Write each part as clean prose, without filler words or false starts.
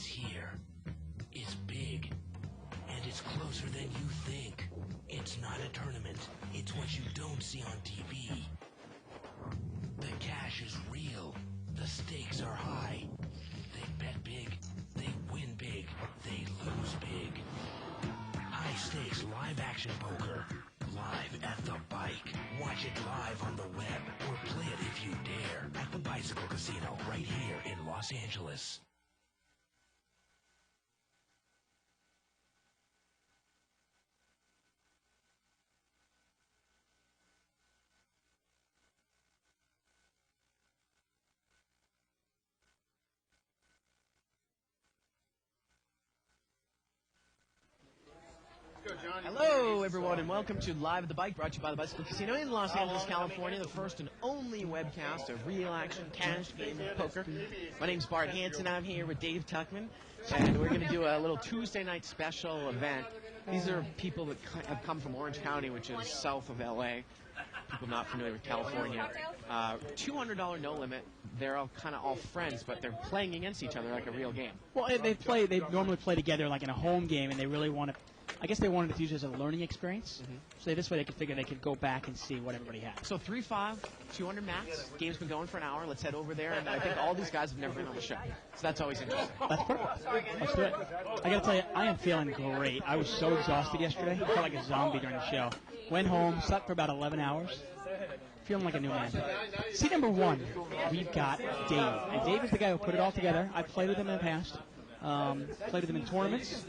is here. It's big. And it's closer than you think. It's not a tournament. It's what you don't see on TV. The cash is real. The stakes are high. They bet big. They win big. They lose big. High stakes live action poker. Live at the bike. Watch it live on the web or play it if you dare at the Bicycle Casino right here in Los Angeles. Hello, everyone, and welcome to Live at the Bike, brought to you by the Bicycle Casino in Los Angeles, California, the first and only webcast of real action cash game poker. My name's Bart Hanson. I'm here with Dave Tuckman, and we're going to do a little Tuesday night special event. These are people that have come from Orange County, which is south of LA. People not familiar with California. $200 no limit. They're all kind of all friends, but they're playing against each other like a real game. Well, they normally play together like in a home game, and they really want to. I guess they wanted to use it as a learning experience. So this way they could figure they could go back and see what everybody had. So 3-5, 200 max. Game's been going for an hour. Let's head over there. And I think all these guys have never been on the show. So that's always interesting. That's perfect. Let's do it. I got to tell you, I am feeling great. I was so exhausted yesterday. I felt like a zombie during the show. Went home, slept for about 11 hours. Feeling like a new man. Seat number 1, we've got Dave. And Dave is the guy who put it all together. I've played with him in the past. Played with him in tournaments.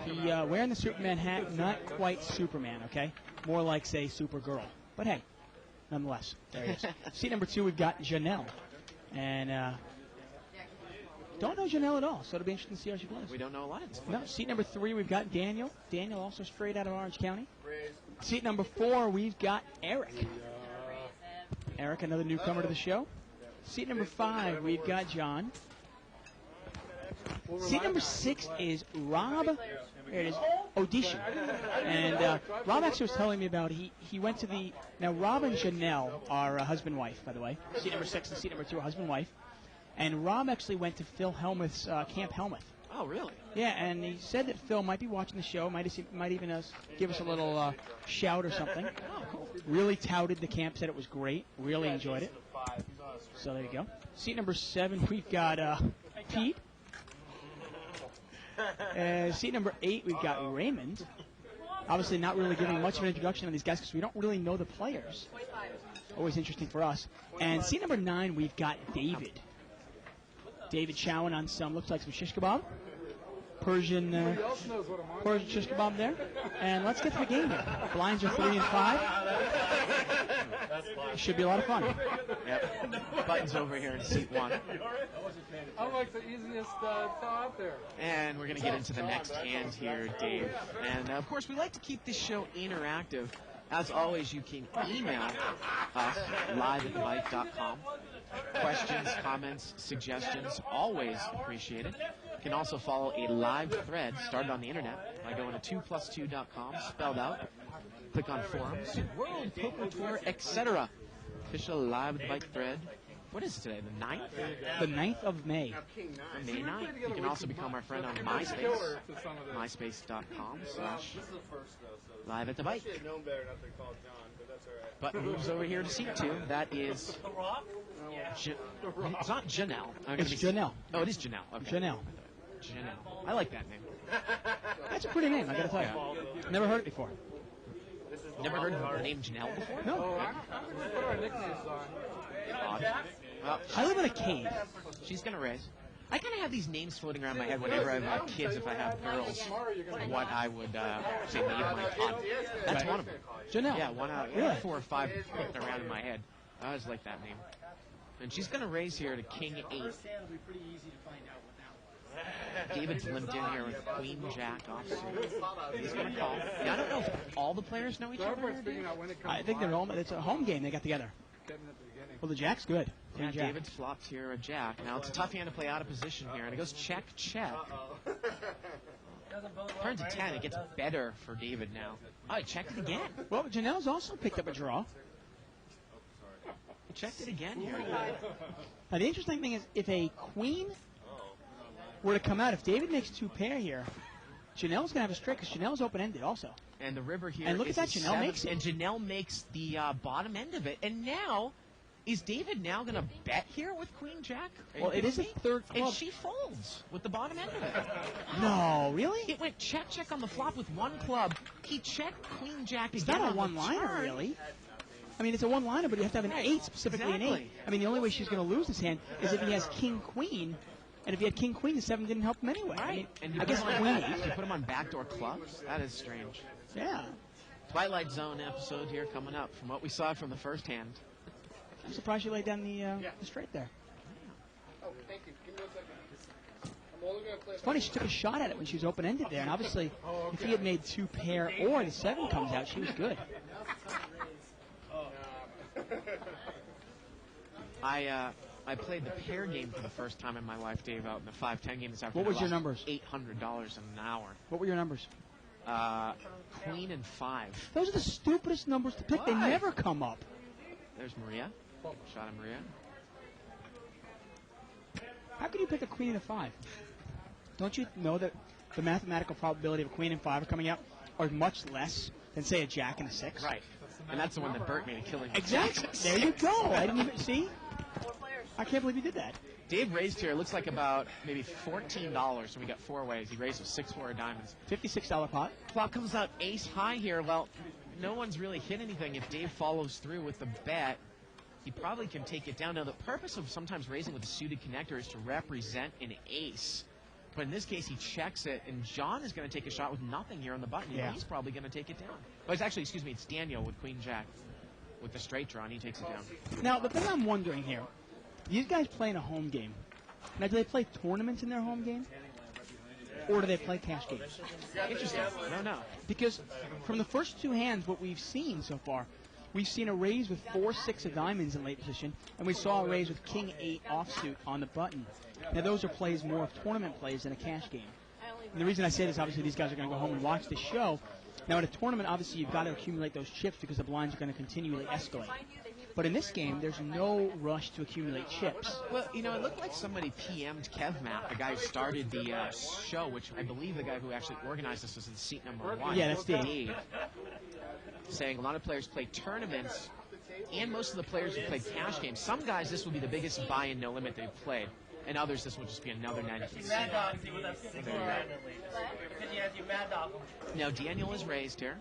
He wearing the Superman hat, not quite Superman, okay? More like, say, Supergirl. But hey, nonetheless, there he is. Seat number 2, we've got Janelle. And don't know Janelle at all, so it'll be interesting to see how she plays. We don't know a lot. No, seat number 3, we've got Daniel. Daniel also straight out of Orange County. Seat number 4, we've got Eric. Eric, another newcomer to the show. Seat number 5, we've got John. Seat number 6 is Rob. There it is, Audition. And Rob actually was telling me about he went to the. Now, Rob and Janelle are husband wife, by the way. Seat number 6 and seat number 2 are husband wife. And Rob actually went to Phil Hellmuth's Camp Hellmuth. Oh, really? Yeah, and he said that Phil might be watching the show, might even give us a little shout or something. Oh, cool. Really touted the camp, said it was great, really enjoyed it. So there you go. Seat number 7, we've got Pete. Seat number 8, we've got Raymond. Obviously not really giving much of an introduction on these guys because we don't really know the players. Always interesting for us. And seat number 9, we've got David. David chowing on some, looks like some shish kebab. Persian shish kebab there. And let's get to the game here. Blinds are 3 and 5. Should be a lot of fun. Yep. Button's over here in seat 1. I'm like the easiest thought there. And we're going to get into the next hand here, Dave. And, of course, we like to keep this show interactive. As always, you can email us, live@thebike.com. Questions, comments, suggestions, always appreciated. You can also follow a live thread started on the internet by going to 2plus2.com, spelled out. Click on forums, World Poker Tour, etc. Official Live at the Bike thread. What is today, the 9th? The 9th of May. May 9th. You can also become our friend on MySpace. MySpace.com/Live at the Bike. But moves over here to seat 2. That is... it's not Janelle. It's Janelle. Oh, it is Janelle. Okay. Janelle. Janelle. I like that name. That's a pretty name, I gotta tell you. Never heard it before. Never heard of the name Janelle before? No. How did we put our nicknames on? Well, I live in a cave. she's going to raise. I kind of have these names floating around my head whenever I have kids, if I have girls, what I would say name my tot. That's one of them. Janelle. Yeah, one out Really? 4 or 5 floating around in my head. I always like that name. And she's going to raise here to King 8. David's limped in here with Queen Jack offsuit. He's going to call. Yeah, I don't know if all the players know each other. I think they're all. It's a home game they got together. Well, the Jack's good. Yeah, Jack. David's flopped here a Jack. Now it's a tough hand to play out of position here, and it goes check, check. Turns to 10. It gets better for David now. Oh, he checked it again. Well, Janelle's also picked up a draw. He checked it again here. Now, the interesting thing is, if a queen were to come out, if David makes 2-pair here, Janelle's going to have a straight because Janelle's open-ended also. And the river here And look is at that, a Janelle seven, makes it. And Janelle makes the bottom end of it. And now, is David now going to bet here with Queen Jack? Well, it is a third And club. she folds with the bottom end of it. No, really? It went check on the flop with one club. He checked Queen Jack It's again not a on the one-liner, turn. really. I mean, it's a one-liner, but you have to have an 8, specifically an 8. Exactly. I mean, the only way she's going to lose this hand is if he has king-queen. And if he had king-queen, the 7 didn't help him anyway. I mean, And you I put guess him on, queen you put him on backdoor clubs? That is strange. Yeah. Twilight Zone episode here coming up from what we saw from the first hand. I'm surprised you laid down the straight there. Oh, thank you. Give me a second. I'm only going to play. It's funny, she took a shot at it when she was open-ended there. And obviously, if he had made 2-pair or the 7 comes out, she was good. I played the pair game for the first time in my life, Dave, out in the 5-10 game this afternoon. What was your I lost numbers? $800 an hour. What were your numbers? Queen and 5. Those are the stupidest numbers to pick. They Why? never come up. There's Maria. Shot at Maria. How can you pick a queen and a 5? Don't you know that the mathematical probability of a queen and 5 are coming out are much less than, say, a jack and a 6? Right. And that's the one that Bert made a killing. Exactly. There you go. I didn't even see. I can't believe you did that. Dave raised here. It looks like about maybe $14, and we got 4 ways. He raised with 6-4 of diamonds. $56 pot. Flop comes out ace high here. Well, no one's really hit anything. If Dave follows through with the bet, he probably can take it down. Now, the purpose of sometimes raising with a suited connector is to represent an ace. But in this case, he checks it, and John is going to take a shot with nothing here on the button. Yeah. He's probably going to take it down. Oh, it's actually, excuse me, it's Daniel with Queen Jack. With the straight draw, and he takes it down. Now, the thing I'm wondering here, these guys play in a home game. Now, do they play tournaments in their home game? Or do they play cash games? Interesting. I don't know. Because from the first 2 hands, what we've seen so far, we've seen a raise with 4-6 of diamonds in late position, and we saw a raise with king-8 offsuit on the button. Now, those are plays more of tournament plays than a cash game. And the reason I say this, obviously, these guys are going to go home and watch the show. Now, in a tournament, obviously, you've got to accumulate those chips because the blinds are going to continually escalate. But in this game, there's no rush to accumulate chips. Well, you know, it looked like somebody PM'd KevMap, the guy who started the show, which I believe the guy who actually organized this was in seat number 1. Yeah, that's Dave. Saying a lot of players play tournaments, and most of the players who play cash games. Some guys, this will be the biggest buy-in no limit they've played. And others, this will just be another 90%. Now, Daniel is raised here.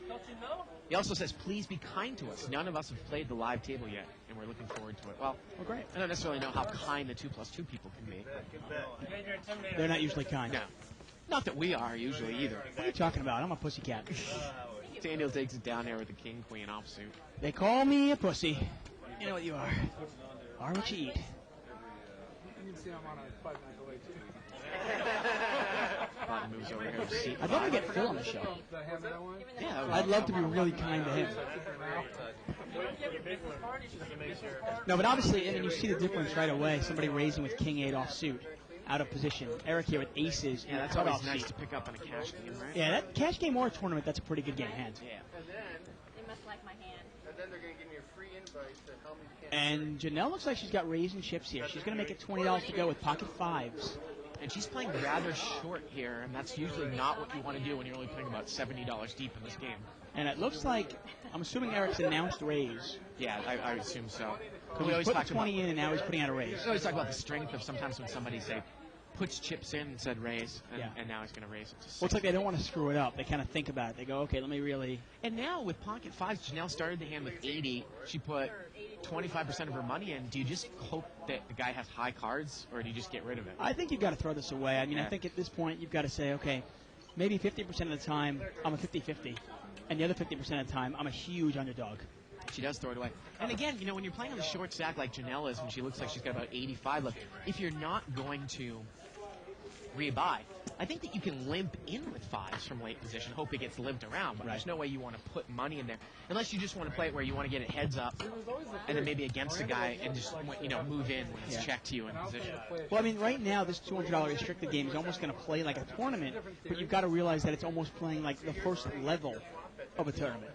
Don't you know? He also says, please be kind to us. None of us have played the live table yet, and we're looking forward to it. Well, great. I don't necessarily know how kind the 2+2 people can be. They're not usually kind. No. Not that we are usually either. What are you talking about? I'm a pussycat. Daniel takes it down here with the king-queen offsuit. They call me a pussy. You know what you are. Are what you eat. You can see I'm on a 5-9 delay, too. Button moves over here to seat I'd love to 5. get Phil on the show. Did I have that one? Yeah, I'd love to be really kind to him. No, but obviously, I mean, you see the difference right away. Somebody raising with king-8 offsuit, out of position. Eric here with aces. Yeah, that's always nice to pick up on a cash game, right? Yeah, that cash game or a tournament, that's a pretty good game of hands. Yeah. They must like my hand. And then they're going to give me a free invite to help me cancel. And Janelle looks like she's got raising chips here. She's going to make it $20 to go with pocket 5s. And she's playing rather short here, and that's usually not what you want to do when you're only playing about $70 deep in this game. And it looks like, I'm assuming Eric's announced raise. Yeah, I assume so. Because We he always put talk the 20 about, in and now he's putting out a raise. we always talk about the strength of sometimes when somebody, say, puts chips in and said raise, and, Yeah. and now he's going to raise it to 6. Well, it's like they don't want to screw it up. They kind of think about it. They go, okay, let me really... And now with pocket 5s, Janelle started the hand with 80. She put 25% of her money in. Do you just hope that the guy has high cards, or do you just get rid of it? I think you've got to throw this away. I mean, I Yeah. think at this point you've got to say, okay, maybe 50% of the time I'm a 50-50. And the other 50% of the time I'm a huge underdog. She does throw it away. And again, you know, when you're playing on the short stack like Janelle is, when she looks like she's got about 85 left, if you're not going to rebuy, I think that you can limp in with 5s from late position, hope it gets limped around, but there's no way you want to put money in there. Unless you just want to play it where you want to get it heads up, and then maybe against a guy and just, you know, move in when it's checked to you in position. Well, I mean, right now this $200 restricted game is almost going to play like a tournament, but you've got to realize that it's almost playing like the first level of a tournament.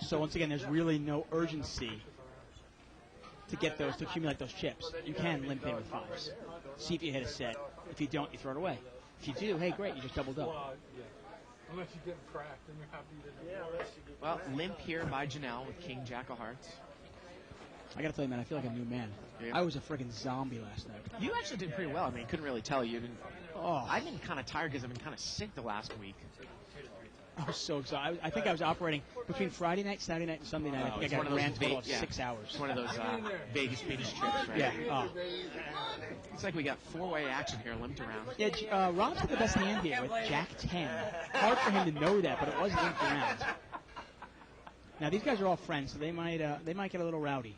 So once again, there's really no urgency to get those, to accumulate those chips. You can limp in with fives. See if you hit a set. If you don't, you throw it away. If you do, hey, great, you just doubled up. Well, yeah. Unless you get cracked and you're happy you didn't. Well, limp here by Janelle with King Jack of Hearts. I gotta tell you, man, I feel like a new man. Yeah. I was a freaking zombie last night. You actually did pretty well. I mean, couldn't really tell. You didn't. Oh, I've been kind of tired because I've been kind of sick the last week. I was so excited. I think I was operating between Friday night, Saturday night, and Sunday night. I think I got a grand total of 6 hours. It's one of those Vegas binge trips, right? Yeah. Oh. It's like we got four-way action here, limped around. Yeah, Rob's got the best hand here with Jack 10. Hard for him to know that, but it was linked around. Now these guys are all friends, so they might get a little rowdy.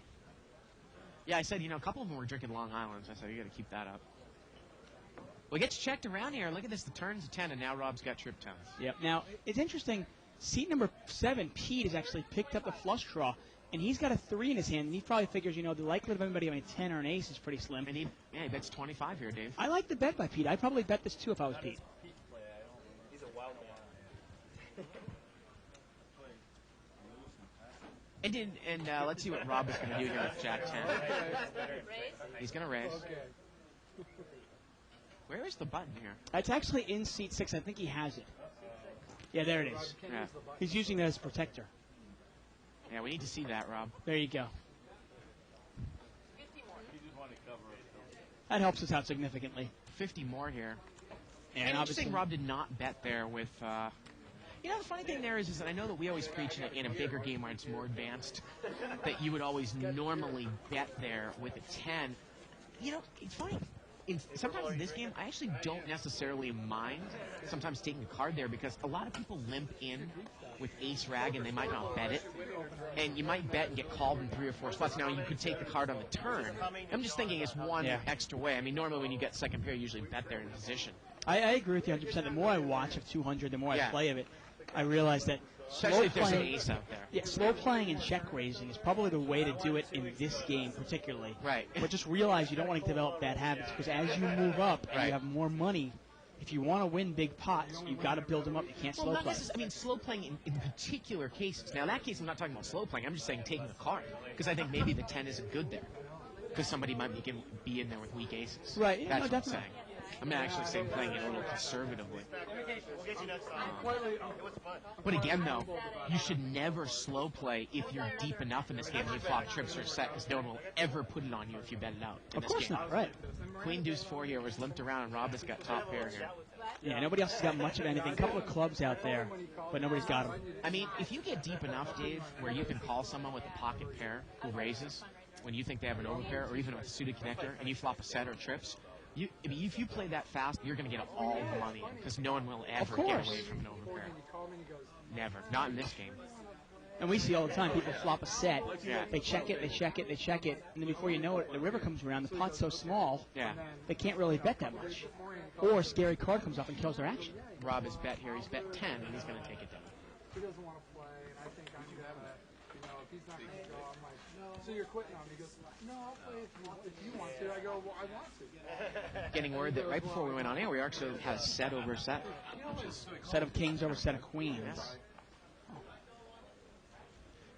Yeah, I said, a couple of them were drinking Long Islands. I said, you got to keep that up. Well, it gets checked around here. Look at this. The turn's a 10, and now Rob's got trip 10s. Yep. Now, it's interesting. Seat number 7, Pete, has actually picked up the flush draw, and he's got a 3 in his hand, and he probably figures, the likelihood of anybody having a 10 or an ace is pretty slim. And he bets 25 here, Dave. I like the bet by Pete. I'd probably bet this, too, if I was Pete. He's a wild man. And let's see what Rob is going to do here with Jack 10. He's going to raise. Okay. Where is the button here? It's actually in seat 6. I think he has it. Yeah, there it is. Yeah. He's using that as protector. Yeah, we need to see that, Rob. There you go. That helps us out significantly. 50 more here. And And obviously, interesting, Rob did not bet there with... the funny thing there is that I know that we always preach in a bigger game where it's more advanced, that you would always normally bet there with a 10. It's funny. Sometimes in this game, I actually don't necessarily mind sometimes taking a card there because a lot of people limp in with ace rag and they might not bet it. And you might bet and get called in 3 or 4 spots. Now, you could take the card on the turn. I'm just thinking it's one extra way. I mean, normally when you get second pair, you usually bet there in position. I agree with you 100%. The more I watch of 200, the more I play of it, I realize that Especially if there's an ace out there. Yeah, slow playing and check raising is probably the way to do it in this game particularly. Right. But just realize you don't want to develop bad habits because as you move up and you have more money, if you want to win big pots, you've got to build them up. You can't slow play. Slow playing in particular cases. Now, in that case, I'm not talking about slow playing. I'm just saying taking the card because I think maybe the 10 isn't good there because somebody might be in there with weak aces. Right. Yeah, That's no, what I'm definitely. saying. I'm not actually saying playing it a little conservatively. We'll get you next time. It was fun. But again, though, you should never slow play if you're deep enough in this game and you flop trips or set because no one will ever put it on you if you bet it out in Of this course game. not, right. Queen Deuce 4 here was limped around and Rob has got top pair here. Yeah, nobody else has got much of anything. A couple of clubs out there, but nobody's got them. I mean, if you get deep enough, Dave, where you can call someone with a pocket pair who raises when you think they have an overpair or even a suited connector and you flop a set or trips, if you play that fast, you're going to get all the money because no one will ever get away from an overpair. Never. Not in this game. And we see all the time people flop a set. Yeah. They check it, they check it, they check it, and then before you know it, the river comes around. The pot's so small, they can't really bet that much. Or a scary card comes up and kills their action. Rob has bet here. He's bet 10, and he's going to take it down. He doesn't want to play, and I think I'm gonna, if he's not gonna go, I'm like, no. So you're quitting on me. He goes, no, I'll play if you want to. I go, well, I want to. Getting word that right before we went on air, we actually had a set over set. Set of kings over set of queens.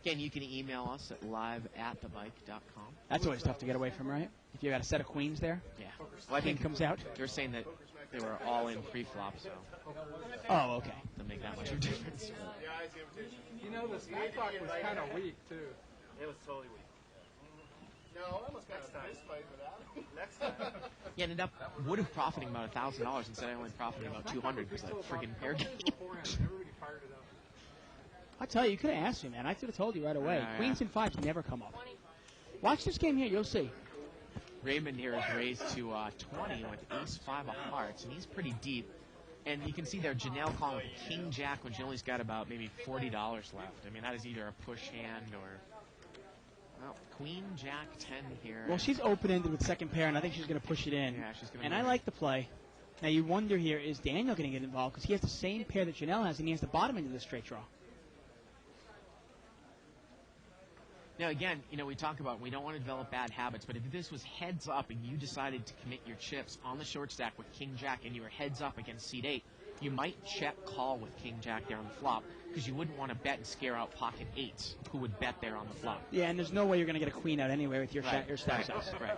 Again, you can email us at live@thebike.com. That's always tough to get away from, right? If you got a set of queens there, Yeah. Well, I king think comes out. they're saying that they were all in pre-flop, so Oh, okay. it doesn't make that much of a difference. The stack block was kind of weak, too. It was totally weak. No, I almost got satisfied with that. Next time. He ended up would have profiting about $1,000 instead of only profiting about $200 because that friggin' pair game. Everybody fired it up. I tell you, you could have asked me, man. I could have told you right away. Yeah. Queens and fives never come up. Watch this game here. You'll see. Raymond here is raised to 20 with ace-5 of hearts, and he's pretty deep. And you can see there, Janelle calling with a king-jack when Janelle's got about maybe $40 left. I mean, that is either a push hand or... Well, queen, jack, 10 here. Well, she's open-ended with second pair, and I think she's going to push it in. Yeah, she's gonna And go I in. like the play. Now, you wonder here, is Daniel going to get involved? Because he has the same pair that Janelle has, and he has the bottom end of the straight draw. Now, again, we talk about we don't want to develop bad habits, but if this was heads up and you decided to commit your chips on the short stack with king jack and you were heads up against seat 8, you might check call with king jack there on the flop because you wouldn't want to bet and scare out pocket eights who would bet there on the flop. Yeah, and there's no way you're going to get a queen out anyway with your your stack size. Right.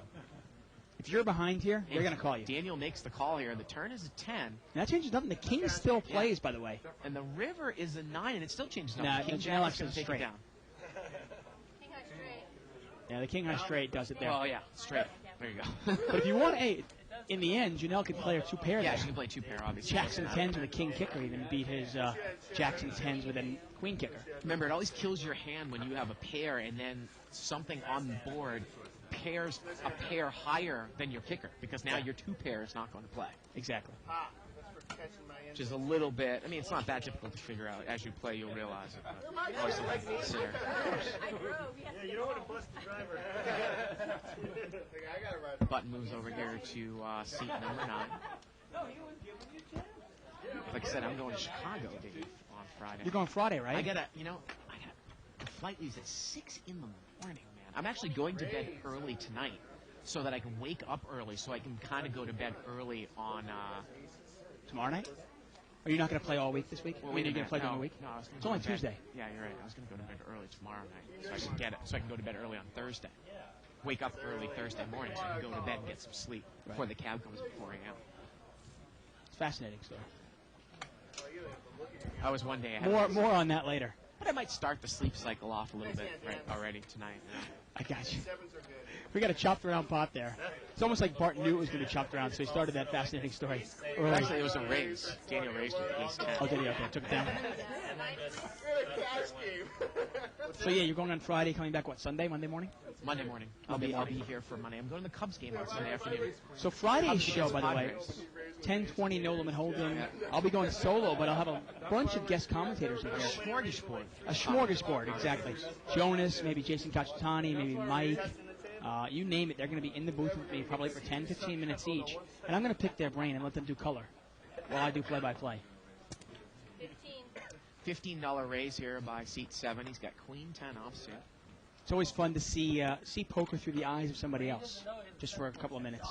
If you're behind here, they're going to call you. Daniel makes the call here. The turn is a 10. And that changes nothing. The king still plays, by the way. And the river is a 9, and it still changes nothing. Nah, King Janelle jack is actually going to take straight. it down. King high straight. Yeah, the king high straight does it there. Oh, yeah, straight. There you go. But if you want in the end, Janelle could play a 2-pair Yeah, there. she can play 2-pair, obviously. Jackson 10s with a king kicker even beat his Jackson 10s with a queen kicker. Remember, it always kills your hand when you have a pair and then something on the board pairs a pair higher than your kicker because now your 2-pair is not going to play. Exactly. Which is a little bit, I mean, it's not that difficult to figure out. As you play, you'll realize it. But always something to consider. You don't want to bust the driver. I got to ride. The button moves over here to seat number 9. Like I said, I'm going to Chicago, Dave, on Friday. You're going Friday, right? The flight leaves at 6 in the morning, man. I'm actually going to bed early tonight so that I can wake up early so I can kind of go to bed early on... Tomorrow night? Are you not going to play all week this week? Well, Are you going to play during the week? No, I was It's only Tuesday. Yeah, you're right. I was going to go to bed early tomorrow night so I can get it. So I can go to bed early on Thursday. Wake up early Thursday morning so I can go to bed and get some sleep before the cab comes at 4 a.m. It's fascinating story. I was one day ahead. More on that later. But I might start the sleep cycle off a little bit already tonight. I got you. We got a chopped around pot there. It's almost like Bart knew it was going to be chopped around, so he started that fascinating story early. Actually, it was a raise. Daniel raised with ace 10. Oh, did he? Okay, took it down. Cash game. So yeah, you're going on Friday, coming back what, Sunday, Monday morning? Monday morning. I'll be here for Monday. I'm going to the Cubs game on Sunday afternoon. So Friday's Cubs show, against by the way, Padres. 10:20 No Limit Hold'em. I'll be going solo, but I'll have a bunch of guest commentators in here. Smorgasbord. A smorgasbord, exactly. Jonas, maybe Jason Kachitani, maybe Mike. You name it, they're going to be in the booth with me probably for 10, 15 minutes each. And I'm going to pick their brain and let them do color while I do play-by-play. 15. $15 raise here by seat 7. He's got queen 10 offsuit. It's always fun to see poker through the eyes of somebody else, just for a couple of minutes.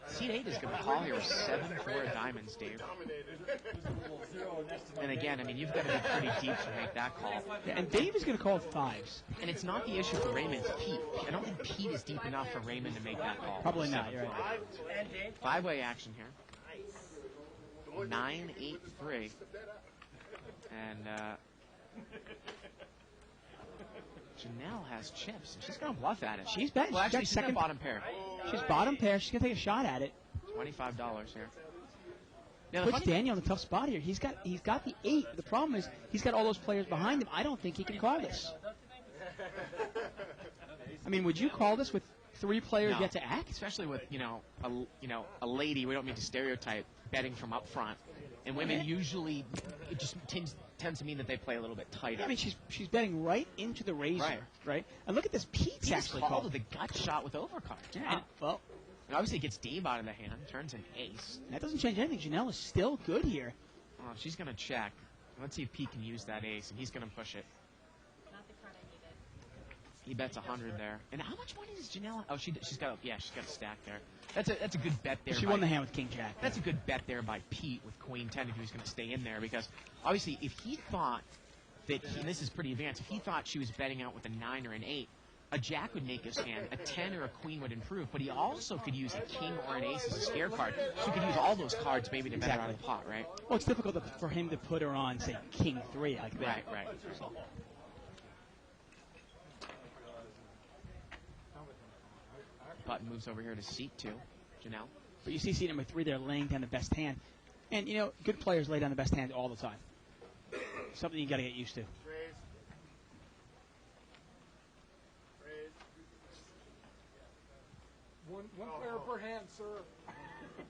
Seat 8 is going to call here with 7-4 diamonds, Dave. And again, I mean, you've got to be pretty deep to make that call. Yeah, and Dave is going to call with 5s. And it's not the issue for Raymond, it's Pete. I don't think Pete is deep enough for Raymond to make that call. Probably not, you're right. 5-way action here. 9-8-3. And Janelle has chips. She's going to bluff at it. She's betting. Well, She's actually, got she's second got bottom pair. She's bottom pair. She's going to take a shot at it. $25 here. Now, the Puts funny Daniel in a tough spot here. He's got the 8. The problem is he's got all those players behind him. I don't think he can call this. I mean, would you call this with 3 players No. yet to act? Especially with a lady. We don't mean to stereotype betting from up front, and women usually it just tends to mean that they play a little bit tighter. I mean, she's betting right into the razor, right? And look at this. Pete's He's actually called called. with a gut shot with overcard. Yeah, well, And obviously, it gets Dave out of the hand, turns an ace. that doesn't change anything. Janelle is still good here. Well, she's going to check. Let's see if Pete can use that ace, and he's going to push it. Not the card I needed. He bets 100 there. And how much money does Janelle? Oh, she's got a stack there. That's a good bet there. She won the hand with King Jack. That's a good bet there by Pete with Queen 10 if he was going to stay in there, because obviously if he thought that and this is pretty advanced, if he thought she was betting out with a 9 or an 8, a jack would make his hand, a 10 or a queen would improve, but he also could use a king or an ace as a scare card. So he could use all those cards maybe to bet her out of the pot, right? Well, it's difficult for him to put her on, say, King 3 like that. Right. Button moves over here to seat 2. Janelle. But you see seat number 3 there laying down the best hand. And, you know, good players lay down the best hand all the time. Something you got to get used to. One player per hand, sir.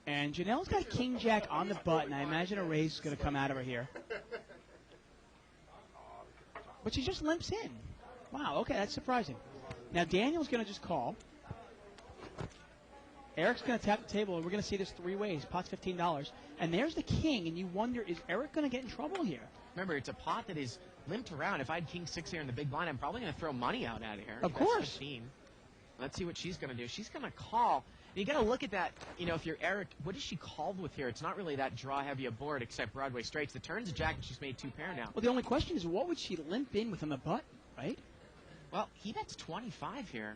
And Janelle's got King Jack on the button. I imagine a raise is going to come out of her here. But she just limps in. Wow, okay, that's surprising. Now Daniel's going to just call. Eric's going to tap the table, and we're going to see this 3 ways. Pot's $15. And there's the king, and you wonder, is Eric going to get in trouble here? Remember, it's a pot that is limped around. If I had King 6 here in the big blind, I'm probably going to throw money out of here. Of That's course. 15. Let's see what she's going to do. She's going to call. You got to look at that. You know, if you're Eric, what is she called with here? It's not really that draw-heavy a board, except Broadway straights. The turn's a jack, and she's made 2 pair now. Well, the only question is, what would she limp in with on the button, right? Well, he bets 25 here.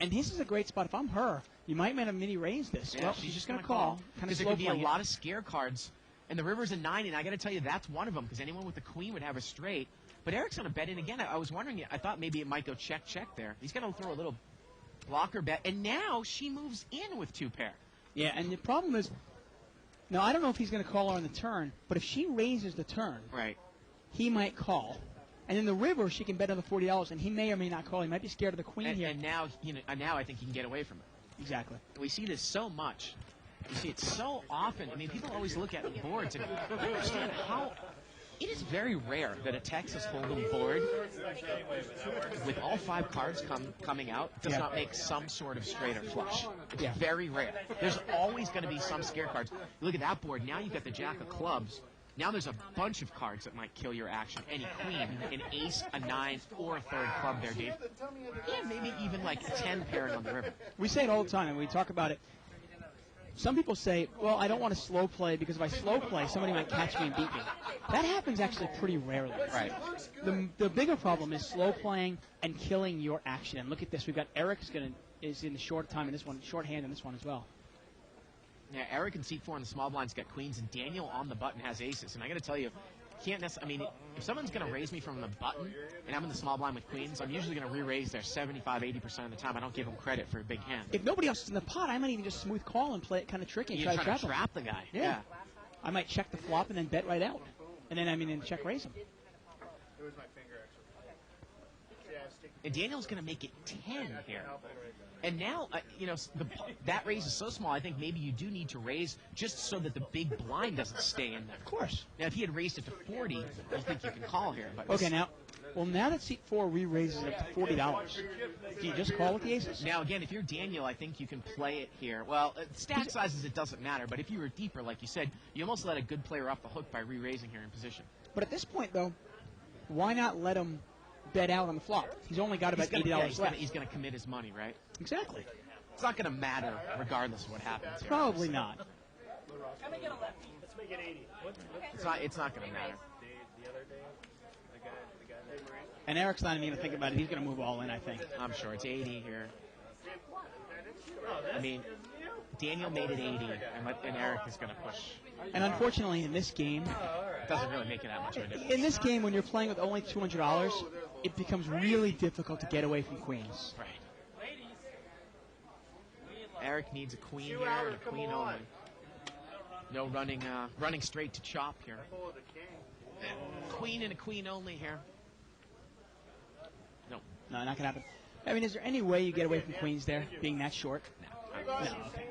And this is a great spot. If I'm her, you might want to mini raise this. Yeah, Well, she's she's just going gonna to call. Kind of Because there slow could be a playing lot it. of scare cards. And the river's a 9, and I got to tell you, that's one of them, because anyone with the queen would have a straight. But Eric's going to bet in again. I was wondering, I thought maybe it might go check there. He's going to throw a little blocker bet. And now she moves in with 2 pair. Yeah, and the problem is, now I don't know if he's going to call her on the turn, but if she raises the turn, Right. he might call. And in the river, she can bet another $40, and he may or may not call. He might be scared of the queen here. And now, now I think he can get away from it. Exactly. We see this so much. You see it so often. I mean, people always look at boards and I understand how it is very rare that a Texas Hold'em board with all 5 cards coming out does Yeah. not make some sort of straight or flush. It's Yeah. very rare. There's always going to be some scare cards. You look at that board. Now you've got the Jack of Clubs. Now there's a bunch of cards that might kill your action. Any queen, an ace, a 9, or a 3rd club there, Dave. Yeah, maybe even like 10 pairing on the river. We say it all the time, and we talk about it. Some people say, well, I don't want to slow play because if I slow play, somebody might catch me and beat me. That happens actually pretty rarely. Right. The bigger problem is slow playing and killing your action. And look at this. We've got Eric is in the short time in this one, shorthand in this one as well. Yeah, Eric in seat 4 in the small blind's got queens, and Daniel on the button has aces. And I got to tell you, can't necessarily. I mean, if someone's going to raise me from the button, and I'm in the small blind with queens, I'm usually going to re-raise there 75-80% of the time. I don't give them credit for a big hand. If nobody else is in the pot, I might even just smooth call and play it kind of tricky and You're try to trying trap to him. trap the guy. Yeah. I might check the flop and then bet right out. And then check raise him. It was my finger, actually. Yeah, I was sticking. And Daniel's going to make it 10 here. And now, that raise is so small, I think maybe you do need to raise just so that the big blind doesn't stay in there. Of course. Now, if he had raised it to 40, I think you can call here. But Okay, now that seat 4 re-raises it to $40, do you just call with the aces? Now, again, if you're Daniel, I think you can play it here. Well, stack sizes, it doesn't matter. But if you were deeper, like you said, you almost let a good player off the hook by re-raising here in position. But at this point, though, why not let him bet out on the flop? He's only got about $80 left. He's going to commit his money, right? Exactly. It's not going to matter regardless of what happens here. Probably not. Let's make it 80. It's not going to matter. The other day, the guy named Marie. And Eric's not even going to think about it. He's going to move all in, I think. I'm sure it's 80 here. I mean, Daniel made it 80, and Eric is going to push. And unfortunately, in this game, It doesn't really make it that much of a difference. in this game, when you're playing with only $200, it becomes really difficult to get away from queens. Right. Eric needs a queen here and a queen only. No running straight to chop here. Queen and a queen only here. No. No, not going to happen. I mean, is there any way you get away from queens there, being that short? No. No, okay. I don't think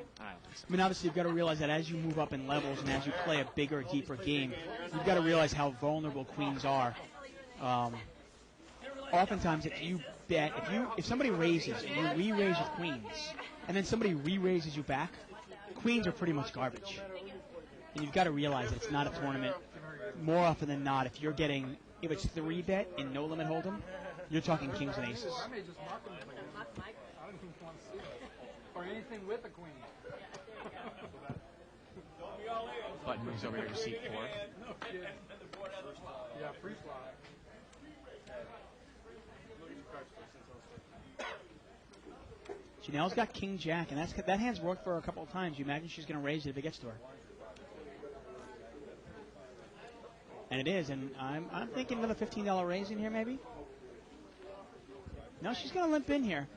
so. I mean, obviously, you've got to realize that as you move up in levels and as you play a bigger, deeper game, you've got to realize how vulnerable queens are. Oftentimes, if you bet, if somebody raises and you re-raise with queens, and then somebody re-raises you back, queens are pretty much garbage. And you've got to realize that it's not a tournament. More often than not, if it's 3-bet in no limit hold'em, you're talking kings and aces. I may just mark him if I get it. I don't even want to see it. Or anything with a queen. Button moves over here to seat 4. Yeah, free flop. Janelle's got king jack, and that hand's worked for her a couple of times. You imagine she's going to raise it if it gets to her. And it is, and I'm thinking another $15 raise in here maybe. No, she's going to limp in here.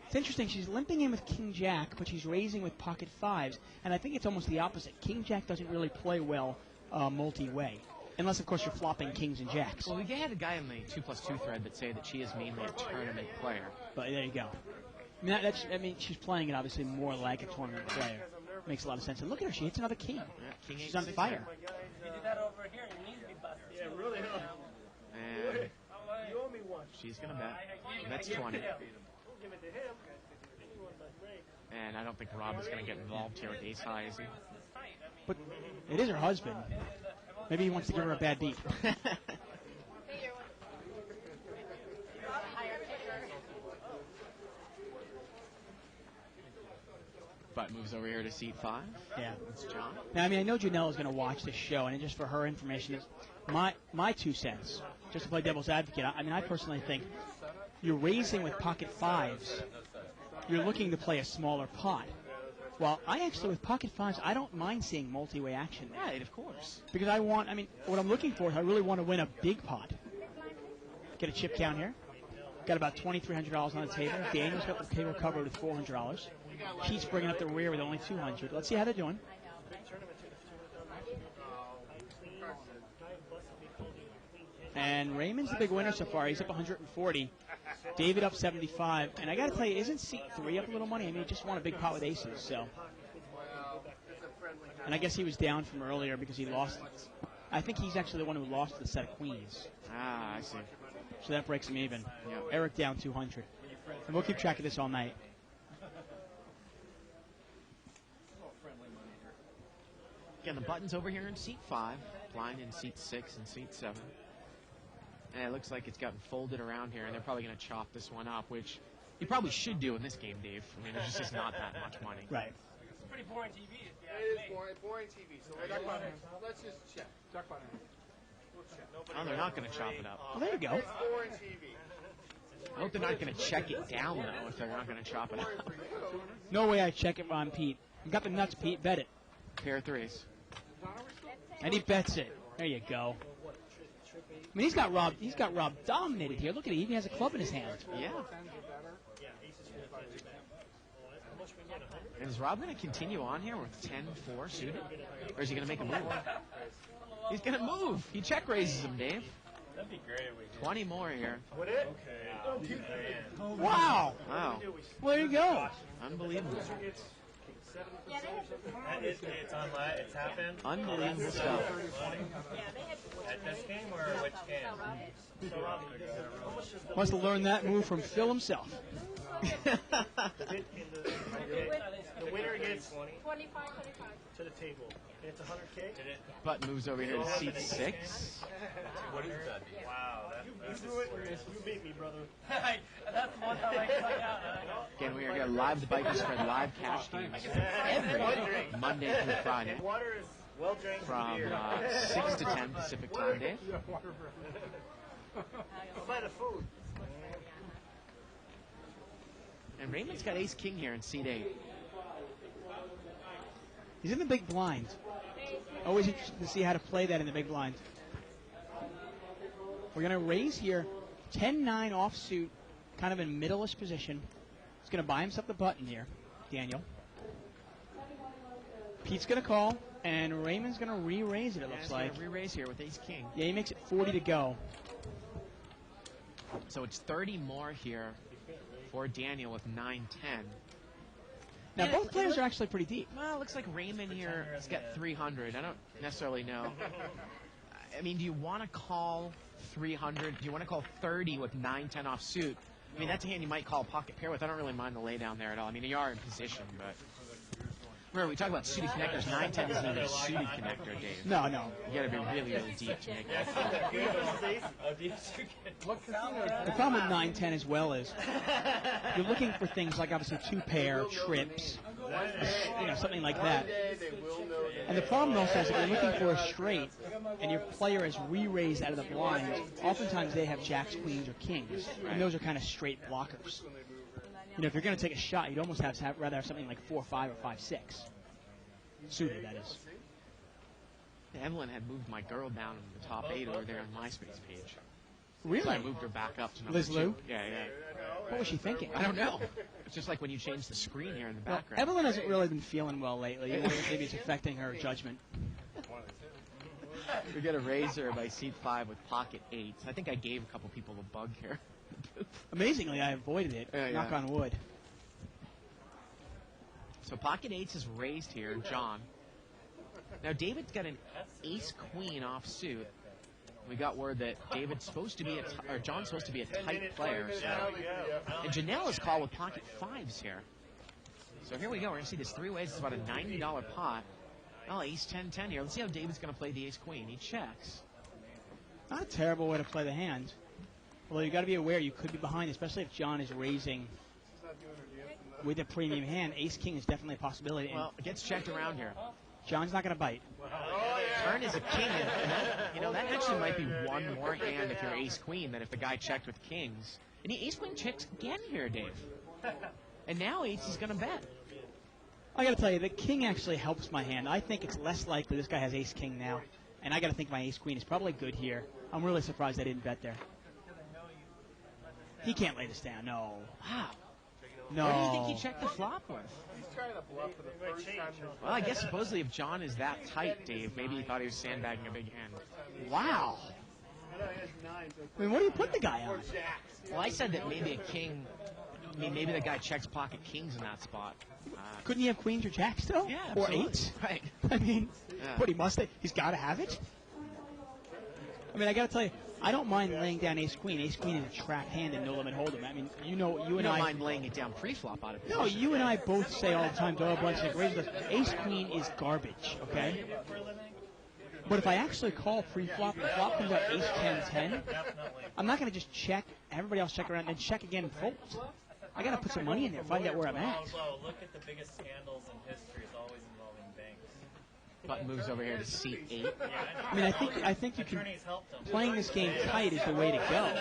It's interesting. She's limping in with king jack, but she's raising with pocket fives, and I think it's almost the opposite. King jack doesn't really play well multi-way, unless of course you're flopping kings and jacks. Well, we had a guy in the 2+2 thread that say that she is mainly a tournament player. But there you go. I mean, she's playing it obviously more like a tournament player. Makes a lot of sense. And look at her. She hits another king. Yeah, king She's 8, on 6. fire. Yeah, really. And You owe me one. she's going to bet. That's 20. Give it to him. Anyone but Ray. And I don't think Rob is going to get involved here with ace high, is he? But it is her husband. Maybe he wants to give her a bad beat. Butt moves over here to seat 5. Yeah. It's John. Now, I mean, I know Janelle is going to watch this show, and just for her information, is my 2 cents, just to play devil's advocate. I mean, I personally think you're raising with pocket 5s. You're looking to play a smaller pot. Well, I actually, with pocket 5s, I don't mind seeing multi-way action. Right, of course. Because what I'm looking for is I really want to win a big pot. Get a chip count here. Got about $2,300 on the table. Daniel's got the table covered with $400. Pete's bringing up the rear with only $200. Let's see how they're doing. And Raymond's the big winner so far. He's up 140. David up 75. And I got to tell you, isn't seat 3 up a little money? I mean, he just won a big pot with aces. So. And I guess he was down from earlier because he lost. I think he's actually the one who lost the set of queens. Ah, I see. So that breaks him even. Yeah. Eric down 200. And we'll keep track of this all night. Again, the button's over here in seat 5, blind in seat 6 and seat 7. And it looks like it's gotten folded around here, and they're probably going to chop this one up, which you probably should do in this game, Dave. I mean, there's just not that much money. Right. It's pretty boring TV. It is boring TV. So let's just check. Jack button. We'll check. Oh, they're not going to chop it up. Well, there you go. It's boring TV. I hope they're not going to check it down, though, if they're not going to chop it up. No way I check it on Pete. You got the nuts, Pete. Bet it. Pair of 3s. And he bets it. There you go. I mean, he's got Rob dominated here. Look at it. He even has a club in his hand. Yeah. And is Rob going to continue on here with 10-4 suited? Or is he going to make a move? He's going to move. He check raises him, Dave. That'd be great if we did. 20 more here. Would it? Okay. Wow. Wow. Well, there you go. Unbelievable. It's online. It's happened. Unbelievable stuff. At this game or which game? Wants to learn that move from Phil himself. The winner gets 25. to the table. And it's 100K? Butt moves over here to seat 6. What is that? Wow. You beat me, brother. That's one time I cut out. Again, we are going to live the Bikers Spread live cash games every Monday through Friday Water is well drank from beer. 6 to 10 Pacific time, Dave. Buy the food. And Raymond's got ace-king here in seat 8. He's in the big blind. Always interested to see how to play that in the big blind. We're going to raise here 10-9 offsuit, kind of in middle-ish position. He's going to buy himself the button here, Daniel. Pete's going to call, and Raymond's going to re-raise it, it looks like. Re-raise here with ace-king. Yeah, he makes it 40 to go. So it's 30 more here for Daniel with 9-10. Now, both players are actually pretty deep. Well, it looks like Raymond here has got 300. I don't necessarily know. I mean, do you want to call 300? Do you want to call 30 with 9-10 off suit? I mean, that's a hand you might call pocket pair with. I don't really mind the lay down there at all. I mean, you are in position, but... Remember, we talk about suited connectors. 9-10 isn't even a suited connector, Dave. No, no. You got to be really, really deep to make that. The problem with 9-10 as well is you're looking for things like, obviously, 2-pair, trips, something like that. And the problem also is if you're looking for a straight and your player is re-raised out of the blind, oftentimes they have jacks, queens, or kings. And those are kind of straight blockers. If you're going to take a shot, you'd almost rather have something like 4-5 or 5-6. Suited, that is. Evelyn had moved my girl down in the top 8 over there on MySpace page. Really? So I moved her back up to number Liz 2. Lou? Yeah, yeah. What was she thinking? I don't know. It's just like when you change the screen here in the Well, background. Evelyn hasn't really been feeling well lately. Maybe it's affecting her judgment. We get a razor by seat 5 with pocket 8s. I think I gave a couple people a bug here. Amazingly, I avoided it. Yeah, Knock yeah. on wood. So pocket 8s is raised here, John. Now David's got an ace-queen offsuit. We got word that David's supposed to be or John's supposed to be a tight player. So. And Janelle is called with pocket 5s here. So here we go. We're going to see this 3 ways. It's about a $90 pot. Oh, ace 10-10 here. Let's see how David's going to play the ace-queen. He checks. Not a terrible way to play the hand. Although you got to be aware you could be behind, especially if John is raising with a premium hand, ace-king is definitely a possibility. And Well, it gets checked around here. John's not going to bite. Turn is a king, and that actually might be one more hand if you're ace-queen than if the guy checked with kings. And he ace-queen checks again here, Dave. And now ace is going to bet. I got to tell you, the king actually helps my hand. I think it's less likely this guy has ace-king now. And I got to think my ace-queen is probably good here. I'm really surprised I didn't bet there. He can't lay this down. No. Wow. No. What do you think he checked the flop with? He's trying to bluff for the first time. Well, I guess supposedly if John is that tight, Dave, maybe he thought he was sandbagging a big hand. Wow. I mean, what do you put the guy on? Well, I said that maybe a king, maybe the guy checks pocket kings in that spot. Couldn't he have queens or jacks still? Yeah, Or absolutely. eights? Right. I mean, Yeah. but he must have. He's got to have it. I mean, I got to tell you, I don't mind laying down ace-queen. Ace-queen is a trap hand and no limit hold'em. I mean, you know, you You and don't I. mind laying it down pre-flop out of No, position. you and I both say all the time, Doyle Brunson, raises ace-queen is garbage, okay? But if I actually call pre-flop and the flop comes out ace-10-10, I'm not going to just check, everybody else check around, and check again and fold. I got to put some money in there, find out where I'm at. Although, look at the biggest scandals in history is always involving banks. Button moves over here to C8. I mean, I think you can. Attorneys helped them. Playing this game tight is the way to go.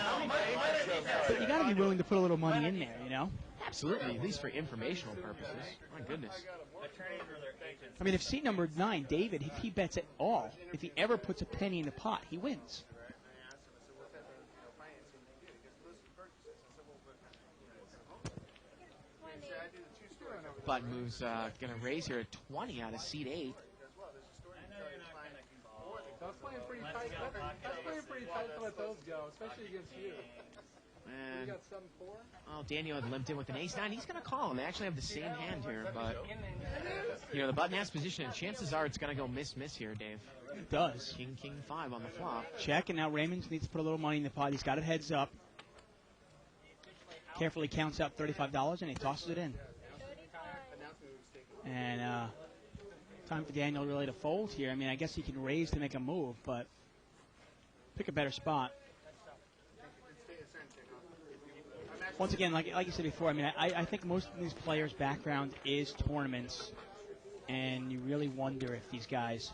But you got to be willing to put a little money in there, you know? Absolutely, at least for informational purposes. My goodness. Attorneys were their agents. I mean, if seat number 9, David, if he bets at all, if he ever puts a penny in the pot, he wins. Button moves going to raise here at 20 out of seat 8. That's playing pretty tight. That's playing pretty tight to let those go, especially against you. You And got 7-4. well, Daniel had limped in with an ace-9. He's going to call him. They actually have the same hand here, but you know the button has position, and chances are it's going to go miss here, Dave. It does. King 5 on the flop. Check, and now Raymond needs to put a little money in the pot. He's got it heads up. Carefully counts out $35, and he tosses it in. And time for Daniel really to fold here. I mean, I guess he can raise to make a move, but pick a better spot. Once again, like you said before, I mean, I think most of these players' background is tournaments, and you really wonder if these guys,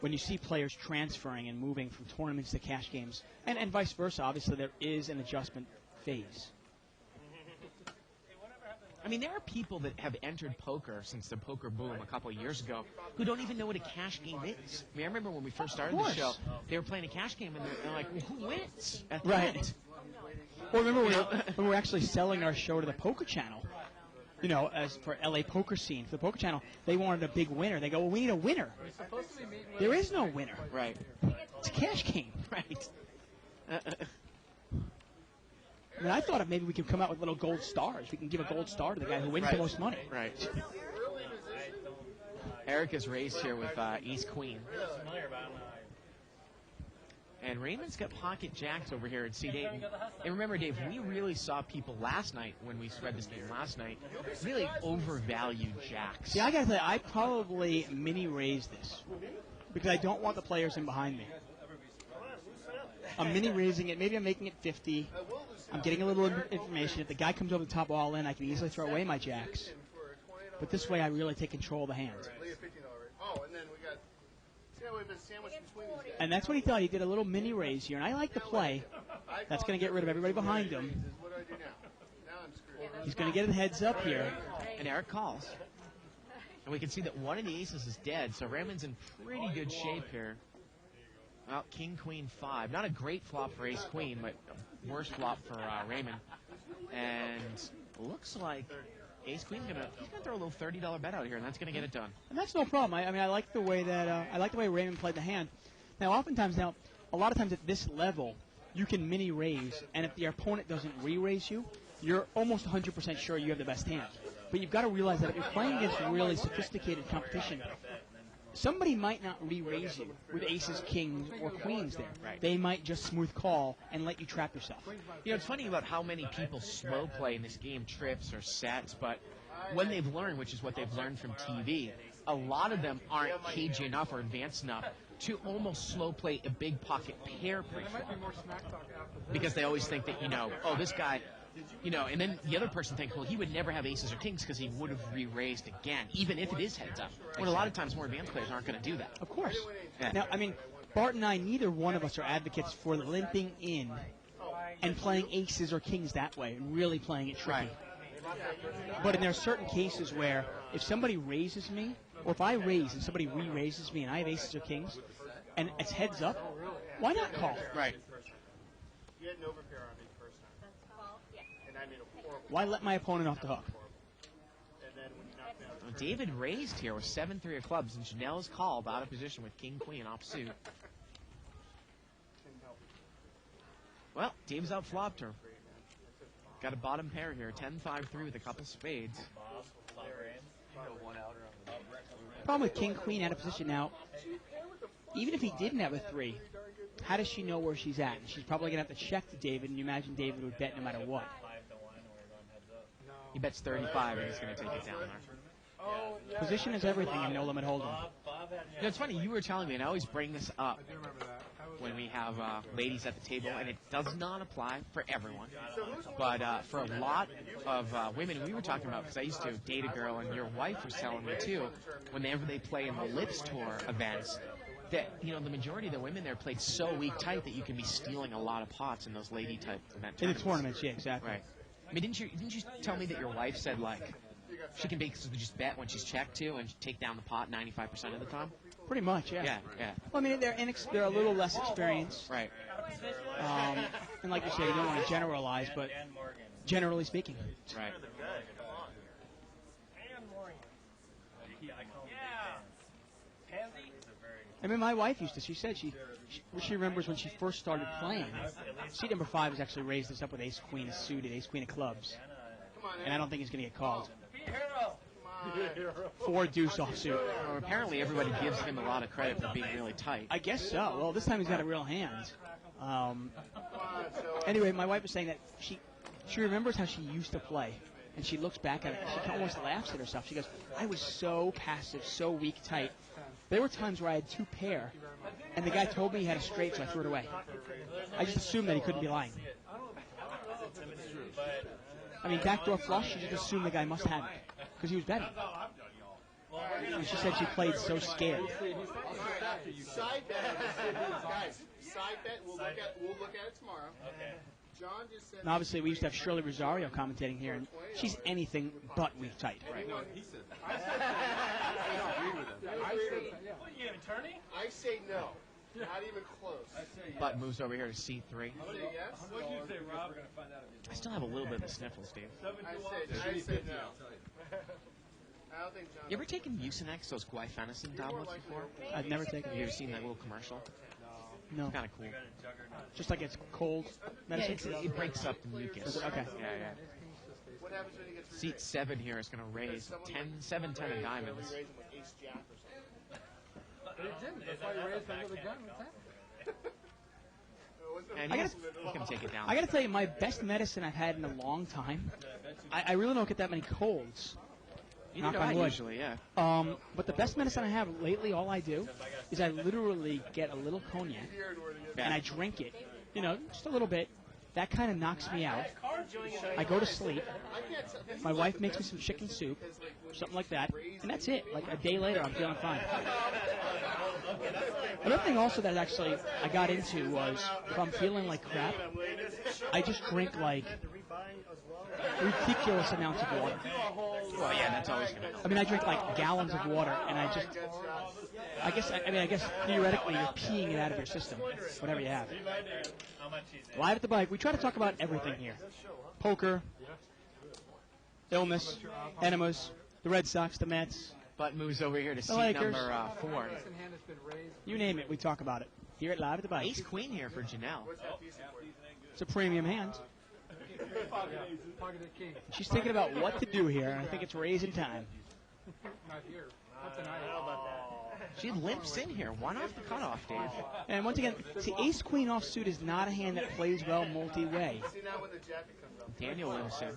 when you see players transferring and moving from tournaments to cash games, and vice versa, obviously there is an adjustment phase. I mean, there are people that have entered poker since the poker boom a couple of years ago who don't even know what a cash game is. I mean, I remember when we first started the show, they were playing a cash game, and they're like, well, who wins at the Right. end? Well, remember when we were actually selling our show to the Poker Channel, you know, as for LA Poker Scene, for the Poker Channel, they wanted a big winner. They go, well, we need a winner. We're supposed to be meeting with There is no winner. Right. It's a cash game. Right. I mean, I thought maybe we could come out with little gold stars. We can give a gold star to the guy who wins the Right. most money. Right. Eric is raised here with ace-queen. And Raymond's got pocket jacks over here at seat 8. And remember, Dave, we really saw people last night, when we spread this game last night, really overvalue jacks. See, I got to tell you, I probably mini-raise this because I don't want the players in behind me. I'm mini-raising it. Maybe I'm making it 50. I'm getting a little information. If the guy comes over the top all in, I can easily throw away my jacks. But this way, I really take control of the hand. Oh, and then we got. See how we've been sandwiched between these guys. And that's what he thought. He did a little mini-raise here, and I like the play. That's going to get rid of everybody behind him. What do I do now? Now I'm screwed. He's going to get it heads up here. And Eric calls. And we can see that one of the aces is dead, so Raymond's in pretty good shape here. Well, King, Queen, 5. Not a great flop for Ace, Queen, but a worse flop for Raymond. And looks like Ace, Queen's gonna throw a little $30 bet out here, and that's gonna get it done. And that's no problem. I mean, I like the way that Raymond played the hand. Now, a lot of times at this level, you can mini raise, and if the opponent doesn't re-raise you, you're almost 100% sure you have the best hand. But you've got to realize that if you're playing against really sophisticated competition, somebody might not re-raise you with aces, kings, or queens there. Right. They might just smooth call and let you trap yourself. You know, it's funny about how many people slow play in this game, trips or sets, but when they've learned, which is what they've learned from TV, a lot of them aren't cagey enough or advanced enough to almost slow play a big pocket pair There might pre-flop. be more smack talk after this. Because they always think that, you know, oh, this guy You know, and then the other person thinks, well, he would never have aces or kings because he would have re-raised again, even if it is heads up. When a lot of times more advanced players aren't going to do that. Of course. Yeah. Now, I mean, Bart and I, neither one of us are advocates for limping in and playing aces or kings that way and really playing it tricky. But there are certain cases where if somebody raises me, or if I raise and somebody re-raises me and I have aces or kings, and it's heads up, why not call? Right. You had an overpair on me the first time. And I made a horrible. Why let my opponent off the hook? And then when you knocked me out, Well, David raised here with 7-3 of clubs, and Janelle's called out of position with king queen off suit. Well, Dave's out flopped her. Got a bottom pair here, 10-5-3 with a couple spades. Problem with king queen out of position now. Even if he didn't have a 3, how does she know where she's at? She's probably going to have to check to David, and you imagine David would bet no matter what. He bets 35, and he's going to take it down there. Position is everything in No Limit Hold'em. You know, it's funny, you were telling me, and I always bring this up when we have ladies at the table, and it does not apply for everyone. But for a lot of women, we were talking about, because I used to date a girl, and your wife was telling me too, whenever they play in the Lips Tour events, that, you know, the majority of the women there played so weak tight that you can be stealing a lot of pots in those lady type event In the tournaments, yeah, exactly. Right. I mean, didn't you tell me that your wife said, like, she can basically just bet when she's checked to and take down the pot 95% of the time? Pretty much, yeah. Yeah, yeah. Well, I mean, they're a little less experienced. Right. And like you say, you don't want to generalize, but generally speaking. Right. I mean, my wife used to. She said she remembers when she first started playing. Seat number 5 has actually raised this up with ace queen suited, ace queen of clubs, and I don't think he's going to get called. 4 deuce offsuit. Well, apparently everybody gives him a lot of credit for being really tight. I guess so. Well, this time he's got a real hand. Anyway, my wife was saying that she remembers how she used to play, and she looks back at it. She almost laughs at herself. She goes, "I was so passive, so weak tight. There were times where I had 2 pair, and the guy told me he had a straight, so I threw it away. I just assumed that he couldn't be lying. I mean, backdoor flush, she just assumed the guy must have it, because he was betting. And she said she played so scared. side bet. Guys, side bet. We'll look at it tomorrow. Okay. John just said. And obviously, we used to have Shirley Rosario commentating here, and she's anything but weak tight. Right. He said that. I say no. Not even close. Butt moves over here to C3. Say yes. What did you say, Rob? I still have a little bit of the sniffles, Dave. I say no. I don't think John. You ever taken Mucinex, those guaifenesin tablets before? I've never taken Have you ever seen that little commercial? No. It's kind of cool. Just like it's cold Yeah, medicine? it breaks up the mucus. Okay. Yeah, yeah. What happens when he gets Seat 7 here is going to raise 7, 10 of diamonds. raising with ace jack or something? But he didn't. That's why he raised under the gun. What's that? And he's going to take it down. I got to tell you, my best medicine I've had in a long time. I really don't get that many colds. Neither do knock I on wood. usually, yeah. But the best medicine I have lately, all I do is I literally get a little cognac and I drink it, you know, just a little bit. That kind of knocks me out. I go to sleep. My wife makes me some chicken soup, something like that, and that's it. Like a day later, I'm feeling fine. Another thing also that actually I got into was if I'm feeling like crap, I just drink like ridiculous amounts of water. Well, yeah, that's always going to help. I mean, I drink like gallons of water, and I guess theoretically you're peeing it out of your system, whatever you have. Live at the Bike, we try to talk about everything here: poker, illness, enemas, the Red Sox, the Mets, Butt moves over here to seat Lakers. number 4. Hand has been raised. you name it, we talk about it here at Live at the Bike. Ace Queen here for Janelle. It's a premium hand. Pocketed king. She's thinking about what to do here, and I think it's raising time. Not here. Not tonight. She limps in here. One off the cutoff, Dave. And once again, see, Ace Queen offsuit is not a hand that plays well multi-way. See now when the jacket comes up. Daniel limps in.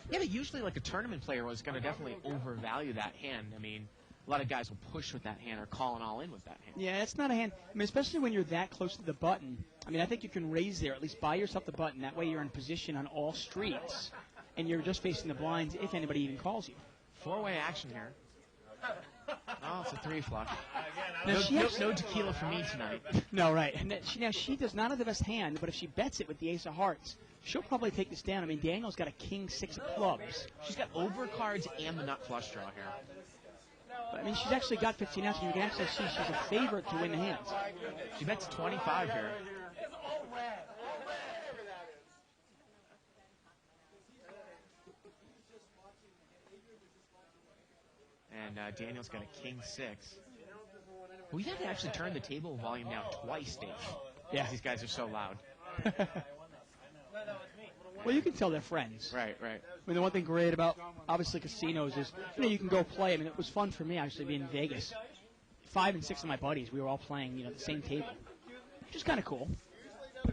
Yeah, but usually like a tournament player was going to definitely overvalue that hand. I mean, a lot of guys will push with that hand or call an all in with that hand. Yeah, it's not a hand. I mean, especially when you're that close to the button. I mean, I think you can raise there, at least buy yourself the button. That way you're in position on all streets, and you're just facing the blinds if anybody even calls you. Four-way action here. Oh, it's a three flush. Now, No tequila for me tonight. No, right. And now she does not have the best hand, but if she bets it with the ace of hearts, she'll probably take this down. I mean, Daniel's got a king six of clubs. She's got overcards and the nut flush draw here. But, I mean, she's actually got 15 outs, and you can actually see she's a favorite to win the hands. She bets 25 here. And Daniel's got a king six. We've had to actually turn the table volume down twice, Dave. Yeah. These guys are so loud. Well, you can tell they're friends. Right. I mean, the one thing great about, obviously, casinos is, you can go play. I mean, it was fun for me, actually, being in Vegas. 5 and 6 of my buddies, we were all playing, the same table, which is kind of cool. Yeah,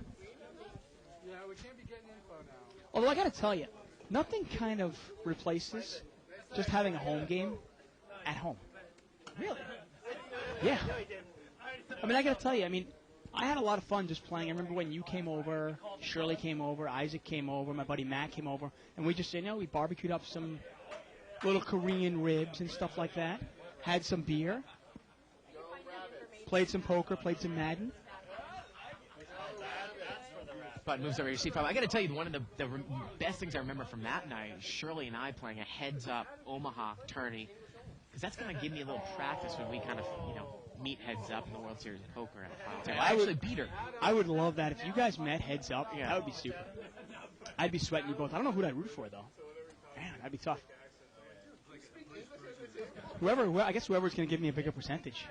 we can't be getting info now. Although I got to tell you, nothing kind of replaces just having a home game at home. Really? Yeah. I mean, I got to tell you, I had a lot of fun just playing. I remember when you came over, Shirley came over, Isaac came over, my buddy Matt came over, and we just, we barbecued up some little Korean ribs and stuff like that, had some beer, played some poker, played some Madden. But moves over your C5. I got to tell you, one of the best things I remember from that night is Shirley and I playing a heads-up Omaha tourney, because that's going to give me a little practice when we kind of, meet heads up in the World Series of Poker at a final table. I actually beat her. I would love that. If you guys met heads up, Yeah. that would be super. I'd be sweating you both. I don't know who I'd root for, though. Man, that'd be tough. I guess whoever's going to give me a bigger percentage.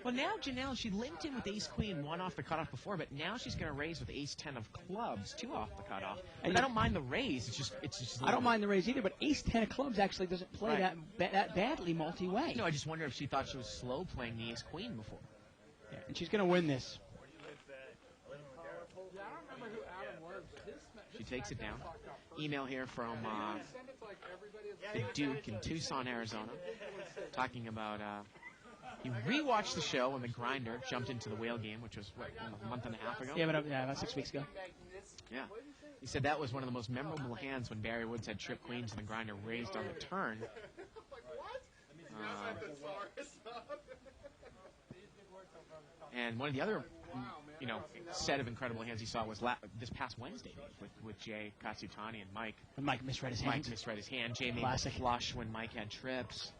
Well, now Janelle, she linked in with ace-queen, 1 off the cutoff before, but now she's going to raise with ace-10 of clubs, 2 off the cutoff. And I don't mind the raise. It's just. I don't mind the raise either, but ace-10 of clubs actually doesn't play Right. that badly multi-way. No, I just wonder if she thought she was slow playing the ace-queen before. Yeah, and she's going to win this. Yeah, I don't remember who Adam was, but his She takes it down. Email here from send it to like everybody that's the Duke in Tucson, Arizona, talking about he rewatched the show when the Grinder jumped into the whale game, which was, a month and a half ago? Yeah, about 6 weeks ago. Yeah. He said that was one of the most memorable hands when Barry Woods had trip queens and the Grinder raised on the turn. And one of the other, set of incredible hands he saw was this past Wednesday with Jay Katsutani and Mike. And Mike misread his hand. Mike misread his hand. Jay made Classic. the flush when Mike had trips.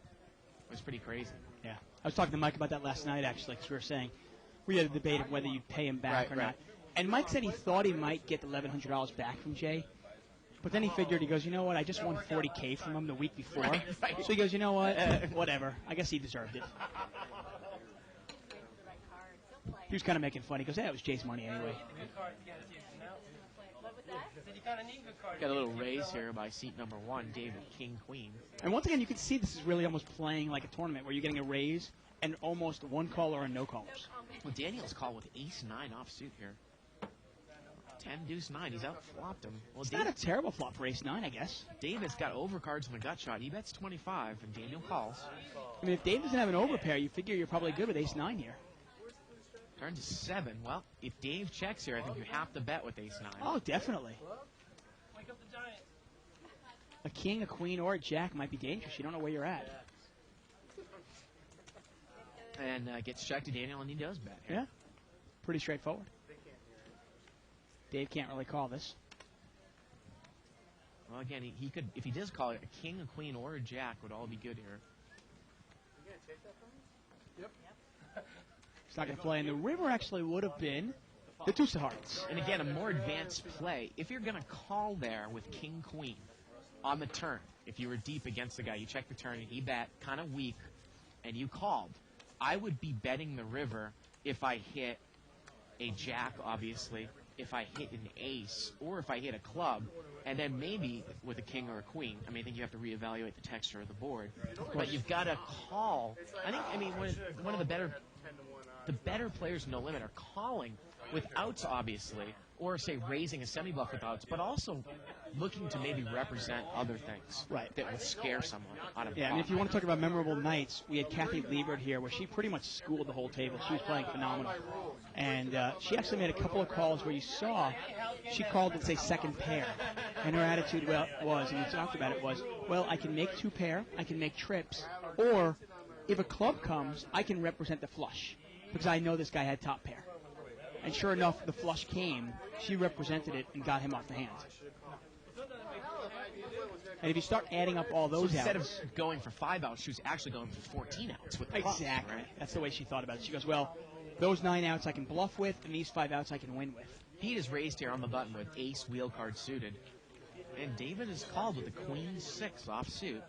It was pretty crazy. Yeah. I was talking to Mike about that last night, actually, because we were saying we had a debate of whether you'd pay him back or not. And Mike said he thought he might get the $1,100 back from Jay. But then he figured, he goes, you know what, I just won $40K from him the week before. Right. So he goes, you know what, whatever. I guess he deserved it. He was kind of making fun. He goes, it was Jay's money anyway. Got a little raise here by seat number 1, David King Queen. And once again, you can see this is really almost playing like a tournament where you're getting a raise and almost one caller and no callers. Well, Daniel's called with ace-9 offsuit here. 10 deuce 9. He's outflopped him. Well, It's not a terrible flop for ace 9, I guess. David's got overcards on the gut shot. He bets 25, and Daniel calls. I mean, if Dave doesn't have an overpair, you figure you're probably good with ace 9 here. Turn to 7. Well, if Dave checks here, I think you have to bet with ace 9. Oh, definitely. A king, a queen, or a jack might be dangerous. You don't know where you're at. And gets checked to Daniel, and he does bet here. Yeah. Pretty straightforward. Dave can't really call this. Well, again, he could, if he does call it, a king, a queen, or a jack would all be good here. He's not going to play. And the river actually would have been the deuce of hearts. And again, a more advanced play. If you're going to call there with king, queen on the turn, if you were deep against the guy, you check the turn, and he bet kind of weak, and you called, I would be betting the river if I hit a jack, obviously, if I hit an ace, or if I hit a club, and then maybe with a king or a queen. I think you have to reevaluate the texture of the board. But you've got to call. One of the better players in No Limit are calling with outs, obviously, or say raising a semi-bluff with outs, but also looking to maybe represent other things Right. that would scare someone out of Yeah, I mean, if you want to talk about memorable nights, we had Kathy Liebert here where she pretty much schooled the whole table. She was playing phenomenal. And she actually made a couple of calls where you saw she called it, say, second pair. And her attitude was, and we talked about it, was, well, I can make 2 pair, I can make trips, or if a club comes, I can represent the flush because I know this guy had top pair. And sure enough, the flush came, she represented it and got him off the hand. And if you start adding up all those instead outs, of going for 5 outs, she was actually going for 14 outs with the club, exactly. right? That's the way she thought about it. She goes, well, those 9 outs I can bluff with, and these 5 outs I can win with. Pete is raised here on the button with ace wheel card suited. And David is called with the queen 6 off suit.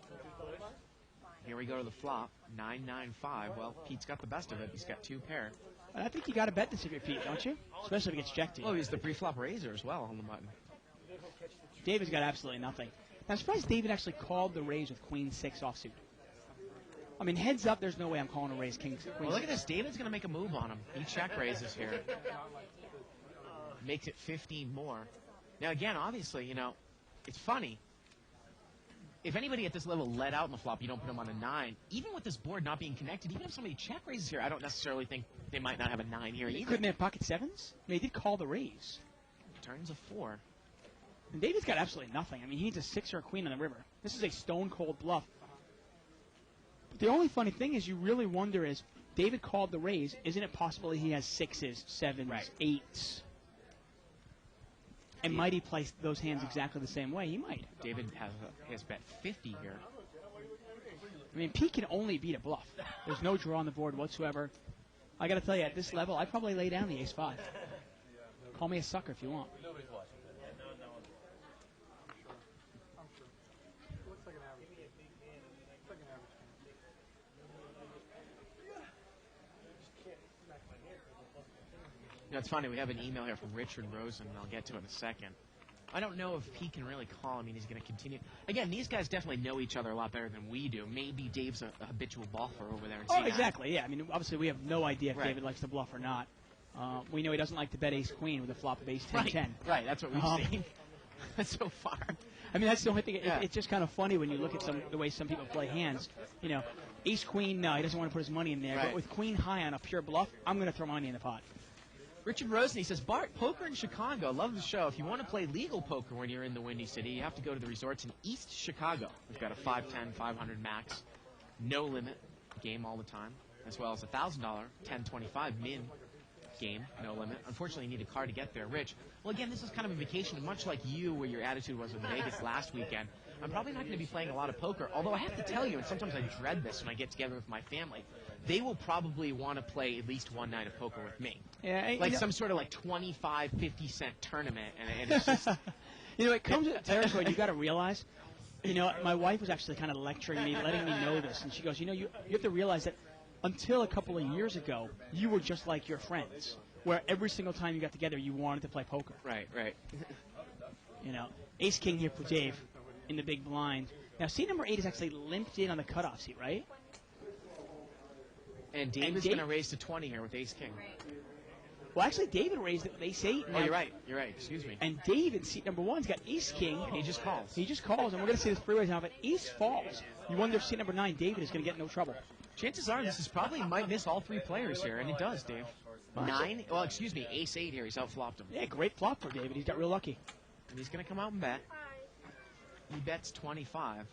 Here we go to the flop, 9-9-5. Well, Pete's got the best of it. He's got 2 pair. And I think you got to bet this if you're Pete, don't you? Especially if it gets checked to you. Oh, he's the pre-flop raiser as well on the button. David's got absolutely nothing. I'm surprised David actually called the raise with queen 6 offsuit. I mean, heads up, there's no way I'm calling a raise king. Well, look at this. David's going to make a move on him. He check raises here. Makes it 15 more. Now, again, obviously, you know, it's funny. If anybody at this level let out in the flop, you don't put them on a 9. Even with this board not being connected, even if somebody check raises here, I don't necessarily think they might not have a 9 here either. Couldn't have pocket 7s? I mean, he did call the raise. Turns a 4. And David's got absolutely nothing. I mean, he needs a 6 or a queen on the river. This is a stone-cold bluff. But the only funny thing is you really wonder is, David called the raise. Isn't it possible he has 6s, 7s, 8s? And might he play those hands exactly the same way? He might. David has bet 50 here. I mean, Pete can only beat a bluff. There's no draw on the board whatsoever. I got to tell you, at this level, I'd probably lay down the ace-5. Call me a sucker if you want. Looks like an average. Looks like an average. You know, it's funny. We have an email here from Richard Rosen, and I'll get to it in a second. I don't know if Pete can really call. I mean, he's going to continue. Again, these guys definitely know each other a lot better than we do. Maybe Dave's a habitual bluffer over there. Oh, exactly, yeah. I mean, obviously, we have no idea if Right. David likes to bluff or not. We know he doesn't like to bet ace-queen with a flop of ace-10-10. Right, that's what we've seen so far. I mean, that's the only thing. Yeah. It's just kind of funny when you look at the way some people play hands. You know, ace-queen, no, he doesn't want to put his money in there. Right. But with queen high on a pure bluff, I'm going to throw money in the pot. Richard Rosen, he says, Bart, poker in Chicago. Love the show. If you want to play legal poker when you're in the Windy City, you have to go to the resorts in East Chicago. We've got a 510, 500 max, no limit game all the time, as well as a $1,000, 1025 min game, no limit. Unfortunately, you need a car to get there. Rich, well, again, this is kind of a vacation, much like you, where your attitude was in Vegas last weekend. I'm probably not going to be playing a lot of poker, although I have to tell you, and sometimes I dread this when I get together with my family, they will probably want to play at least one night of poker with me. Yeah, Like some sort of like 25, 50-cent tournament, and it's just... You know, it comes with the territory. You got to realize. You know, my wife was actually kind of lecturing me, letting me know this, and she goes, you have to realize that until a couple of years ago, you were just like your friends, where every single time you got together, you wanted to play poker. Right. You know, ace king here for Dave in the big blind. Now, seat number 8 is actually limped in on the cutoff seat, right? And David's going to raise to 20 here with ace king. Well, actually, David raised it with ace 8. Oh, you're right. Excuse me. And David, seat number 1's got ace king. And he just calls. He just calls, and we're going to see this three-ways now. If ace falls, you wonder if seat number 9, David, is going to get in no trouble. Chances are this is probably might miss all 3 players here, and it does, Dave. 9? Well, excuse me, ace 8 here. He's outflopped him. Yeah, great flop for David. He's got real lucky. And he's going to come out and bet. He bets 25.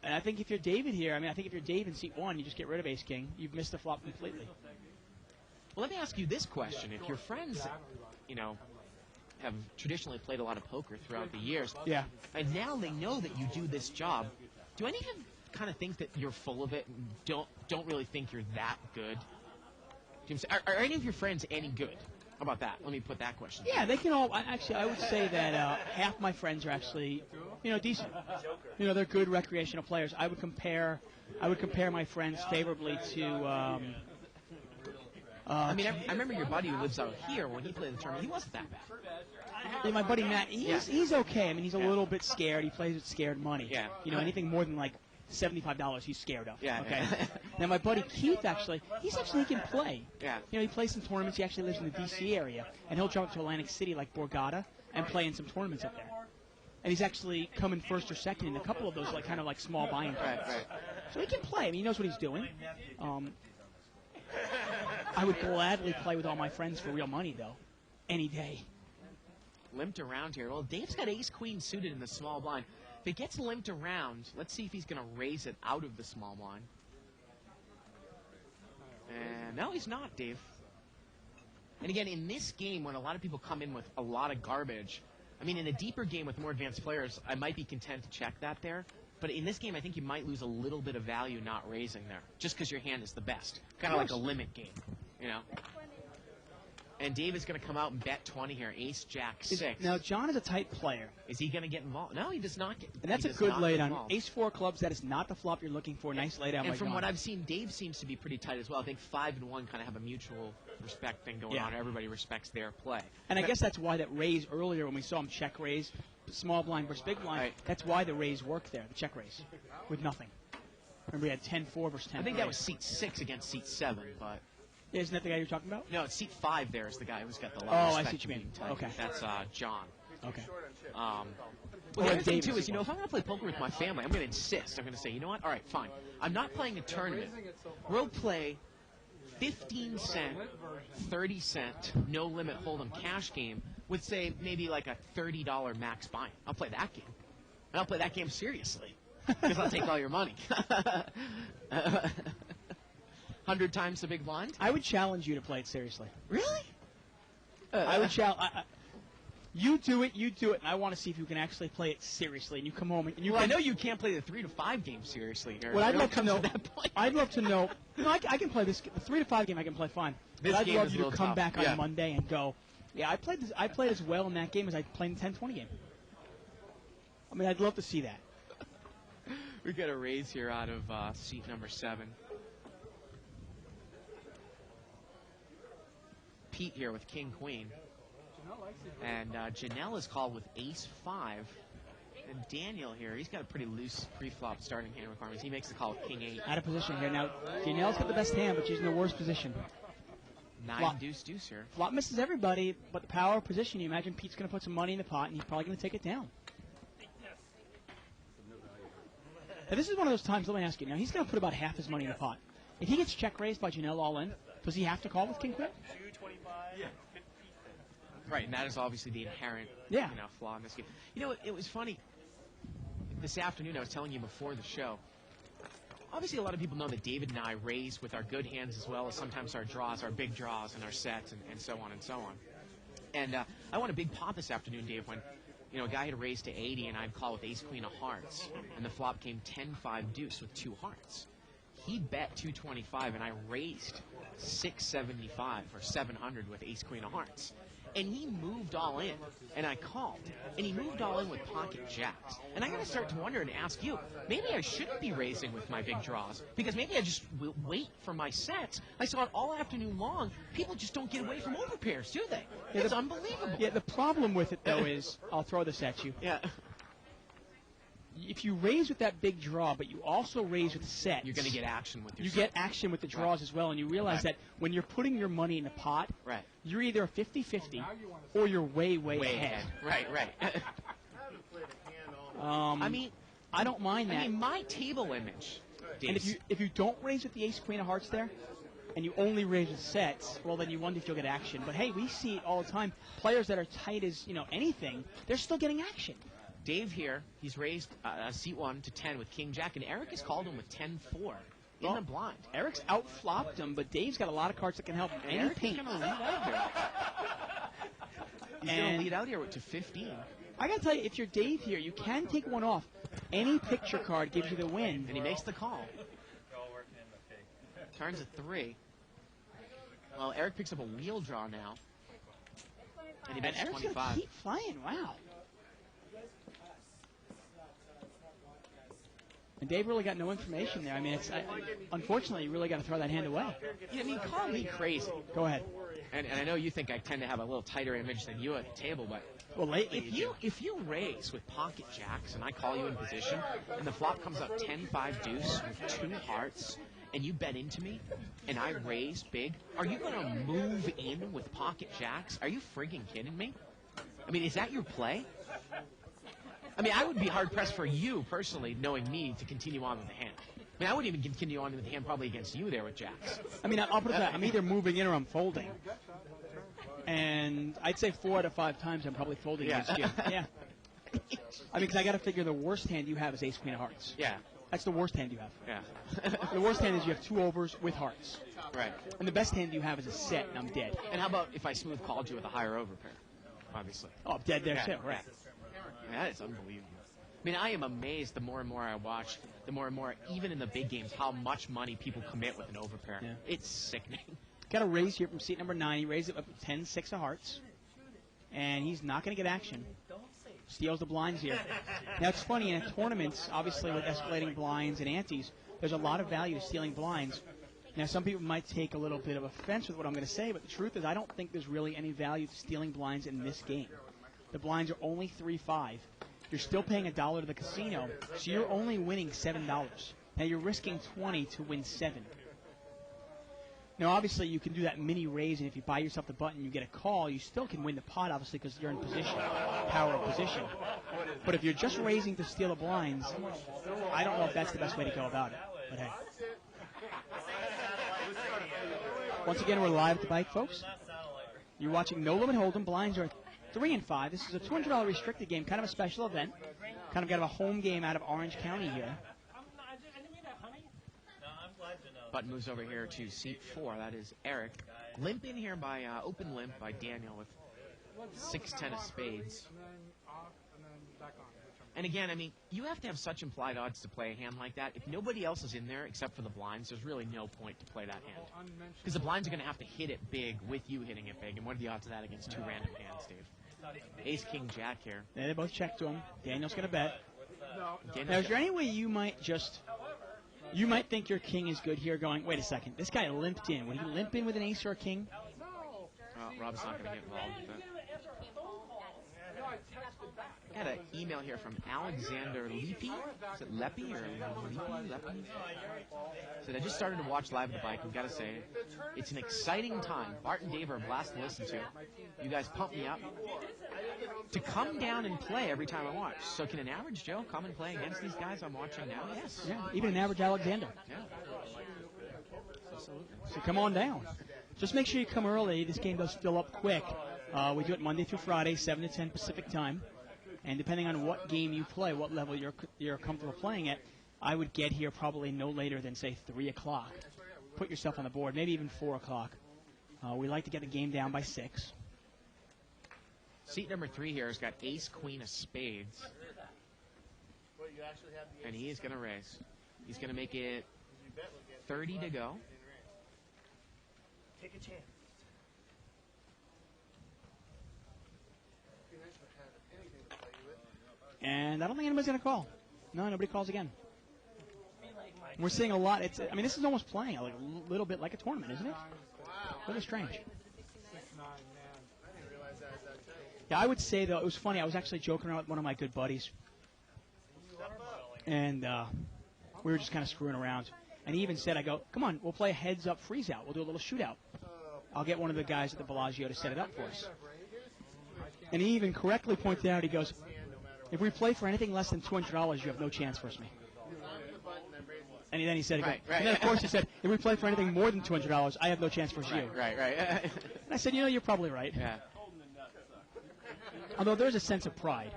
And I think if you're David here, I think if you're Dave in seat 1, you just get rid of ace king. You've missed the flop completely. Well, let me ask you this question. If your friends, you know, have traditionally played a lot of poker throughout the years, Yeah. and now they know that you do this job, do any of them kind of think that you're full of it and don't really think you're that good? Are any of your friends any good? How about that? Let me put that question. Yeah, they can all. Actually, I would say that half my friends are actually, decent. They're good recreational players. I would compare my friends favorably to. I remember your buddy who lives out here. When he played the tournament, he wasn't that bad. Yeah, my buddy Matt, he's okay. He's a little bit scared. He plays with scared money. Yeah. Anything more than like $75, he's scared of. Yeah. Okay. Now my buddy Keith, he can play. Yeah. He plays some tournaments. He actually lives in the D.C. area, and he'll jump to Atlantic City like Borgata and play in some tournaments up there. and he's actually coming first or second in a couple of those kind of small buy-in trades. Right. So he can play. I mean, he knows what he's doing. I would gladly play with all my friends for real money, though, any day. Limped around here. Well, Dave's got ace-queen suited in the small blind. If it gets limped around, let's see if he's going to raise it out of the small blind. And no, he's not, Dave. And again, in this game, when a lot of people come in with a lot of garbage, I mean, in a deeper game with more advanced players, I might be content to check that there. But in this game, I think you might lose a little bit of value not raising there, just because your hand is the best. Kind of like a limit game, you know? And Dave is going to come out and bet 20 here. Ace, Jack, 6. Now, John is a tight player. Is he going to get involved? No, he does not get And that's a good laydown. Ace 4 clubs, that is not the flop you're looking for. Nice laydown by And from John. what I've seen, Dave seems to be pretty tight as well. I think 5 and 1 kind of have a mutual respect thing going on. Everybody respects their play. And I guess that's why that raise earlier, when we saw him check raise, small blind versus big blind, that's why the raise worked there, the check raise, with nothing. Remember, he had 10-4 versus 10-3. I think that was seat 6 against seat 7, but... Isn't that the guy you're talking about? No, it's seat 5 there is the guy who's got the I lowest. see what you mean. Okay. That's John. Okay. Well, the other thing, too, is, if I'm going to play poker with my family, I'm going to insist. I'm going to say, you know what? All right, fine. I'm not playing a tournament. We'll play 15-cent, 30-cent, no-limit hold'em cash game with, say, maybe like a $30 max buy-in. I'll play that game. And I'll play that game seriously because I'll take all your money. 100 times the big blind? I would challenge you to play it seriously. Really? I would challenge. You do it, and I want to see if you can actually play it seriously. And you come home and you. Well, I know you can't play the 3 to 5 game seriously here. What I'd love to know. that point. I'd love to know. No, I can play this. The 3 to 5 game I can play fine. This but I'd game love is you a to little come tough. back on Yeah. Monday and go. Yeah, I played as well in that game as I played in the 10-20 game. I mean, I'd love to see that. We got a raise here out of seat number 7. Pete here with King Queen. And Janelle is called with Ace 5. And Daniel here, he's got a pretty loose pre-flop starting hand requirements. He makes the call with King 8. Out of position here. Now, Janelle's got the best hand, but she's in the worst position. 9 Flop. deuce deuce here. Flop misses everybody, but the power of position, you imagine Pete's going to put some money in the pot, and he's probably going to take it down. Now, this is one of those times, let me ask you. Now, he's going to put about half his money in the pot. If he gets check raised by Janelle all in, does he have to call with King Queen? 225. Yeah. Right, and that is obviously the inherent flaw in this game. You know, it was funny. This afternoon, I was telling you before the show, obviously a lot of people know that David and I raise with our good hands as well as sometimes our draws, our big draws and our sets and so on and so on. And I won a big pot this afternoon, Dave, when a guy had raised to 80 and I'd call with ace-queen of hearts. And the flop came 10-5 deuce with 2 hearts. He bet 225 and I raised 675 or 700 with ace-queen of hearts. And he moved all in, and I called. And he moved all in with pocket jacks. And I got to start to wonder and ask you, maybe I shouldn't be raising with my big draws, because maybe I just will wait for my sets. I saw it all afternoon long. People just don't get away from overpairs, do they? It's unbelievable. Yeah, the problem with it, though, is, I'll throw this at you. Yeah. If you raise with that big draw, but you also raise with sets, You're going to get action with your you set. get action with the draws as well, and you realize that when you're putting your money in a pot, you're either a 50-50 or you're way ahead. Right. I mean, I don't mind that. I mean, my table image. And if you don't raise with the ace queen of hearts there, and you only raise with sets, well, then you wonder if you'll get action. But hey, we see it all the time. Players that are tight as anything, they're still getting action. Dave here, he's raised seat 1 to 10 with King Jack, and Eric has called him with 10-4 in the blind. Eric's outflopped him, but Dave's got a lot of cards that can help him. And Eric's going to lead out here. He's going to lead out here to 15. I got to tell you, if you're Dave here, you can take one off. Any picture card gives you the win. And he makes the call. Turns at 3. Well, Eric picks up a wheel draw now. And he bets Eric's 25. Gonna keep flying. Wow. And Dave really got no information there. I mean, unfortunately, you really got to throw that hand away. Yeah, I mean, call me crazy. Go ahead. And I know you think I tend to have a little tighter image than you at the table, but lately if you raise with pocket jacks and I call you in position and the flop comes up 10-5 deuce with 2 hearts and you bet into me and I raise big, are you going to move in with pocket jacks? Are you friggin' kidding me? I mean, is that your play? I mean, I would be hard-pressed for you, personally, knowing me, to continue on with the hand. I mean, I wouldn't even continue on with the hand probably against you there with jacks. I mean, I'll put it that I'm either moving in or I'm folding. And I'd say 4 out of 5 times I'm probably folding against you. Yeah. I mean, because I got to figure the worst hand you have is ace, queen of hearts. Yeah. That's the worst hand you have. Yeah. The worst hand is you have 2 overs with hearts. Right. And the best hand you have is a set, and I'm dead. And how about if I smooth called you with a higher over pair? Obviously. Oh, I'm dead there, too. Right. That is unbelievable. I mean, I am amazed the more and more I watch, the more and more, even in the big games, how much money people commit with an overpair. Yeah. It's sickening. Got a raise here from seat number 9. He raised it up to 10-6 of hearts. And he's not going to get action. Steals the blinds here. Now, it's funny, in tournaments, obviously with escalating blinds and antes, there's a lot of value to stealing blinds. Now, some people might take a little bit of offense with what I'm going to say, but the truth is I don't think there's really any value to stealing blinds in this game. The blinds are only 3-5. You're still paying $1 to the casino, so you're only winning $7. Now, you're risking 20 to win 7. Now, obviously, you can do that mini raise, and if you buy yourself the button, you get a call. You still can win the pot, obviously, because you're in position, power of position. But if you're just raising to steal the blinds, I don't know if that's the best way to go about it. But hey. Once again, we're live at the bike, folks. You're watching No Limit Hold'em. Blinds are 3 and 5. This is a $200 restricted game, kind of a special event. Kind of got a home game out of Orange County here. Button moves over here to seat 4. That is Eric. Limp in here by open limp by Daniel with 6-10 of spades. And again, I mean, you have to have such implied odds to play a hand like that. If nobody else is in there except for the blinds, there's really no point to play that hand. Because the blinds are going to have to hit it big with you hitting it big. And what are the odds of that against 2 random hands, Dave? Ace, king, jack here. Yeah, they both check to him. Daniel's going to bet. Now, is there any way you might just... You might think your king is good here going, wait a second, this guy limped in. Would he limp in with an ace or a king? Rob's not going to get involved with that. I had an email here from Alexander Leapy. Is it Leppy or Leapy? Said, I just started to watch Live at the Bike. I've got to say, it's an exciting time. Bart and Dave are a blast to listen to. You guys pump me up to come down and play every time I watch. So can an average Joe come and play against these guys I'm watching now? Yes. Yeah, even an average Alexander. Yeah. Absolutely. So come on down. Just make sure you come early. This game does fill up quick. We do it Monday through Friday, 7 to 10 Pacific time. And depending on what game you play, what level you're comfortable playing at, I would get here probably no later than, say, 3 o'clock. Put yourself on the board, maybe even 4 o'clock. We like to get the game down by 6. Seat number 3 here has got ace, queen of spades. And he is going to raise. He's going to make it 30 to go. Take a chance. And I don't think anybody's going to call. No, nobody calls again. We're seeing a lot. I mean, this is almost playing like a little bit like a tournament, isn't it? Really strange. Yeah, I would say, though, it was funny. I was actually joking around with one of my good buddies. And we were just kind of screwing around. And he even said, I go, come on, we'll play a heads-up freeze-out. We'll do a little shootout. I'll get one of the guys at the Bellagio to set it up for us. And he even correctly pointed out, he goes, if we play for anything less than $200, you have no chance versus me. And then he said, right. And then of course he said, if we play for anything more than $200, I have no chance versus you. Right. And I said, you're probably right. Yeah. Although there's a sense of pride.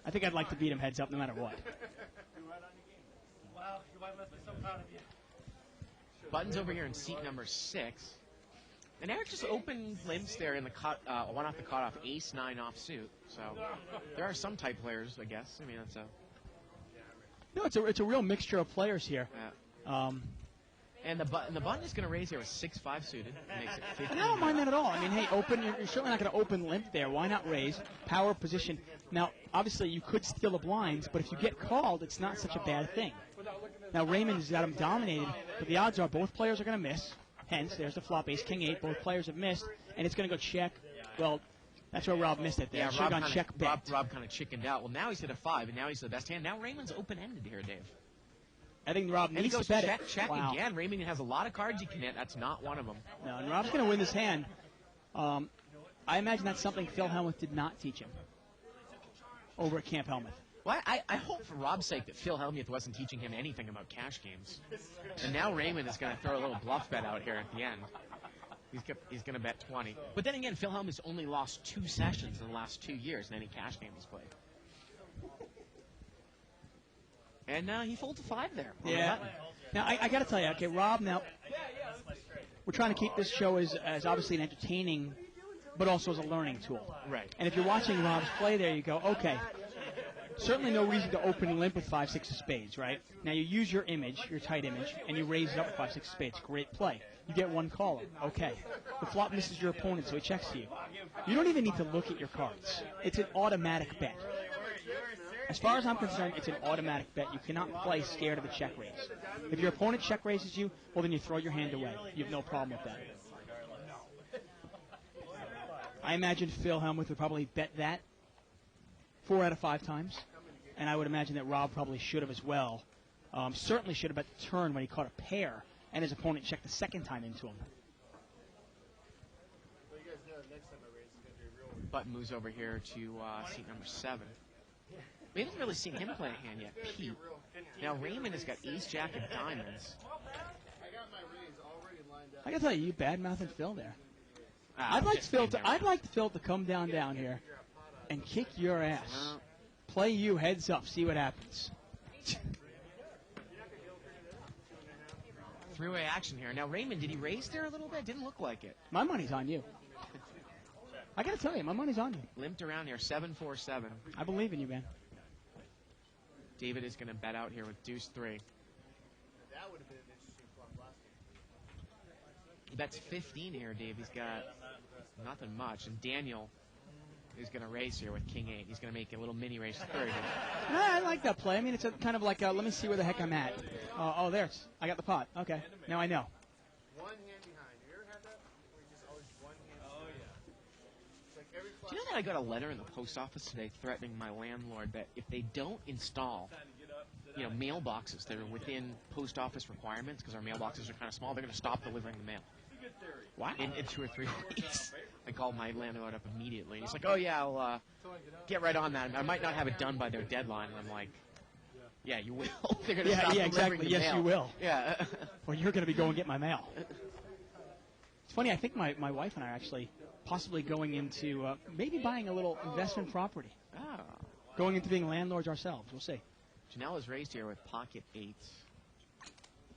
I think I'd like to beat him heads up no matter what. Button's over here in seat number 6. And Eric just opened limps there in the one off the cutoff, ace 9 off suit. So there are some type players, I guess. I mean, that's a... No, it's a real mixture of players here. Yeah. And the button is going to raise here with 6-5 suited. Makes it 50. And I don't mind that at all. I mean, hey, open. You're certainly not going to open limp there. Why not raise? Power position. Now, obviously, you could steal the blinds, but if you get called, it's not such a bad thing. Now, Raymond's got him dominated, but the odds are both players are going to miss. Hence, there's the flop ace, king 8. Both players have missed, and it's going to go check. Well, that's where Rob missed it there. Yeah, Rob check bet. Rob kind of chickened out. Well, now he's at a 5, and now he's the best hand. Now Raymond's open-ended here, Dave. I think Rob needs and he goes to bet check wow. again. Raymond has a lot of cards he can hit. That's not one of them. No, and Rob's going to win this hand. I imagine that's something Phil Hellmuth did not teach him. over at Camp Helmuth. Well, I hope for Rob's sake that Phil Hellmuth wasn't teaching him anything about cash games. And now Raymond is going to throw a little bluff bet out here at the end. He's going to bet 20. But then again, Phil Hellmuth's only lost 2 sessions in the last 2 years in any cash game he's played. And he folds a 5 there. Yeah. Now, I got to tell you, okay, Rob, now, we're trying to keep this show as obviously an entertaining, but also as a learning tool. Right. And if you're watching Rob's play there, you go, okay, certainly no reason to open limp with 5-6 of spades, right? Now, you use your image, your tight image, and you raise it up with 5-6 of spades. Great play. You get one caller. Okay. The flop misses your opponent, so he checks to you. You don't even need to look at your cards. It's an automatic bet. As far as I'm concerned, it's an automatic bet. You cannot play scared of a check raise. If your opponent check raises you, well, then you throw your hand away. You have no problem with that. I imagine Phil Hellmuth would probably bet that 4 out of 5 times, and I would imagine that Rob probably should have as well. Certainly should have bet the turn when he caught a pair, and his opponent checked the second time into him. Button moves over here to seat number 7. We haven't really seen him play a hand yet, Pete. Now Raymond has got ace, jack, and diamonds. I gotta tell you, you bad-mouthing Phil there. I'd like Phil to come down here and kick your ass. Play you heads up, see what happens. Three-way action here. Now Raymond, did he raise there a little bit? Didn't look like it. My money's on you. I gotta tell you, my money's on you. Limped around here, 7-4-7. I believe in you, man. David is going to bet out here with deuce 3. That would have been an interesting flop last game. He bets 15 here, Dave. He's got nothing much. And Daniel is going to raise here with king 8. He's going to make a little mini raise to 30. I like that play. I mean, it's kind of like, let me see where the heck I'm at. Oh, there's. I got the pot. Okay. Now I know. One hand behind. You ever had that? Where you just always one hand behind? Oh, yeah. It's like every flop. Do you know that I got a letter in the post office today threatening my landlord that if they don't install, mailboxes that are within post office requirements, because our mailboxes are kind of small, they're going to stop delivering the mail. What? In 2 or 3 weeks. I called my landlord up immediately. He's like, oh, yeah, I'll get right on that. I might not have it done by their deadline. And I'm like, yeah, you will. They're going to stop delivering exactly. the Yes, mail. you will. Yeah. Or you're going to be going to get my mail. It's funny. I think my wife and I are actually possibly going into maybe buying a little investment property. Ah. Going into being landlords ourselves. We'll see. Janelle is raised here with pocket 8s.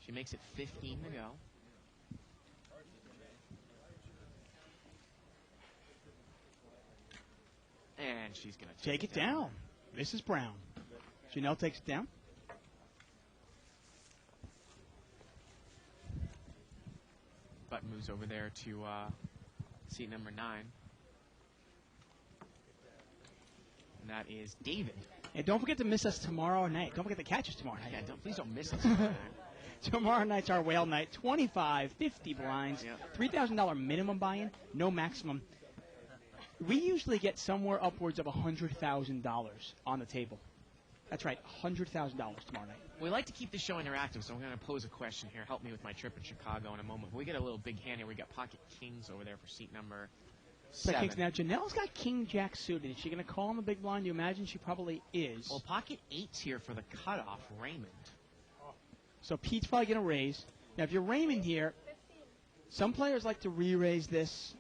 She makes it 15 to go. And she's going to take it down. This is Brown. Janelle takes it down. Button moves over there to seat number 9. And that is David. And don't forget to miss us tomorrow night. Don't forget to catch us tomorrow night. Yeah, please don't miss us. Tomorrow night's our whale night. 25, 50 blinds, $3,000 minimum buy-in, no maximum. We usually get somewhere upwards of $100,000 on the table. That's right, $100,000 tomorrow night. We like to keep the show interactive, so I'm going to pose a question here. Help me with my trip in Chicago in a moment. But we get a little big hand here. We got pocket kings over there for seat number 7. Now, Janelle's got king-jack suited. Is she going to call him a big blind? You imagine she probably is. Well, pocket 8's here for the cutoff, Raymond. So Pete's probably going to raise. Now, if you're Raymond here, some players like to re-raise this.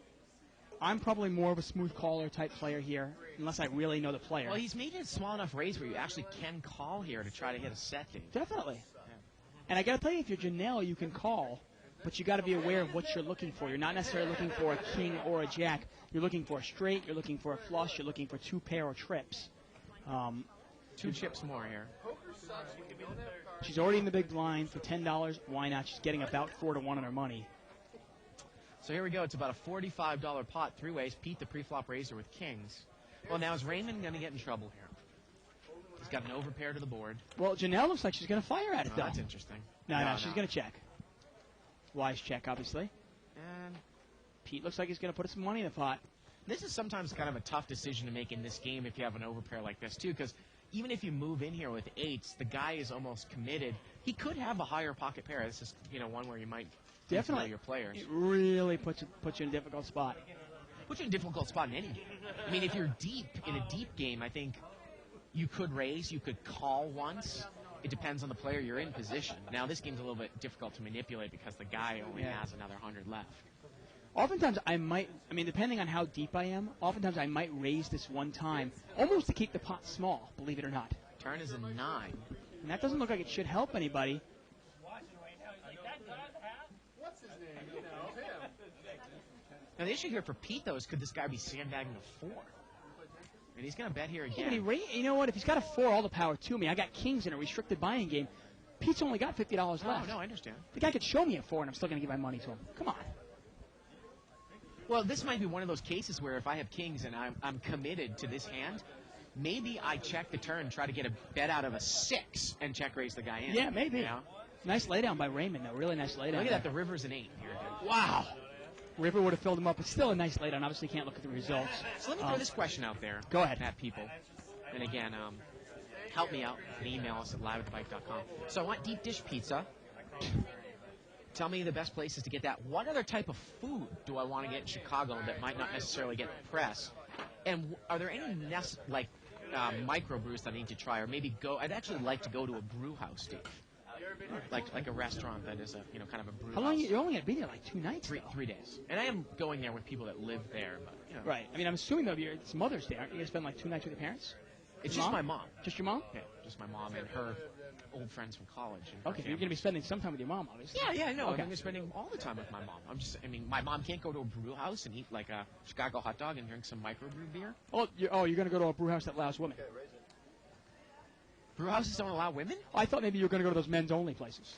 I'm probably more of a smooth caller type player here, unless I really know the player. Well, he's made it a small enough raise where you actually can call here to try to hit a set, Dave. Definitely. Yeah. And I got to tell you, if you're Janelle, you can call, but you got to be aware of what you're looking for. You're not necessarily looking for a king or a jack. You're looking for a straight. You're looking for a flush. You're looking for 2 pair or trips. 2 chips more here. She's already in the big blind for $10. Why not? She's getting about 4 to 1 on her money. So here we go. It's about a $45 pot, 3 ways. Pete, the pre-flop raiser with kings. Well, now is Raymond going to get in trouble here? He's got an overpair to the board. Well, Janelle looks like she's going to fire at it, though. That's interesting. No, she's going to check. Wise check, obviously. And Pete looks like he's going to put some money in the pot. This is sometimes kind of a tough decision to make in this game if you have an overpair like this, too, because even if you move in here with 8s, the guy is almost committed. He could have a higher pocket pair. This is, one where you might definitely your players. It really puts you in a difficult spot. Puts you in a difficult spot in any game. I mean, if you're deep in a deep game, I think You could raise, you could call once. It depends on the player you're in position. Now, this game's a little bit difficult to manipulate because the guy only has another 100 left. Oftentimes, depending on how deep I am, oftentimes I might raise this one time, almost to keep the pot small, believe it or not. Turn is a 9. And that doesn't look like it should help anybody. What's his name? You know, him. Now, the issue here for Pete, though, is could this guy be sandbagging a 4? And he's going to bet here Yeah, again. but you know what? If he's got a 4, all the power to me. I got kings in a restricted buying game. Pete's only got $50 left. Oh, no, I understand. The guy could show me a 4, and I'm still going to give my money to him. Come on. Well, this might be one of those cases where if I have kings and I'm committed to this hand, maybe I check the turn, try to get a bet out of a 6, and check raise the guy in. Yeah, maybe. You know? Nice laydown by Raymond, though. Really nice laydown. Look at that. The river's an 8 here. Wow. River would have filled him up. It's still a nice laydown. Obviously, can't look at the results. So let me throw this question out there. Go ahead. At people. And again, help me out and email us at liveatthebike.com. So I want deep dish pizza. Tell me the best places to get that. What other type of food do I want to get in Chicago that might not necessarily get the press? And are there any microbrews that I need to try, or maybe go? I'd actually like to go to a brew house, Steve. Like a restaurant that is a kind of a brew How long? house. You're only going to be there like 2 nights. 3 days. And I am going there with people that live there, but Right. I mean, I'm assuming though it's Mother's Day. Aren't you going to spend like 2 nights with your parents? It's Your just mom? my mom. Just your mom? Yeah, just my mom and her old friends from college. And her Okay, you're family. going to be spending some time with your mom, obviously. Yeah, no. Okay. I'm spending all the time with my mom. My mom can't go to a brew house and eat like a Chicago hot dog and drink some microbrew beer. Oh, you're going to go to a brew house that allows women. Brew houses don't allow women? I thought maybe you were going to go to those men's only places.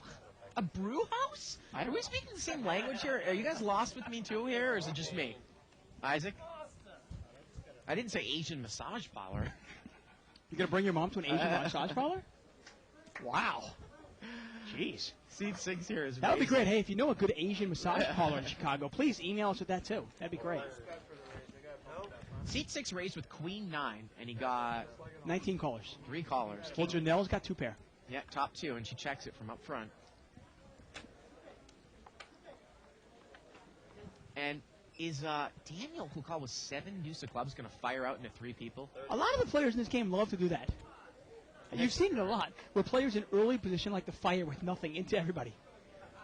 A brew house? I don't Are we know. speaking the same language here? Are you guys lost with me too here, or is it just me? Isaac? I didn't say Asian massage parlor. You're going to bring your mom to an Asian massage parlor? Wow. Jeez. Seat 6 here is That would be great. Hey, if you know a good Asian massage parlor in Chicago, please email us with that too. That'd be great. Seat 6 raised with Queen 9, and he got 19 callers. 3 callers. Well, Janelle's got 2 pair. Yeah, top 2, and she checks it from up front. And is Daniel, who called with 7 deuce of clubs, going to fire out into 3 people? A lot of the players in this game love to do that. You've seen it a lot, where players in early position like to fire with nothing into everybody.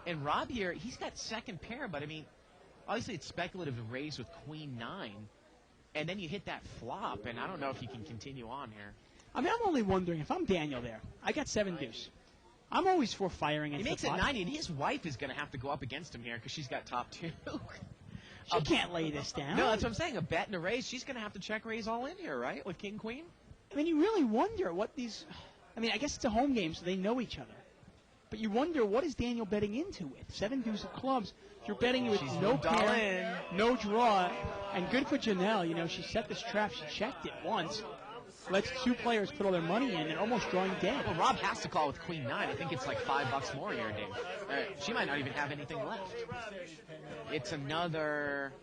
And Rob here, he's got second pair, but I mean, obviously it's speculative to raise with Queen 9, and then you hit that flop, and I don't know if you can continue on here. I mean, I'm only wondering, if I'm Daniel there, I got 7 deuce. I'm always for firing He into makes the it pot. 90, and his wife is going to have to go up against him here because she's got top 2. She can't lay this down. No, that's what I'm saying. A bet and a raise, she's going to have to check raise all in here, right, with King Queen? I mean, you really wonder what these... I mean, I guess it's a home game, so they know each other. But you wonder, what is Daniel betting into with? 7 deuce of clubs. You're betting with She's no moved all pair, no draw, and good for Janelle. You know, she set this trap. She checked it once. Lets 2 players put all their money in and almost drawing dead. Well, Rob has to call with Queen 9. I think it's like $5 more here, Dave. She might not even have anything left. It's another...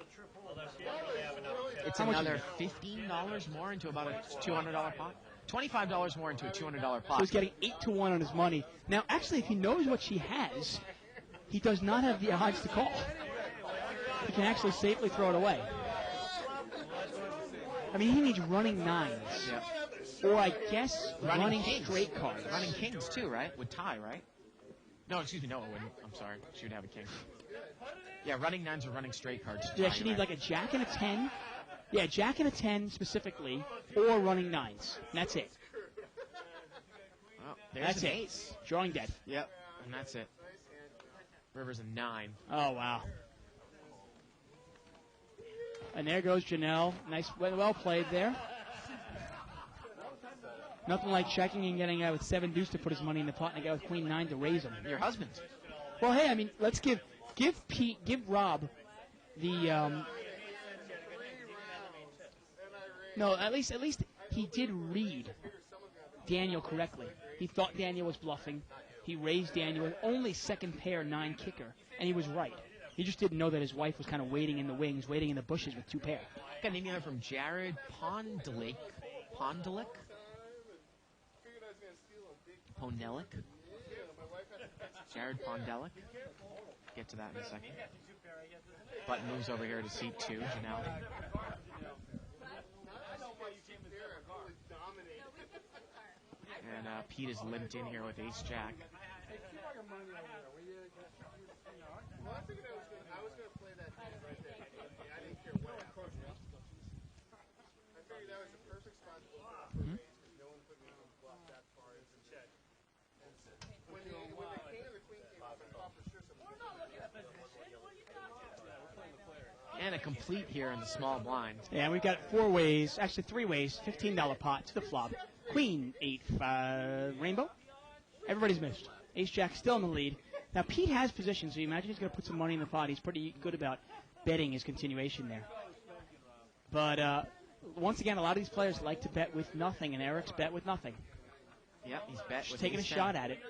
It's How much another is $15 more into about a $200 pot. $25 more into a $200 pot. So he's getting 8 to 1 on his money. Now, actually, if he knows what she has, he does not have the odds to call. He can actually safely throw it away. I mean, he needs running 9s. Yeah. Or I guess running kings. straight cards. Running kings too, right? Would tie, right? No, excuse me, no, it wouldn't. I'm sorry. She would have a king. Yeah, running 9s or running straight cards. Yeah, tie, she needs right? like a jack and a 10. Yeah, jack and a 10 specifically, or running 9s. And that's it. Oh, there's That's an it. ace. Drawing dead. Yep, and that's it. River's a 9. Oh, wow. And there goes Janelle. Nice, well played there. Nothing like checking and getting a guy with 7 deuce to put his money in the pot and a guy with Queen 9 to raise him. Your husband. Well, hey, I mean, let's give Pete, give Rob the, no, at least he did read Daniel correctly. He thought Daniel was bluffing. He raised Daniel with only second pair 9 kicker, and he was right. He just didn't know that his wife was kind of waiting in the wings, waiting in the bushes with 2 pair. Got an email from Jared Pondelick. Pondelick? Pondelick? Jared Pondelick? Get to that in a second. Button moves over here to seat 2, Janelle. Derek really dominated. And Pete is limped in here with ace jack. Hey, keep all your money over there. Will you, you know? Well, I figured I was gonna play that hand right there. I didn't care what happened. I figured that was the perfect spot to open up for raise because no one put me on the bluff that far into the check. When the king and the queen came up, I thought for sure something. And a complete here in the small blind. Yeah, we've got 4 ways, actually 3 ways, $15 pot to the flop. Queen, 8-5, rainbow. Everybody's missed. Ace Jack still in the lead. Now Pete has position, so you imagine he's going to put some money in the pot. He's pretty good about betting his continuation there. But once again, a lot of these players like to bet with nothing, and Eric's bet with nothing. Yep, he's bet Just with taking a ace shot at it.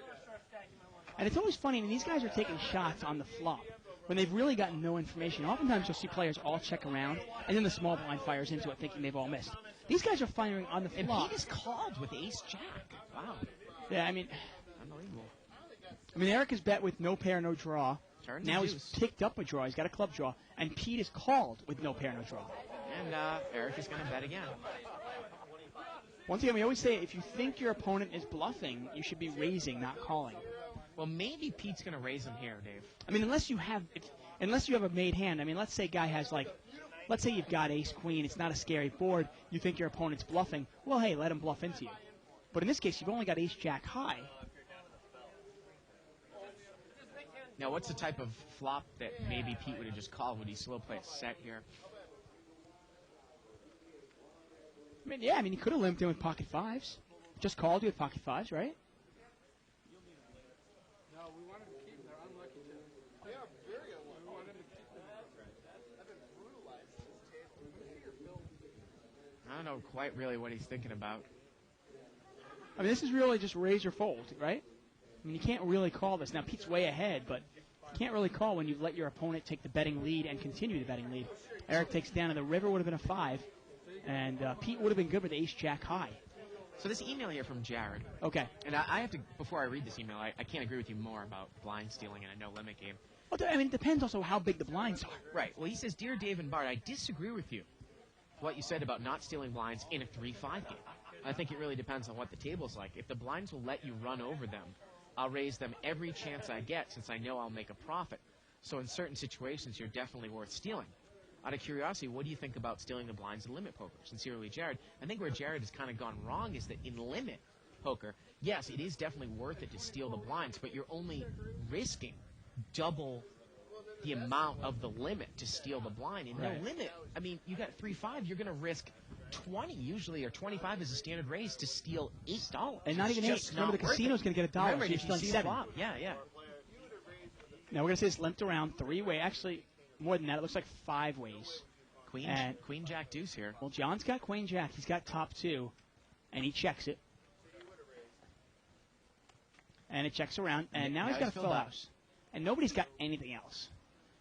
And it's always funny, and these guys are taking shots on the flop when they've really got no information. Oftentimes you'll see players all check around, and then the small blind fires into it thinking they've all missed. These guys are firing on the And flop. Pete is called with ace jack. Wow. Yeah, I mean, Unbelievable. Eric has bet with no pair, no draw. Turns Now to he's deuce. picked up a draw. He's got a club draw. And Pete is called with no pair, no draw. And Eric is going to bet again. Once again, we always say if you think your opponent is bluffing, you should be raising, not calling. Well, maybe Pete's going to raise him here, Dave. I mean, unless you have a made hand. I mean, let's say guy has let's say you've got ace queen. It's not a scary board. You think your opponent's bluffing. Well, hey, let him bluff into you. But in this case, you've only got ace jack high. Now, what's the type of flop that maybe Pete would have just called? Would he slow play a set here? I mean, he could have limped in with pocket fives. Just called you with pocket fives, right? No, we wanted to keep them. They're unlucky to. Yeah, very unlucky. We wanted to keep them. I've been brutalized at this table. Look at your bill. I don't know quite really what he's thinking about. I mean, this is really just raise or fold, right? I mean, you can't really call this. Now, Pete's way ahead, but you can't really call when you've let your opponent take the betting lead and continue the betting lead. Eric takes down, and the river would have been a 5, and Pete would have been good with ace jack high. So this email here from Jared. Okay. And I have to, before I read this email, I can't agree with you more about blind stealing in a no-limit game. Well, I mean, it depends also how big the blinds are. Right. Well, he says, Dear Dave and Bart, I disagree with you. What you said about not stealing blinds in a 3-5 game. I think it really depends on what the table's like. If the blinds will let you run over them, I'll raise them every chance I get since I know I'll make a profit. So in certain situations, you're definitely worth stealing. Out of curiosity, what do you think about stealing the blinds in limit poker? Sincerely, Jared. I think where Jared has kind of gone wrong is that in limit poker, yes, it is definitely worth it to steal the blinds, but you're only risking double the amount of the limit to steal the blind. In Right. no limit, I mean, you got 3-5, you're going to risk 20 usually, or 25 is a standard raise to steal $8. And not It's even 8. just Remember, not the worth casino's it. going to get $1. Remember, So you're if you stealing see 7. flop, yeah. Now, we're going to say it's limped around 3-way. Actually, more than that. It looks like 5 ways. Queen Jack Deuce here. Well, John's got queen jack. He's got top 2, and he checks it. And it checks around, and now he's got a filled full up. house. And nobody's got anything else.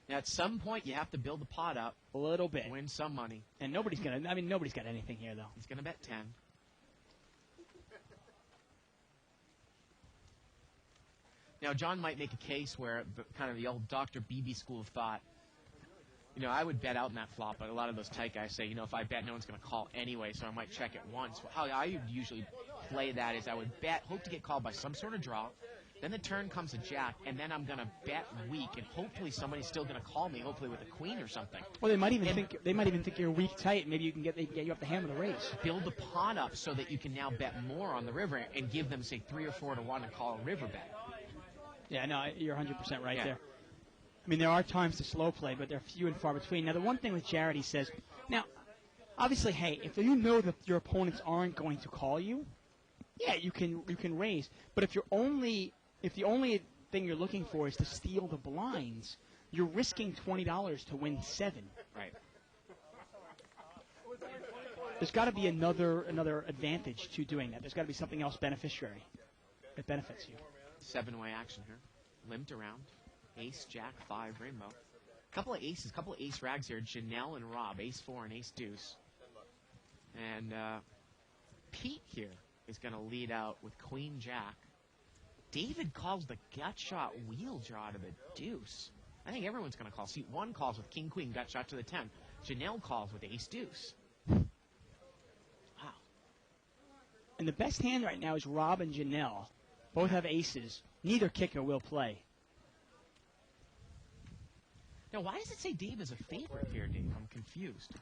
Now, at some point, you have to build the pot up, A little bit. win some money. And nobody's got anything here, though. He's going to bet 10. Now, John might make a case where kind of the old Dr. Beebe school of thought, you know, I would bet out in that flop, but a lot of those tight guys say, you know, if I bet, no one's going to call anyway, so I might check it once. How I would usually play that is I would bet, hope to get called by some sort of draw, then the turn comes a jack, and then I'm going to bet weak, and hopefully somebody's still going to call me, hopefully with a queen or something. Well, they might even think you're weak tight. Maybe they can get you up the hand with a raise. Build the pot up so that you can now bet more on the river and give them, say, 3 or 4 to 1 and call a river bet. Yeah, no, you're 100% right Yeah. there. I mean, there are times to slow play, but they're few and far between. Now, the one thing with Jared, he says, now, obviously, hey, if you know that your opponents aren't going to call you, yeah, you can raise. But if the only thing you're looking for is to steal the blinds, you're risking $20 to win 7. Right. There's got to be another advantage to doing that. There's got to be something else beneficiary that benefits you. 7-way action here. Limped around. Ace, Jack, 5, rainbow. Couple of aces, couple of ace rags here. Janelle and Rob, ace 4 and ace deuce. And Pete here is going to lead out with queen jack. David calls the gut shot wheel draw to the deuce. I think everyone's going to call. See, 1 calls with king queen gut shot to the 10. Janelle calls with ace deuce. And the best hand right now is Rob and Janelle. Both have aces. Neither kicker will play. Now, why does it say Dave is a favorite here, Dave? I'm confused.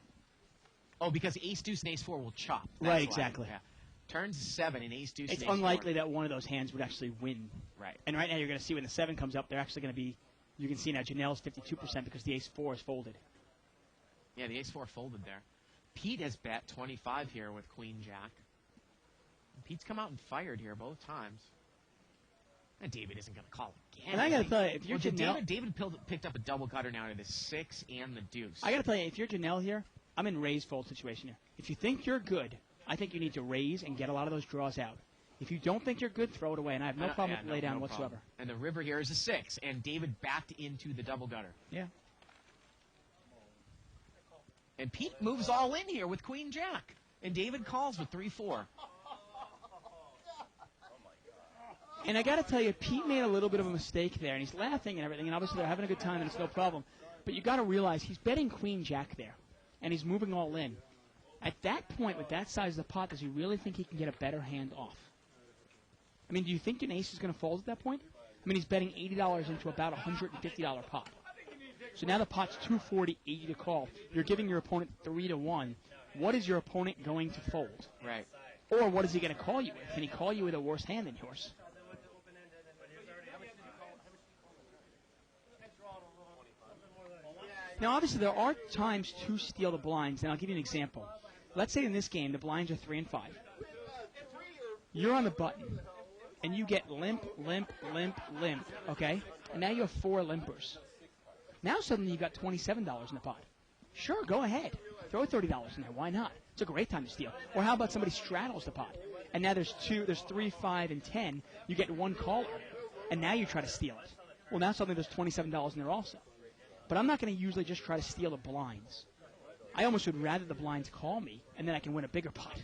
Oh, because ace deuce and ace four will chop. That's Right, why. exactly. Yeah. Turns 7 and ace deuce. It's and ace unlikely that one of those hands would actually win. Right. And right now you're going to see when the 7 comes up, they're actually going to be, you can see now Janelle's 52% because the ace 4 is folded. Yeah, the ace four folded there. Pete has bet 25 here with queen jack. And Pete's come out and fired here both times. And David isn't going to call again. And I got to tell you, if you're Janelle, David picked up a double gutter now to the 6 and the deuce. I got to tell you, if you're Janelle here, I'm in raise fold situation here. If you think you're good, I think you need to raise and get a lot of those draws out. If you don't think you're good, throw it away, and I have no problem with lay down whatsoever. Problem. And the river here is a 6, and David backed into the double gutter. Yeah. And Pete moves all in here with queen jack, and David calls with 3-4. And I got to tell you, Pete made a little bit of a mistake there, and he's laughing and everything, and obviously they're having a good time, and it's no problem. But you got to realize he's betting queen jack there, and he's moving all in. At that point, with that size of the pot, does he really think he can get a better hand off? I mean, do you think an ace is going to fold at that point? I mean, he's betting $80 into about a $150 pot. So now the pot's $240, $80 to call. You're giving your opponent 3-1. What is your opponent going to fold? Right. Or what is he going to call you with? Can he call you with a worse hand than yours? Now, obviously, there are times to steal the blinds, and I'll give you an example. Let's say in this game, the blinds are 3 and 5. You're on the button, and you get limp, limp, limp, limp, okay? And now you have 4 limpers. Now suddenly you've got $27 in the pot. Sure, go ahead. Throw $30 in there. Why not? It's a great time to steal. Or how about somebody straddles the pot, and now there's 3, 5, and 10. You get 1 caller, and now you try to steal it. Well, now suddenly there's $27 in there also. But I'm not going to usually just try to steal the blinds. I almost would rather the blinds call me, and then I can win a bigger pot.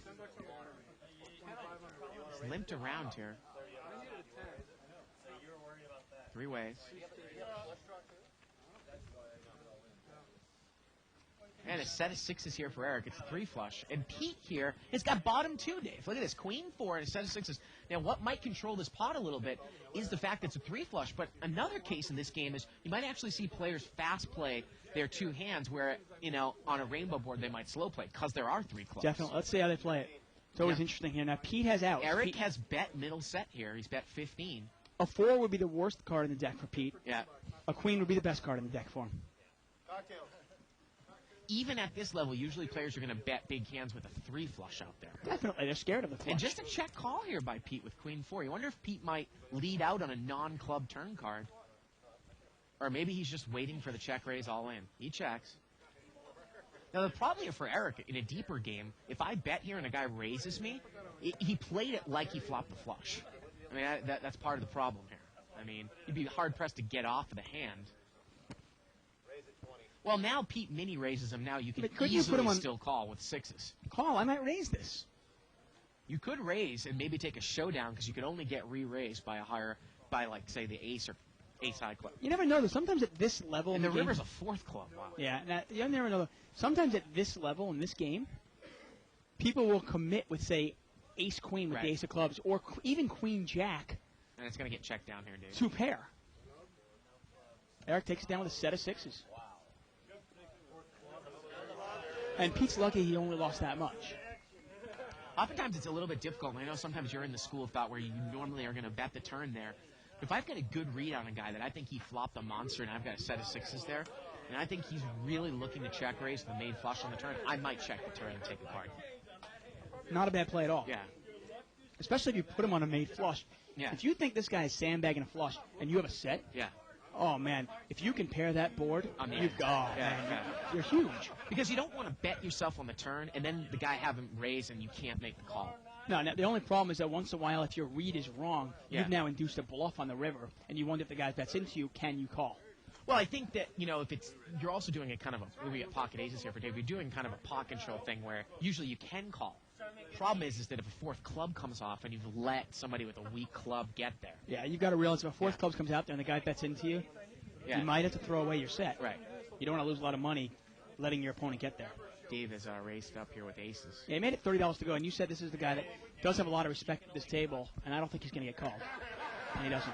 He's limped around here. 3 ways. And a set of 6s here for Eric. It's a 3 flush. And Pete here has got bottom 2, Dave. Look at this. Queen 4 and a set of 6s. Now, what might control this pot a little bit is the fact that it's a 3 flush. But another case in this game is you might actually see players fast play their 2 hands where, on a rainbow board they might slow play because there are 3 clubs. Definitely. Let's see how they play it. It's always interesting here. Now, Pete has outs. Eric has bet middle set here. He's bet 15. A 4 would be the worst card in the deck for Pete. Yeah. A queen would be the best card in the deck for him. Even at this level, usually players are going to bet big hands with a 3 flush out there. Definitely. They're scared of the flush. And just a check call here by Pete with queen 4. You wonder if Pete might lead out on a non-club turn card. Or maybe he's just waiting for the check raise all in. He checks. Now, the problem here for Eric in a deeper game, if I bet here and a guy raises me, he played it like he flopped the flush. I mean, that's part of the problem here. I mean, you'd be hard-pressed to get off of the hand. Well, now Pete mini raises him. Now you can easily still call with 6s. Call. I might raise this. You could raise and maybe take a showdown because you could only get re-raised by like, say, the ace or ace-high club. You never know, though. Sometimes at this level And in the game, river's a 4th club. Wow. Yeah, now, you never know. Sometimes at this level in this game, people will commit with, say, ace-queen with the ace of clubs or even queen-jack. And it's going to get checked down here, Dave. 2 pair. Eric takes it down with a set of 6s. And Pete's lucky he only lost that much. Oftentimes it's a little bit difficult. I know sometimes you're in the school of thought where you normally are going to bet the turn there. If I've got a good read on a guy that I think he flopped a monster and I've got a set of 6s there, and I think he's really looking to check raise the main flush on the turn, I might check the turn and take a card. Not a bad play at all. Yeah. Especially if you put him on a made flush. Yeah. If you think this guy is sandbagging a flush and you have a set, yeah. Oh, man, if you can pair that board, you're huge. Because you don't want to bet yourself on the turn, and then the guy haven't raised and you can't make the call. No, the only problem is that once in a while, if your read is wrong, you've now induced a bluff on the river, and you wonder if the guy bets into you, can you call? Well, I think that, if you're also doing a kind of we get pocket aces here for Dave, you're doing kind of a pot control thing where usually you can call. Problem is that if a 4th club comes off and you've let somebody with a weak club get there. Yeah, you've got to realize if a 4th club comes out there and the guy bets into you, you might have to throw away your set. Right. You don't want to lose a lot of money letting your opponent get there. Dave has raced up here with aces. Yeah, he made it $30 to go, and you said this is the guy that does have a lot of respect at this table, and I don't think he's going to get called. And he doesn't.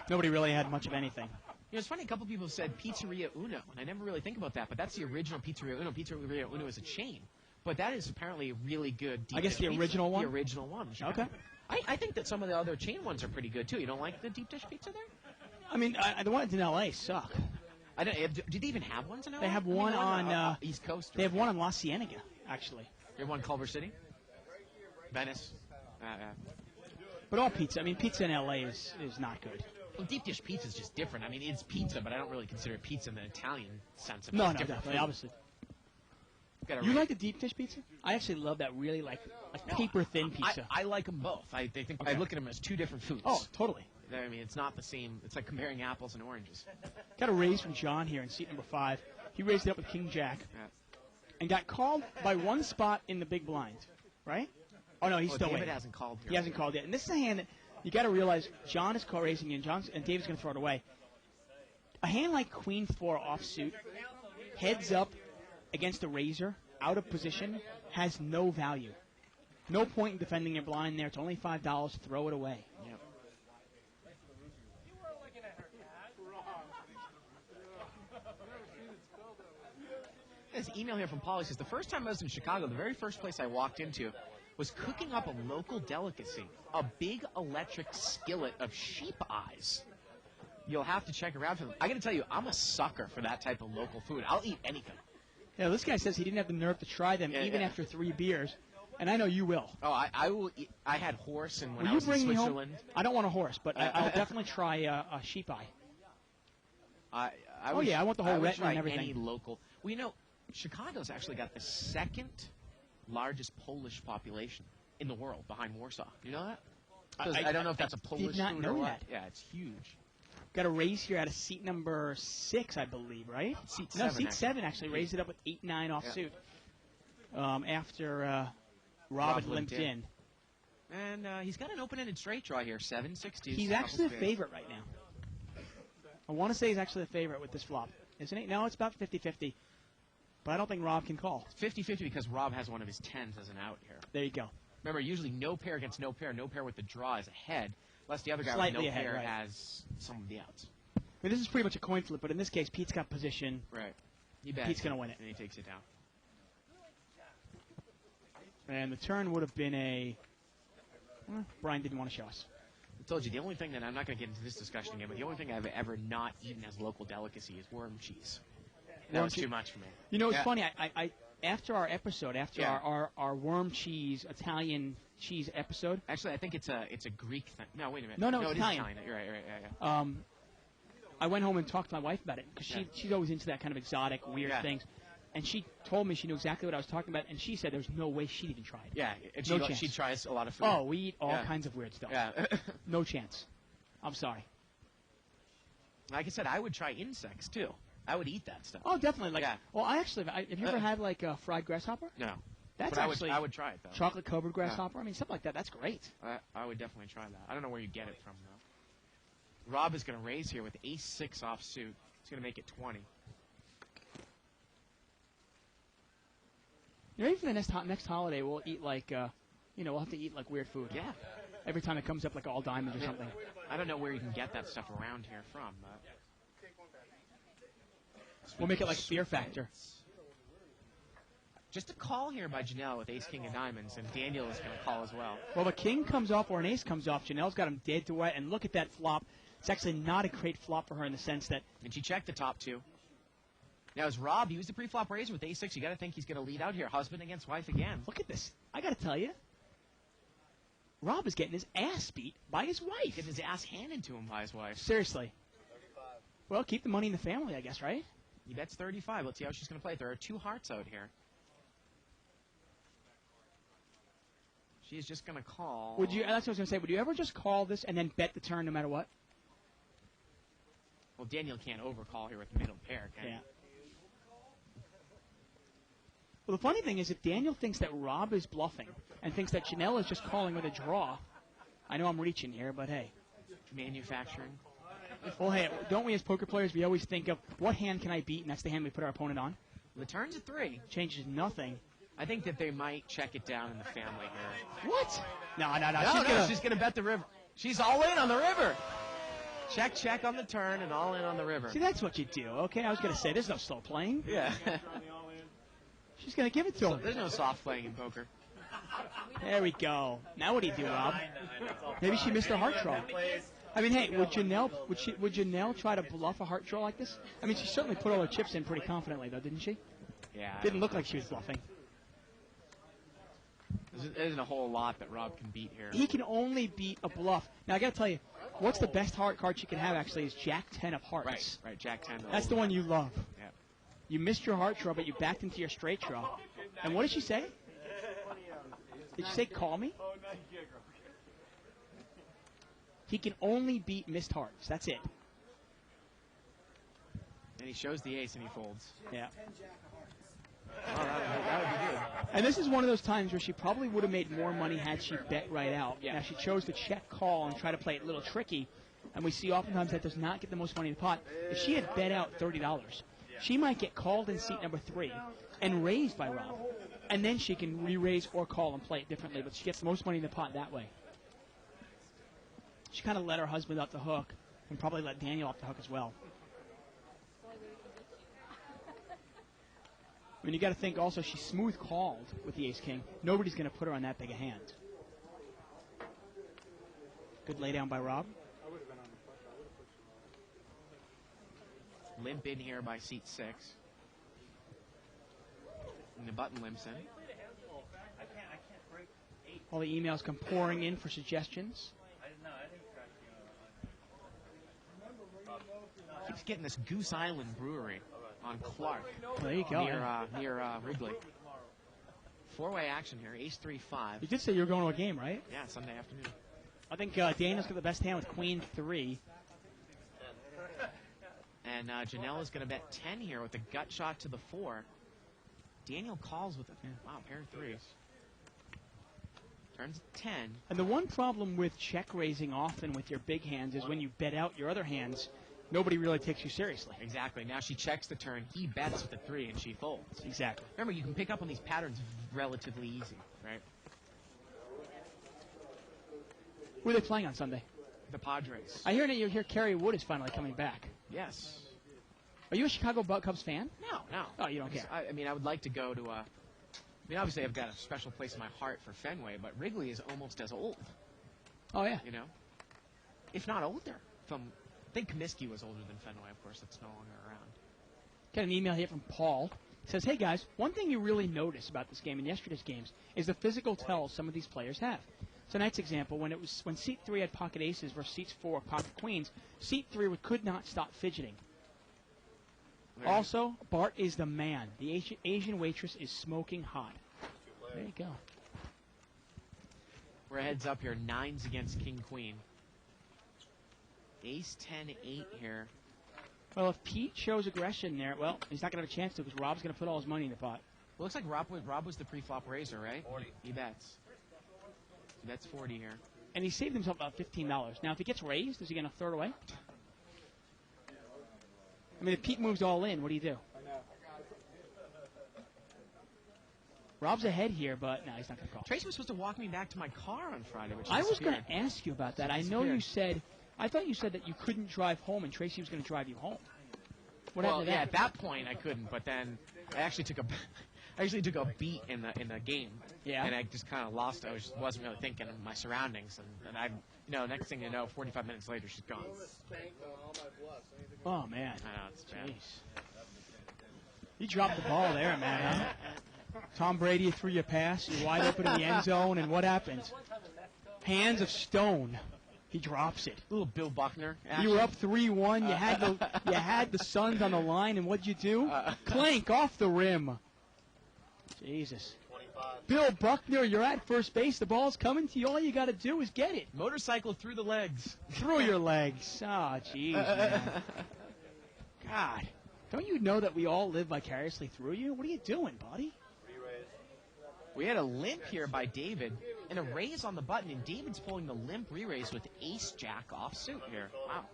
Nobody really had much of anything. You know, it's funny, a couple people said Pizzeria Uno, and I never really think about that, but that's the original Pizzeria Uno. Pizzeria Uno is a chain, but that is apparently a really good deep I guess dish the original pizza. one? The original one. in Chicago. Okay. I think that some of the other chain ones are pretty good, too. You don't like the deep dish pizza there? I mean, the ones in L.A. suck. I don't, do they even have ones in LA? They have I mean, one on East Coast. They have one in La Cienega, actually. They have one in Culver City? Venice? But all pizza. I mean, pizza in L.A. is not good. Well, deep dish pizza is just different. I mean, it's pizza, but I don't really consider it pizza in the Italian sense of it. No, It's no, different definitely, food. obviously. Gotta You rate- like the deep dish pizza? I actually love that really like paper thin pizza. I like them both. I think I Okay. look at them as two different foods. Oh, totally. I mean, it's not the same. It's like comparing apples and oranges. Got a raise from John here in seat number 5. He raised it up with King Jack Yeah. and got called by one spot in the big blind, right? Oh no, he's still David waiting. hasn't called here. He hasn't called yet. And this is a hand that you got to realize John is call raising you, and David's going to throw it away. A hand like Queen 4 offsuit, heads up against a razor, out of position, has no value. No point in defending your blind there. It's only $5. Throw it away. Yep. This email here from Polly says, the first time I was in Chicago, the very first place I walked into was cooking up a local delicacy, a big electric skillet of sheep eyes. You'll have to check around for them. I got to tell you, I'm a sucker for that type of local food. I'll eat anything. Yeah, this guy says he didn't have the nerve to try them Yeah, even yeah. after 3 beers, and I know you will. Oh, I will eat. I had horse, and when Will I you was in bring me home? Switzerland, I don't want a horse, but I'll definitely try a sheep eye. I Oh, would, yeah, I want the whole would retina try and everything. Any local. Well, you know, Chicago's actually got the second largest Polish population in the world behind Warsaw. You know that? I don't know if that's a Polish not food know or what. that. Yeah, it's huge. Got a raise here out of seat number 6, I believe, right? Seat No, 7, seat actually. 7 actually raised it up with 8-9 offsuit. After Rob had limped in. And he's got an open-ended straight draw here, 760. He's actually the favorite right now. I want to say he's actually the favorite with this flop, isn't he? No, it's about 50-50. But I don't think Rob can call. 50-50 because Rob has one of his 10s as an out here. There you go. Remember, usually no pair against no pair with the draw is ahead, unless the other guy Slightly with no ahead, pair right. has some of the outs. I mean, this is pretty much a coin flip, but in this case, Pete's got position. Right. You bet. Pete's gonna win it. And he takes it down. And the turn would have been a... Brian didn't want to show us. I told you, the only thing that I'm not going to get into this discussion again, but the only thing I've ever not eaten as local delicacy is worm cheese. That Worm was cheese? too much for me. You know, it's Yeah. funny. I after our episode, after Yeah. our worm cheese, Italian cheese episode, Actually, I think it's a Greek thing. No, wait a minute. No, it it's is Italian. Italian. You're right. Yeah. I went home and talked to my wife about it because Yeah. she's always into that kind of exotic, weird Yeah. things. And she told me she knew exactly what I was talking about, and she said there's no way she'd even try it. Yeah, and No chance. she tries a lot of food. Oh, we eat all Yeah. kinds of weird stuff. Yeah. No chance. I'm sorry. Like I said, I would try insects, too. I would eat that stuff. Oh, definitely. Like, Yeah. well, have you ever had like a fried grasshopper? No. That's but actually I would try it, though. chocolate covered grasshopper. I mean, something like that. That's great. I would definitely try that. I don't know where you get it from, though. Rob is going to raise here with ace-6 offsuit. He's going to make it 20. You know, maybe for the next holiday, we'll eat like, we'll have to eat like weird food. Yeah. Every time it comes up like all diamonds or something. I don't know where you can get that stuff around here from. We'll make it like Fear Factor. Just a call here by Janelle with ace-king of diamonds, and Daniel is going to call as well. Well, the king comes off or an ace comes off. Janelle's got him dead to wet, and look at that flop. It's actually not a great flop for her in the sense that And she checked the top two. Now, as Rob, he was the pre-flop raiser with ace-6. You got to think he's going to lead out here. Husband against wife again. look at this. I got to tell you, Rob is getting his ass beat by his wife. Getting his ass handed to him by his wife. Seriously. Well, keep the money in the family, I guess, right? He bets 35. Let's see how she's going to play it. There are 2 hearts out here. She's just going to call. Would you? That's what I was going to say. Would you ever just call this and then bet the turn no matter what? Well, Daniel can't overcall here with the middle pair, can he? Yeah. Well, the funny thing is, if Daniel thinks that Rob is bluffing and thinks that Janelle is just calling with a draw, I know I'm reaching here, but hey. Manufacturing. Well, hey, don't we as poker players, we always think of what hand can I beat, and that's the hand we put our opponent on? The turn's a 3. Changes nothing. I think that they might check it down in the family here. What? No. She's gonna bet the river. She's all in on the river. Check on the turn and all in on the river. See, that's what you do, okay? I was going to say, there's no slow playing. Yeah. She's going to give it to him. There's no soft playing in poker. There we go. Now what do you do, Rob? Maybe she missed her heart draw. I mean, hey, would Janelle try to bluff a heart draw like this? I mean, she certainly put all her chips in pretty confidently, though, didn't she? Yeah. Didn't look like she was bluffing. There isn't a whole lot that Rob can beat here. He can only beat a bluff. Now, I got to tell you, what's the best heart card she can have, actually, is Jack 10 of hearts. Right, Jack 10. That's the one you love. Yeah. You missed your heart draw, but you backed into your straight draw. And what did she say? Did she say, call me? He can only beat missed hearts. That's it. And he shows the ace and he folds. Yeah. Oh, that would be good. And this is one of those times where she probably would have made more money had she bet right out. Yeah. Now, she chose to check call and try to play it a little tricky. And we see oftentimes that does not get the most money in the pot. If she had bet out $30, she might get called in seat number 3 and raised by Rob. And then she can re-raise or call and play it differently. But she gets the most money in the pot that way. She kind of let her husband off the hook and probably let Daniel off the hook as well. I mean, you got to think also she's smooth called with the ace-king. Nobody's going to put her on that big a hand. Good lay down by Rob. Limp in here by seat 6. And the button limps in. All the emails come pouring in for suggestions. Keeps getting this Goose Island Brewery on Clark. There you go. Near Wrigley. 4-way action here. Ace 3-5. You did say you were going to a game, right? Yeah, Sunday afternoon. I think Daniel's got the best hand with Queen 3. And Janelle is going to bet 10 here with a gut shot to the 4. Daniel calls with a pair of 3s. Turns 10. And the one problem with check raising often with your big hands is when you bet out your other hands, nobody really takes you seriously. Exactly. Now she checks the turn. He bets with a 3 and she folds. Exactly. Remember, you can pick up on these patterns relatively easy, right? Who are they playing on Sunday? The Padres. I hear that you hear Kerry Wood is finally coming back. Yes. Are you a Chicago Cubs fan? No. Oh, you don't care. I mean, I would like to go to a... I mean, obviously I've got a special place in my heart for Fenway, but Wrigley is almost as old. Oh, yeah. You know? If not older. I think Comiskey was older than Fenway, of course. That's no longer around. Got an email here from Paul. It says, hey, guys, one thing you really notice about this game and yesterday's games is the physical tells some of these players have. Tonight's example, when seat 3 had pocket aces versus seat 4 pocket queens, seat 3 could not stop fidgeting. Also, Bart is the man. The Asian waitress is smoking hot. There you go. We're heads up here. 9s against King Queen. Ace 10 8 here. Well, if Pete shows aggression there, well, he's not going to have a chance to because Rob's going to put all his money in the pot. Well, looks like Rob was the pre-flop raiser, right? 40. He bets. He bets 40 here. And he saved himself about $15. Now, if he gets raised, is he going to throw it away? I mean, if Pete moves all in, what do you do? Rob's ahead here, but no, he's not going to call. Tracy was supposed to walk me back to my car on Friday, which I was going to ask you about that. I know you said, I thought you said that you couldn't drive home and Tracy was going to drive you home. What happened to that? At that point I couldn't, but then I actually took a beat in the game. Yeah. And I just kind of lost it. I wasn't really thinking of my surroundings, and I, next thing you know, 45 minutes later she's gone. Oh man. I know, it's bad. Jeez. You dropped the ball there, man. Huh? Tom Brady threw you a pass. You're wide open in the end zone, and what happens? Hands of stone. He drops it. A little Bill Buckner action. You were up 3-1. You had the Suns on the line, and what'd you do? Clank off the rim. Jesus. 25. Bill Buckner, you're at first base. The ball's coming to you. All you got to do is get it. Motorcycle through the legs. Through your legs. Oh, jeez, man. God. Don't you know that we all live vicariously through you? What are you doing, buddy? We had a limp here by David and a raise on the button, and David's pulling the limp re-raise with ace-jack off suit here. Wow.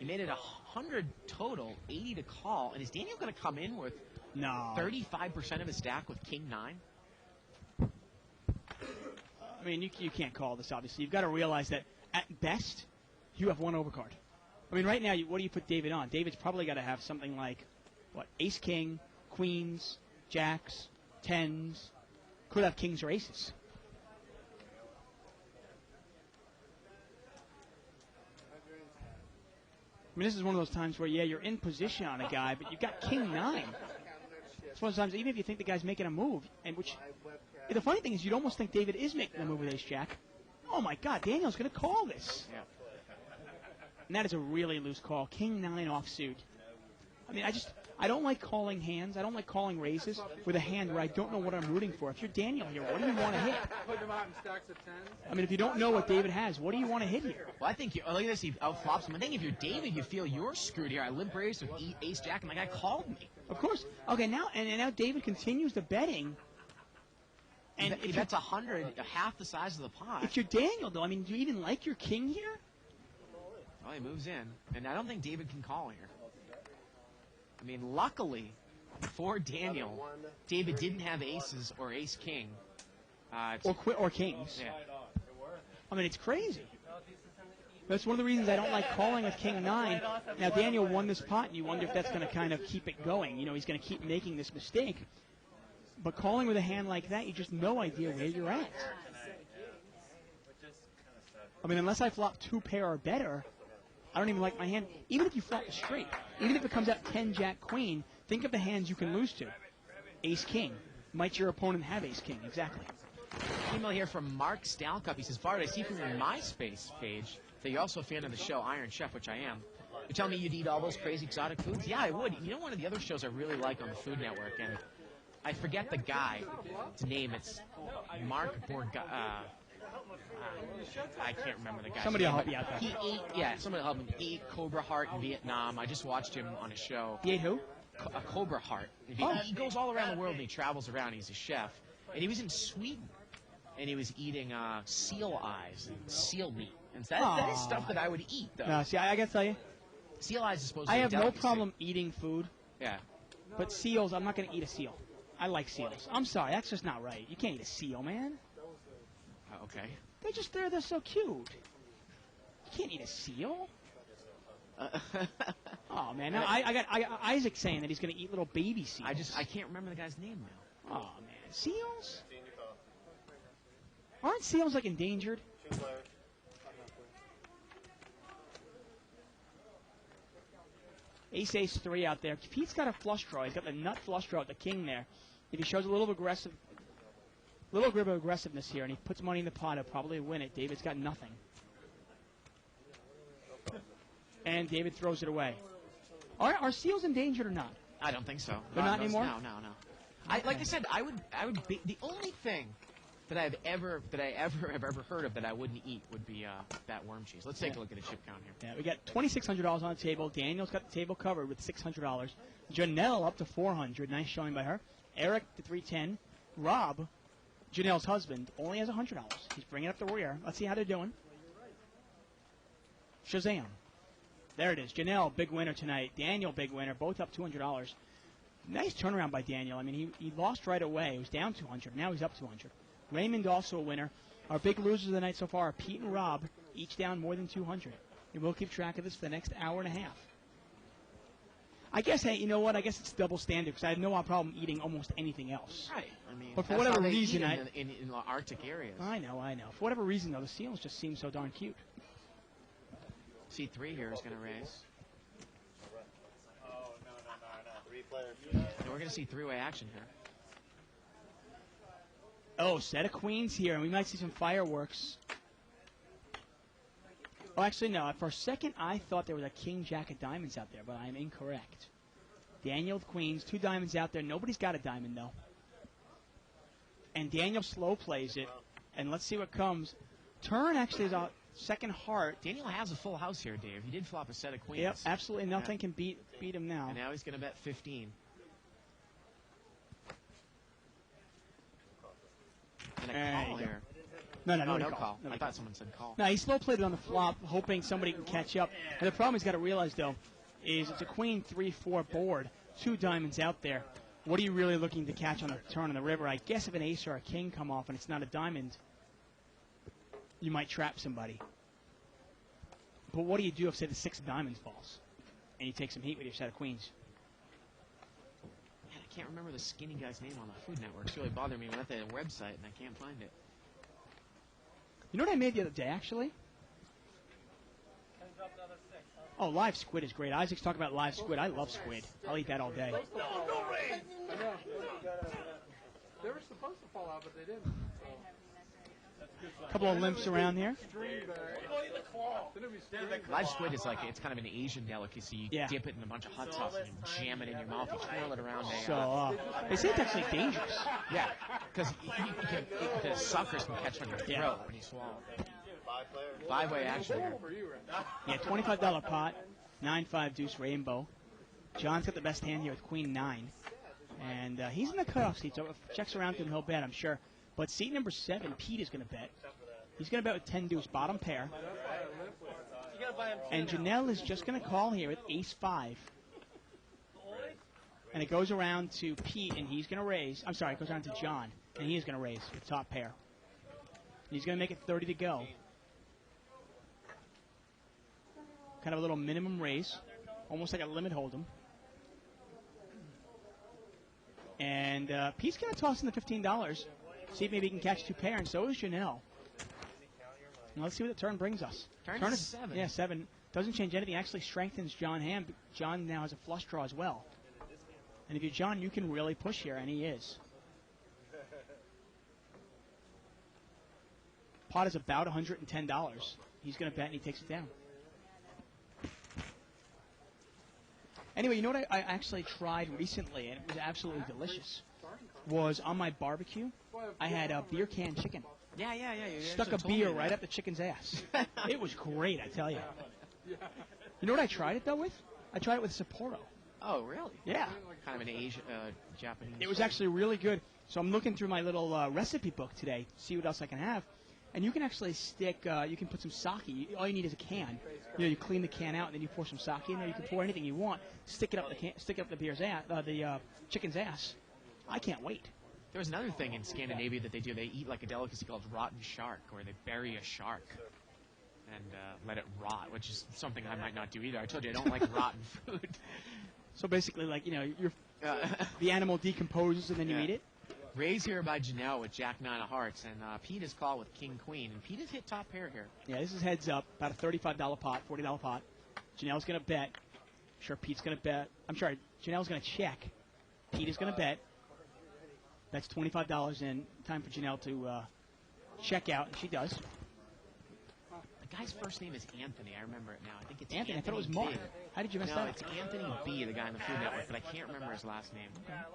made it 100 total, 80 to call. And is Daniel going to come in with No. 35% of his stack with King 9? I mean, you can't call this, obviously. You've got to realize that, at best, you have one overcard. I mean, right now, what do you put David on? David's probably got to have something like, what, ace-king, queens, jacks, tens. Could have kings or aces. I mean, this is one of those times where, yeah, you're in position on a guy, but you've got king 9. It's one of those times, even if you think the guy's making a move, and which... The funny thing is, you'd almost think David is making a move with ace-jack. Oh, my God, Daniel's going to call this. Yeah. And that is a really loose call. King 9 offsuit. I mean, I don't like calling hands. I don't like calling raises with a hand where I don't know what I'm rooting for. If you're Daniel here, what do you want to hit? Putting them out in stacks of 10s. I mean, if you don't know what David has, what do you want to hit here? Well, I think look at this. He outflops him. I think if you're David, you feel you're screwed here. I limp raised with ace jack, and the guy called me. Of course. Okay, now now David continues the betting. And he bets 100, half the size of the pot. If you're Daniel, though, I mean, do you even like your king here? Well, he moves in, and I don't think David can call here. I mean, luckily for Daniel, David didn't have aces or ace-king. Or kings. Yeah. I mean, it's crazy. That's one of the reasons I don't like calling with king 9. Now, Daniel won this pot, and you wonder if that's going to kind of keep it going. You know, he's going to keep making this mistake. But calling with a hand like that, you just no idea where you're at. I mean, unless I flop 2 pair or better, I don't even like my hand. Even if you flop a straight, even if it comes out 10 jack queen, think of the hands you can lose to. Ace king. Might your opponent have ace king? Exactly. Email here from Mark Stalcup. He says, Bart, I see from your MySpace page that you're also a fan of the show Iron Chef, which I am. You're telling me you'd eat all those crazy exotic foods? Yeah, I would. You know, one of the other shows I really like on the Food Network, and I forget the guy's name. It's Mark I can't remember the guy's Somebody name. will help you out there. He ate, somebody will help him. He ate Cobra Heart in Vietnam. I just watched him on a show. He ate who? A Cobra Heart. He goes all around the world and he travels around. He's a chef. And he was in Sweden. And he was eating seal eyes and seal meat. And that is stuff that I would eat, though. No, see, I got to tell you, Seal eyes is supposed to I be have no delicacy. problem eating food, Yeah. but seals, I'm not going to eat a seal. I like seals. I'm sorry, that's just not right. You can't eat a seal, man. Okay. They're so cute. You can't eat a seal. Oh man, now I got Isaac saying that he's going to eat little baby seals. I can't remember the guy's name now. Oh man, seals? Aren't seals like endangered? Ace 3 out there. Pete's got a flush draw. He's got the nut flush draw with the king there. If he shows a little bit of aggressiveness here, and he puts money in the pot, he'll probably win it. David's got nothing. And David throws it away. Are seals endangered or not? I don't think so. They're not anymore? No. Like I said, I would be the only thing that I have ever heard of that I wouldn't eat would be that worm cheese. Let's take a look at the chip count here. Yeah, we got $2,600 on the table. Daniel's got the table covered with $600. Janelle up to $400. Nice showing by her. Eric to $310. Rob, Janelle's husband, only has $100. He's bringing up the rear. Let's see how they're doing. Shazam. There it is. Janelle, big winner tonight. Daniel, big winner. Both up $200. Nice turnaround by Daniel. I mean, he lost right away. He was down 200. Now he's up 200. Raymond also a winner. Our big losers of the night so far are Pete and Rob, each down more than 200. And we'll keep track of this for the next hour and a half. I guess, hey, you know what? I guess it's double standard because I have no problem eating almost anything else. Right. I mean, But for that's whatever how they reason, eat in the Arctic areas. I know. For whatever reason, though, the seals just seem so darn cute. C3 here is going to raise. Oh, no. And we're going to see three-way action here. Oh, set of queens here, and we might see some fireworks. Oh, actually, no. For a second, I thought there was a king, jack of diamonds out there, but I'm incorrect. Daniel with queens, 2 diamonds out there. Nobody's got a diamond, though. And Daniel slow plays it, and let's see what comes. Turn actually is a second heart. Daniel has a full house here, Dave. He did flop a set of queens. Yep, absolutely nothing can beat him now. And now he's going to bet 15. And a call here. No, Oh, nobody no called. call. I Nobody thought called. someone said call. No, he slow played it on the flop, hoping somebody can catch up. And the problem he's got to realize, though, is it's a queen 3-4 board, 2 diamonds out there. What are you really looking to catch on the turn on the river? I guess if an ace or a king come off and it's not a diamond, you might trap somebody. But what do you do if, say, the 6 of diamonds falls and you take some heat with your set of queens? Man, I can't remember the skinny guy's name on the Food Network. It's really bothering me. I went to the website and I can't find it. You know what I made the other day, actually? Oh, live squid is great. Isaac's talking about live squid. I love squid. I'll eat that all day. I know. They were supposed to fall out, but they didn't. So. A couple of limps around here. Live squid is like, it's kind of an Asian delicacy. You Yeah. dip it in a bunch of hot sauce and you jam it in your mouth. You twirl it around. So they say it's actually dangerous. Yeah, because the suckers can catch on your throat Yeah. when you swallow. 5-way action here. Yeah, $25 pot, 9-5 deuce rainbow. John's got the best hand here with queen 9. And he's in the cutoff seat, so if it checks around to him, he'll bet, I'm sure. But seat number 7, Pete is going to bet. He's going to bet with 10 deuce, bottom pair. And Janelle is just going to call here with ace 5. And it goes around to Pete, and he's going to raise. I'm sorry, it goes around to John, and he is going to raise with top pair. He's going to make it 30 to go. Kind of a little minimum raise, almost like a limit hold'em. And Pete's going to toss in the $15. See if maybe he can catch 2 pair, and so is Janelle. Now let's see what the turn brings us. Turn is 7. Yeah, 7. Doesn't change anything. Actually strengthens John Hamm. John now has a flush draw as well. And if you're John, you can really push here, and he is. Pot is about $110. He's going to bet, and he takes it down. Anyway, you know what I actually tried recently, and it was absolutely delicious, was on my barbecue, I had a beer can chicken. Yeah. You Stuck a actually told me beer that. right up the chicken's ass. It was great, I tell you. You know what I tried it, though, with? I tried it with Sapporo. Oh, really? Yeah. Kind of an Asian, Japanese. It was actually really good. So I'm looking through my little recipe book today, see what else I can have. And you can actually stick, you can put some sake. All you need is a can. You know, you clean the can out, and then you pour some sake in there. You can pour anything you want. Stick it up the beer's ass, the chicken's ass. I can't wait. There was another thing in Scandinavia that they do. They eat like a delicacy called rotten shark, where they bury a shark and let it rot, which is something I might not do either. I told you I don't like rotten food. So basically, like, you know, the animal decomposes and then you Yeah. eat it. Raise here by Janelle with Jack 9 of hearts, and Pete is called with King Queen, and Pete has hit top pair here. Yeah, this is heads up, about a $35 pot, $40 pot. Janelle's going to bet. I'm sure Pete's going to bet. I'm sorry, Janelle's going to check. Pete is going to bet. That's $25 in. Time for Janelle to check out, and she does. The guy's first name is Anthony. I remember it now. I think it's Anthony, I thought it was Mark. B. How did you mess No, that it's up? Anthony B, the guy on the Food Network, but I can't remember his last name.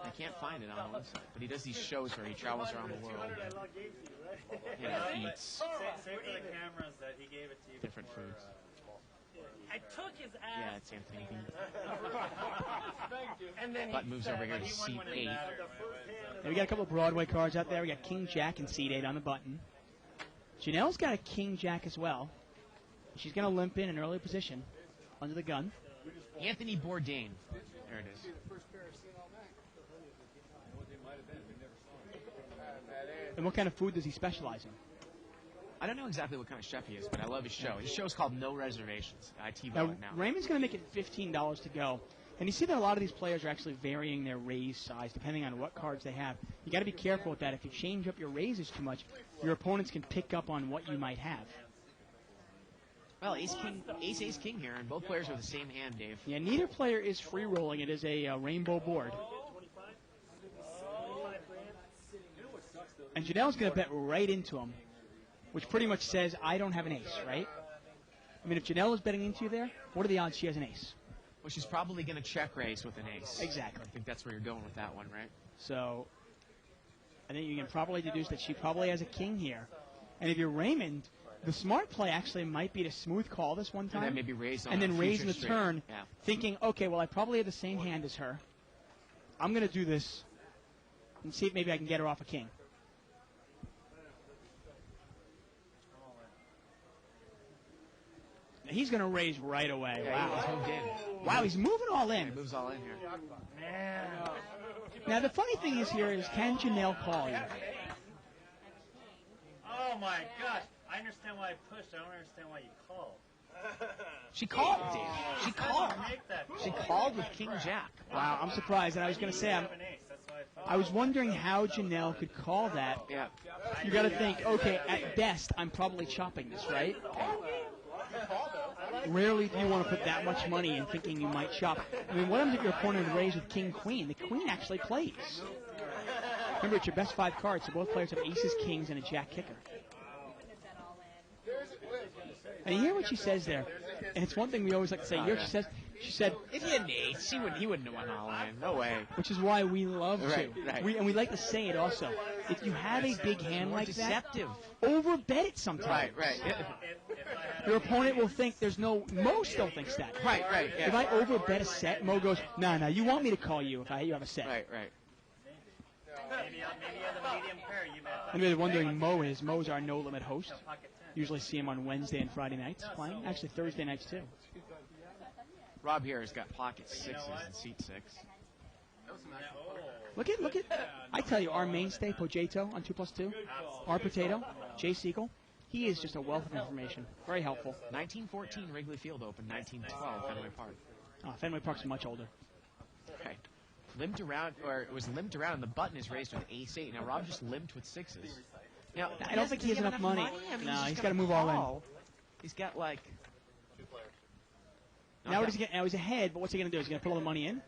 I can't find it on the website. But he does these shows where he travels around the world and eats Say for the cameras that he gave it to you. different foods. I took his ass. Yeah, it's Anthony B. And then Button moves over here to seat 8. Now we got a couple of Broadway cards out there. We got King Jack and seat 8 on the button. Janelle's got a King Jack as well. She's going to limp in an early position under the gun. Anthony Bourdain. There it is. And what kind of food does he specialize in? I don't know exactly what kind of chef he is, but I love his show. His show's called No Reservations. I TiVo Now, it now. Raymond's going to make it $15 to go. And you see that a lot of these players are actually varying their raise size depending on what cards they have. You got to be careful with that. If you change up your raises too much, your opponents can pick up on what you might have. Well, Ace King here, and both players are the same hand, Dave. Yeah, neither player is free rolling. It is a rainbow board. And Janelle's going to bet right into him, which pretty much says, I don't have an ace, right? I mean, if Janelle is betting into you there, what are the odds she has an ace? Well, she's probably going to check raise with an ace. Exactly. I think that's where you're going with that one, right? So I think you can probably deduce that she probably has a king here. And if you're Raymond, the smart play actually might be to smooth call this one time. And then maybe raise on and a then raise in future the straight. turn, Yeah. thinking, okay, well, I probably have the same hand as her. I'm going to do this and see if maybe I can get her off a king. He's going to raise right away. Yeah, Wow. he's moved in. Wow, he's moving all in. He moves all in here. Man. Now, the funny thing is here is, can Janelle call you? Oh my gosh. I understand why I pushed. I don't understand why you called. She called, Dave. She called. Make that She called with King Jack. Wow, I'm surprised. And I was going to say, Have an ace. That's why I thought. I was wondering how Janelle could call that. Yeah. You got to think, okay, at best, I'm probably chopping this, right? Rarely do you want to put that much money in thinking you might chop. I mean, what happens if your opponent raised with King Queen? The Queen actually plays. Remember, it's your best 5 cards, so both players have aces, kings, and a jack kicker. And you hear what she says there, and it's one thing we always like to say. Here she said, If he had an ace, he wouldn't have won all in. No way. which is why we love to. Right. We like to say it also. If you have a big hand More like deceptive. that, overbet it sometimes. Right. Your opponent will think there's no. Mo still thinks that. Right. Yeah. If I overbet a set, Mo goes, no, you want me to call you if you have a set. Right. Maybe you're the medium pair. You bet. And you're wondering, Mo's our no limit host. Pocket 10. Usually see him on Wednesday and Friday nights playing. Actually, Thursday nights too. Rob here has got pocket 6s and seat 6. Look at. I tell you, our mainstay Potato on 2+2, our Potato, Jay Siegel, he is just a wealth of information. Very helpful. 1914 Wrigley Field Open, 1912 Fenway Park. Fenway Park's much older. Right. Limped around, or it was limped around, and the button is raised with ace-8. Now Rob just limped with 6s. Now I don't think he has enough money. I mean, No, he's got gotta move all in. He's got like. Now what is he getting? Now he's ahead, but what's he going to do? He's going to put all the money in?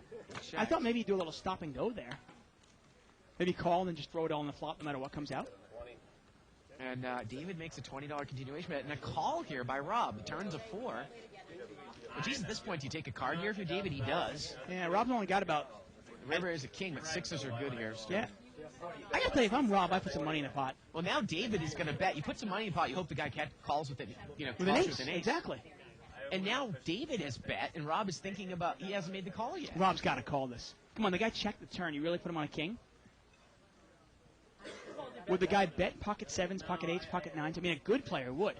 I thought maybe he'd do a little stop and go there. Maybe call and then just throw it all in the flop no matter what comes out. And David makes a $20 continuation bet, and a call here by Rob. Turns a 4. Well, geez, at this point, do you take a card here for David? He does. Yeah, Rob's only got about. The river is a king, but 6s are good here. Still. Yeah. I got to tell you, if I'm Rob, I put some money in the pot. Well, now David is going to bet. You put some money in the pot. You hope the guy calls with it. With an ace. Exactly. And now David has bet, and Rob is thinking about. He hasn't made the call yet. Rob's got to call this. Come on, the guy checked the turn. You really put him on a king? Would the guy bet pocket 7s, pocket 8s, pocket 9s? I mean, a good player would.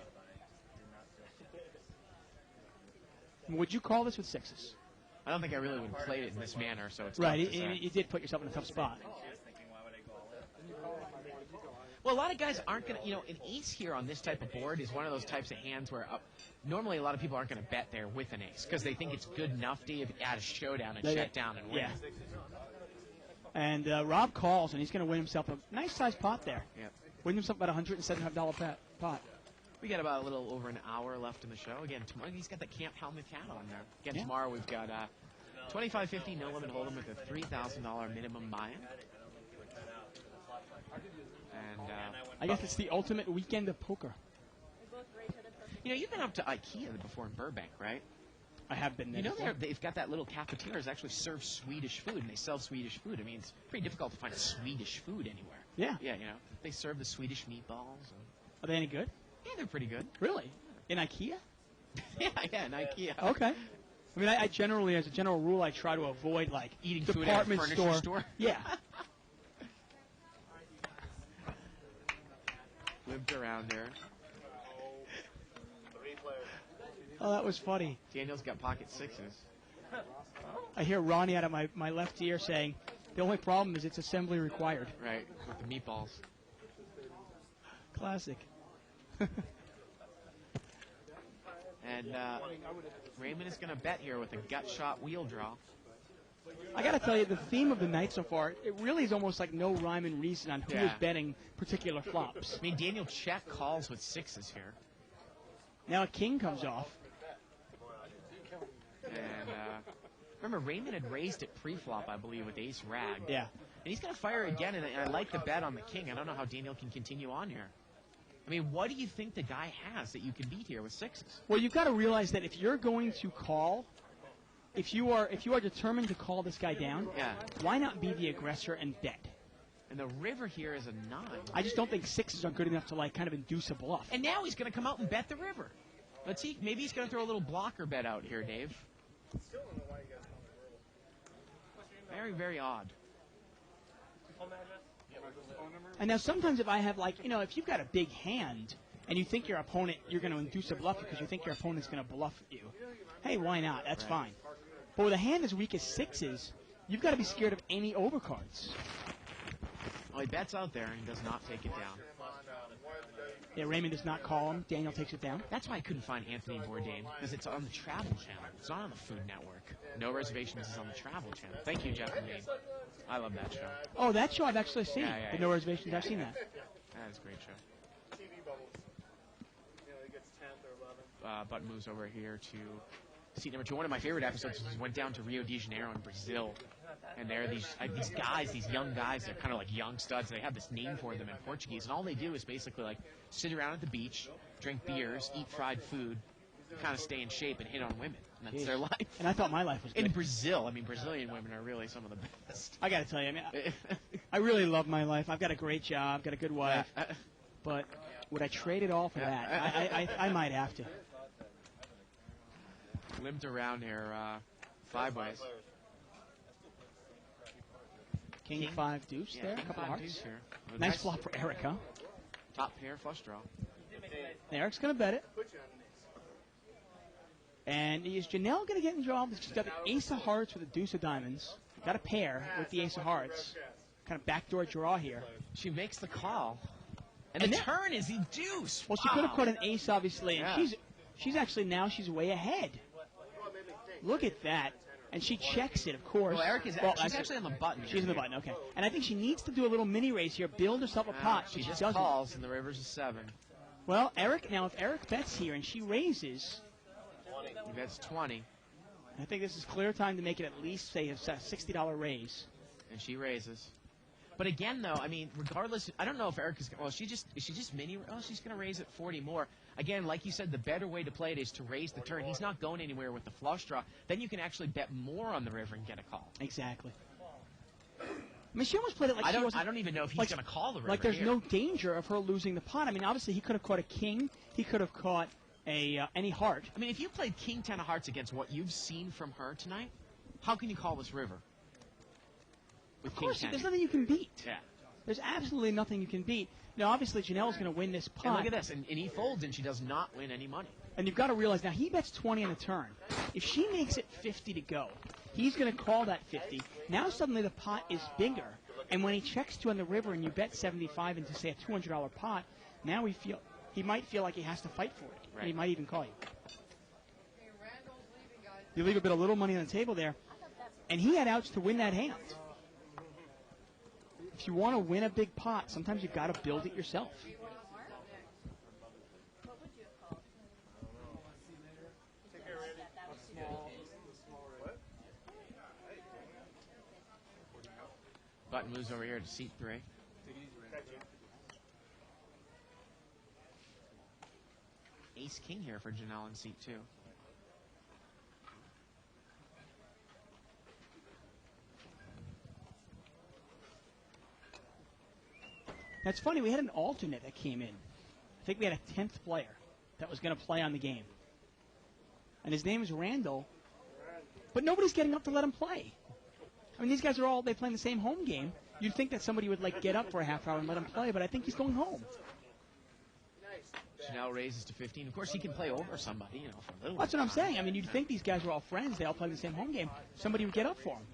Would you call this with 6s? I don't think I really would have played it in this manner, so it's Right, tough to say. you did put yourself in a tough spot. Well, a lot of guys aren't going to, an ace here on this type of board is one of those types of hands where normally a lot of people aren't going to bet there with an ace because they think it's good enough to add a showdown and shut down and win. Yeah. And Rob calls, and he's going to win himself a nice-sized pot there. Yep. Win himself about $175 pot. We got about a little over an hour left in the show. Again, tomorrow he's got the Camp Helmet hat on there. Again, tomorrow we've got $25.50 no limit hold'em with a $3,000 minimum buy-in. And I guess it's the ultimate weekend of poker. you've been up to IKEA before in Burbank, right? I have been there. They've got that little cafeteria that actually serves Swedish food, and they sell Swedish food. I mean, it's pretty difficult to find Swedish food anywhere. Yeah. Yeah, they serve the Swedish meatballs. Are they any good? Yeah, they're pretty good. Really? In IKEA? yeah, in IKEA. Okay. I mean, I generally, as a general rule, I try to avoid, like, Eating food at a department furniture store? Yeah. Lived around there. Oh, that was funny. Daniel's got pocket 6s. I hear Ronnie out of my left ear saying, the only problem is it's assembly required. Right, with the meatballs. Classic. And Raymond is going to bet here with a gut shot wheel draw. I got to tell you, the theme of the night so far, it really is almost like no rhyme and reason on who is betting particular flops. I mean, Daniel check calls with 6s here. Now a king comes off. And remember, Raymond had raised it pre-flop, I believe, with ace rag. Yeah. And he's going to fire again, and I like the bet on the king. I don't know how Daniel can continue on here. I mean, what do you think the guy has that you can beat here with 6s? Well, you've got to realize that if you're going to call, if you are determined to call this guy down, why not be the aggressor and bet? And the river here is a 9. I just don't think 6s are good enough to kind of induce a bluff. And now he's going to come out and bet the river. Let's see. Maybe he's going to throw a little blocker bet out here, Dave. Very, very odd. And now sometimes if I have if you've got a big hand and you think your opponent, you're going to induce a bluff because you think your opponent's going to bluff you. Hey, why not? That's fine. But with a hand as weak as 6s, you've got to be scared of any overcards. Well, he bets out there and he does not take it down. Yeah, Raymond does not call him. Daniel takes it down. That's why I couldn't find Anthony Bourdain, because it's on the Travel Channel. It's not on the Food Network. No Reservations is on the Travel Channel. Thank you, Jeff and Maine. I love that show. Oh, that show I've actually seen. Yeah, The No Reservations, I've seen that. That is a great show. TV bubbles. You know, he gets 10th or 11th. Button moves over here to seat number 2. One of my favorite episodes was went down to Rio de Janeiro in Brazil. And there are these guys, these young guys, they're kind of like young studs. They have this name for them in Portuguese. And all they do is basically like sit around at the beach, drink beers, eat fried food, kind of stay in shape and hit on women. And that's their life. And I thought my life was good. In Brazil, I mean, Brazilian women are really some of the best. I got to tell you, I mean, I really love my life. I've got a great job, got a good wife. But would I trade it all for that? I might have to. Limped around here 5 ways. King 5 deuce there, a couple of hearts. Deuce here. Nice flop for Eric, huh? Top pair, flush draw. Eric's going to bet it. And is Janelle going to get involved? She's got the ace of hearts with the deuce of diamonds. Got a pair with the ace of hearts. Kind of backdoor draw here. She makes the call. And the turn is the deuce. Well, she could have caught an ace, obviously. And she's actually now she's way ahead. Look at that. And she checks it, of course. Well, Eric is she's actually on the button. She's on the button, okay. And I think she needs to do a little mini raise here, build herself a pot. She just doesn't. calls, and the river's a 7. Well, Eric, now if Eric bets here and she raises, he bets 20. I think this is clear time to make it at least, say, a $60 raise. And she raises. But again, though, I mean, regardless, I don't know if Eric is. Well, is she just mini? Oh, she's going to raise it 40 more. Again, like you said, the better way to play it is to raise the turn. He's not going anywhere with the flush draw. Then you can actually bet more on the river and get a call. Exactly. I mean, she almost played it like I don't even know if he's going to call the river. Like there's no danger of her losing the pot. I mean, obviously he could have caught a king. He could have caught any heart. I mean, if you played king 10 of hearts against what you've seen from her tonight, how can you call this river? Of course, there's nothing you can beat. Yeah. There's absolutely nothing you can beat. Now, obviously, Janelle's going to win this pot. And look at this. And he folds, and she does not win any money. And you've got to realize, now, he bets 20 on the turn. If she makes it 50 to go, he's going to call that 50. Now, suddenly, the pot is bigger. And when he checks 2 on the river and you bet 75 into, say, a $200 pot, now he might feel like he has to fight for it. Right. And he might even call you. You leave a little money on the table there. And he had outs to win that hand. If you want to win a big pot, sometimes you've got to build it yourself. Button moves over here to seat 3. Ace king here for Janelle in seat 2. That's funny. We had an alternate that came in. I think we had a 10th player that was going to play on the game. And his name is Randall. But nobody's getting up to let him play. I mean, these guys are they play in the same home game. You'd think that somebody would, get up for a half hour and let him play, but I think he's going home. Janelle raises to 15. Of course, he can play over somebody, for a little That's what I'm saying. I mean, you'd think these guys were all friends. They all play in the same home game. Somebody would get up for him.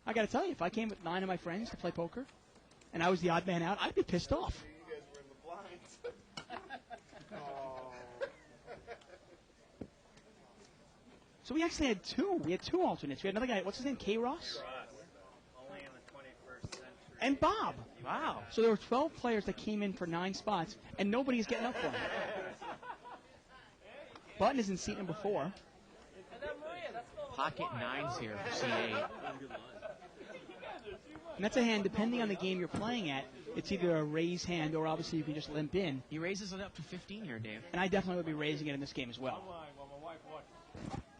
I got to tell you, if I came with 9 of my friends to play poker, and I was the odd man out, I'd be pissed off. You guys were in the blinds. So we actually had 2. We had 2 alternates. We had another guy, what's his name, K. Ross? Only in the 21st century. And Bob. Wow. So there were 12 players that came in for 9 spots, and nobody's getting up for him. Button is in seat number 4. Pocket 9s here for C8. And that's a hand, depending on the game you're playing at, it's either a raise hand or obviously you can just limp in. He raises it up to 15 here, Dave. And I definitely would be raising it in this game as well.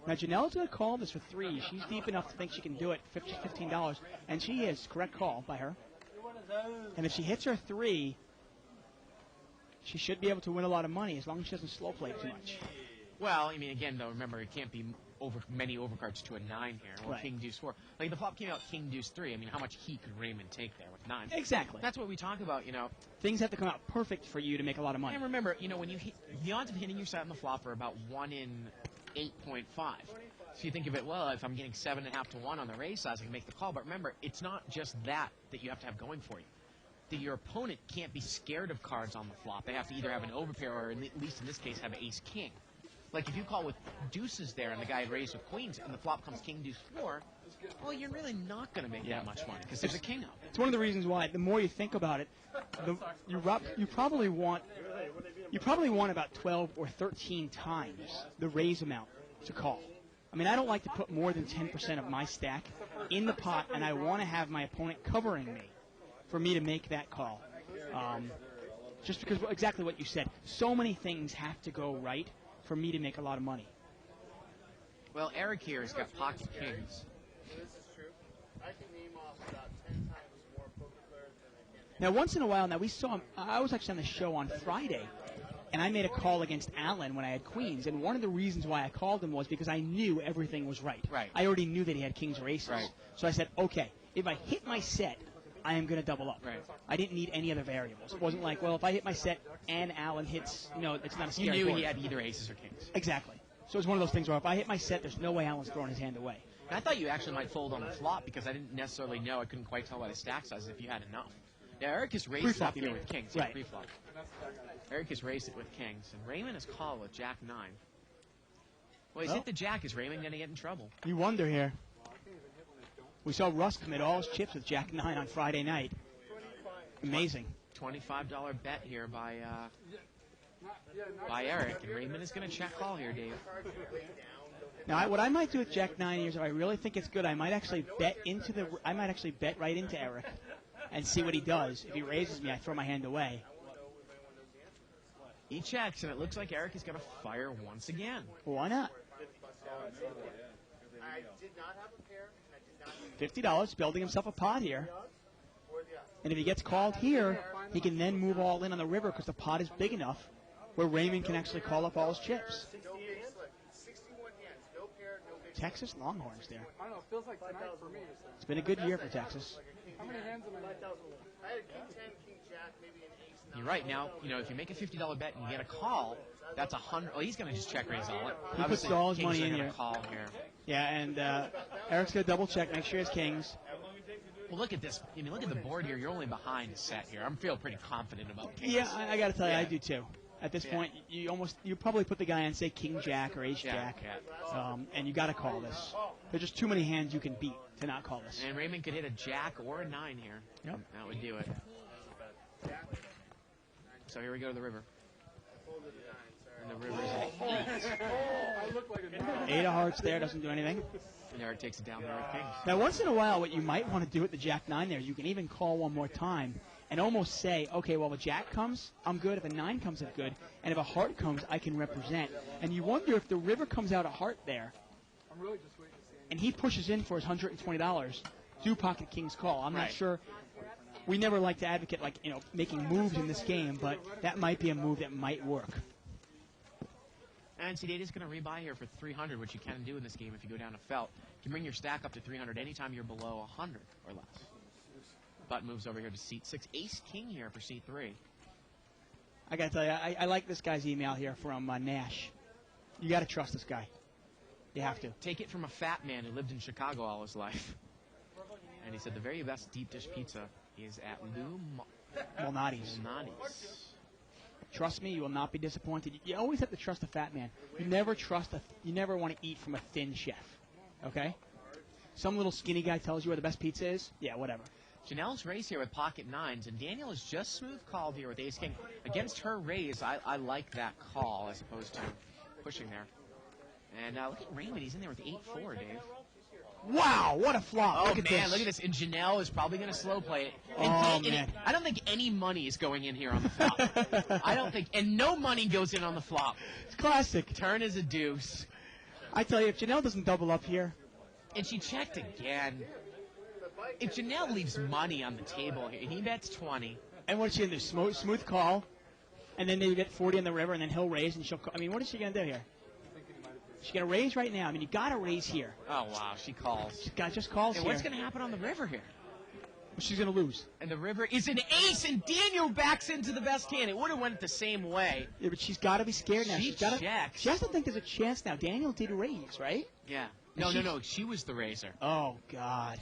Now, Janelle's going to call this for 3. She's deep enough to think she can do it, $15. And she is. Correct call by her. And if she hits her 3, she should be able to win a lot of money as long as she doesn't slow play too much. Well, I mean, again, though, remember, it can't be many overcards to a 9 here, or Right. King Deuce 4. Like the flop came out King Deuce 3. I mean, how much heat could Raymond take there with 9? Exactly. That's what we talk about, you know. Things have to come out perfect for you to make a lot of money. And remember, you know, when you hit, the odds of hitting your set on the flop are about 1 in 8.5. So you think of it, well, if I'm getting 7.5 to 1 on the raise size, I can make the call. But remember, it's not just that you have to have going for you. That your opponent can't be scared of cards on the flop. They have to either have an overpair or, at least in this case, have ace-king. Like if you call with deuces there and the guy had raised with queens and the flop comes king deuce 4, well, you're really not going to make that much money because there's a king up. It's one of the reasons why the more you think about it, you probably want about 12 or 13 times the raise amount to call. I mean, I don't like to put more than 10% of my stack in the pot, and I want to have my opponent covering me for me to make that call. Just because exactly what you said, so many things have to go right for me to make a lot of money. Well, Eric here has got pocket kings. This is true. I can name off about 10 times more poker players than I can. Now, once in a while, we saw, I was actually on the show on Friday, and I made a call against Allen when I had queens, and one of the reasons why I called him was because I knew everything was right. Right. I already knew that he had kings or aces. Right. So I said, okay, if I hit my set, I am going to double up. Right. I didn't need any other variables. It wasn't like, well, if I hit my set and Allen hits, it's not a scary You knew board. he had either aces or kings. Exactly. So it's one of those things where if I hit my set, there's no way Allen's throwing his hand away. And I thought you actually might fold on the flop because I didn't necessarily know. I couldn't quite tell by the stack size if you had enough. Now, Eric has raised it Pre-flop, up you here mean. with kings. Right. Yeah, pre-flop. Eric has raised it with kings. And Raymond has called with jack 9. Well, he's Well. hit the jack. Is Raymond going to get in trouble? You wonder here. We saw Russ commit all his chips with Jack 9 on Friday night. Amazing. $25 bet here by Eric. And Raymond is going to check call here, Dave. Now, what I might do with Jack 9 here is if I really think it's good, I might actually bet right into Eric and see what he does. If he raises me, I throw my hand away. He checks, and it looks like Eric is going to fire once again. Well, why not? I did not have a pair, and I did not have $50, building himself a pot here. or the And if he gets called here, he can then move all in on the river because the pot is big enough where Raymond can actually call up all his chips. no big slip. 61 hands, no pair, no big Texas Longhorns there. I don't know. It feels like tonight for me. It's been a good year for Texas. How many hands am I? I had king 10, king jack, maybe an ace 9. You're right. Now, if you make a $50 bet and you get a call, that's 100. Well, he's going to just check raise all it. He puts Obviously, all his kings money are in gonna here. Call here. Yeah, and Eric's going to double check, make sure he has kings. Well, look at this. I mean, look at the board here. You're only behind a set here. I'm feeling pretty confident about kings. Yeah, I got to tell you, I do too. At this point, you probably put the guy on, say, king jack or ace jack, and you got to call this. There's just too many hands you can beat to not call this. And Raymond could hit a jack or a 9 here. Yep. That would do it. So here we go to the river. And the river's at 8. I look like a nine. 8 of hearts there doesn't do anything. And Eric takes it down there with kings. Now, once in a while, what you might want to do with the jack 9 there, you can even call one more time and almost say, okay, well, if a jack comes, I'm good. If a 9 comes, I'm good. And if a heart comes, I can represent. And you wonder if the river comes out a heart there, I'm really just waiting to see. and he pushes in for his $120, do pocket kings call. I'm not Right. sure. We never like to advocate, making moves in this game, but that might be a move that might work. And Data is going to rebuy here for 300, which you can do in this game if you go down to felt. You can bring your stack up to 300 anytime you're below 100 or less. Button moves over here to seat 6. Ace King here for seat 3. I got to tell you, I like this guy's email here from Nash. You got to trust this guy. You have to. Take it from a fat man who lived in Chicago all his life. And he said the very best deep dish pizza is at Lou Malnati's. Malnati's. Trust me, you will not be disappointed. You always have to trust a fat man. You never want to eat from a thin chef. Okay? Some little skinny guy tells you where the best pizza is. Yeah, whatever. Janelle's raised here with pocket 9s, and Daniel is just smooth called here with ace king. Against her raise, I like that call as opposed to pushing there. And look at Raymond. He's in there with 8-4, Dave. Wow, what a flop. Oh, look at man, this. look at this. And Janelle is probably going to slow play it. And Oh, man. I don't think any money is going in here on the flop. I don't think. And no money goes in on the flop. It's classic. Turn is a deuce. I tell you, if Janelle doesn't double up here, And she checked again. If Janelle leaves money on the table here, and he bets 20. and what's she going to do? Smooth call, and then they get 40 on the river, and then he'll raise, and she'll call. I mean, what is she going to do here? She's got to raise right now. I mean, you got to raise here. Oh, wow, she calls. She's got just calls And here. what's going to happen on the river here? She's going to lose. And the river is an ace, and Daniel backs into the best hand. It would have went the same way. Yeah, but she's got to be scared now. She She's gotta, checks. She has to think there's a chance now. Daniel did raise, right? Yeah. And No, she's- she was the raiser. Oh, God.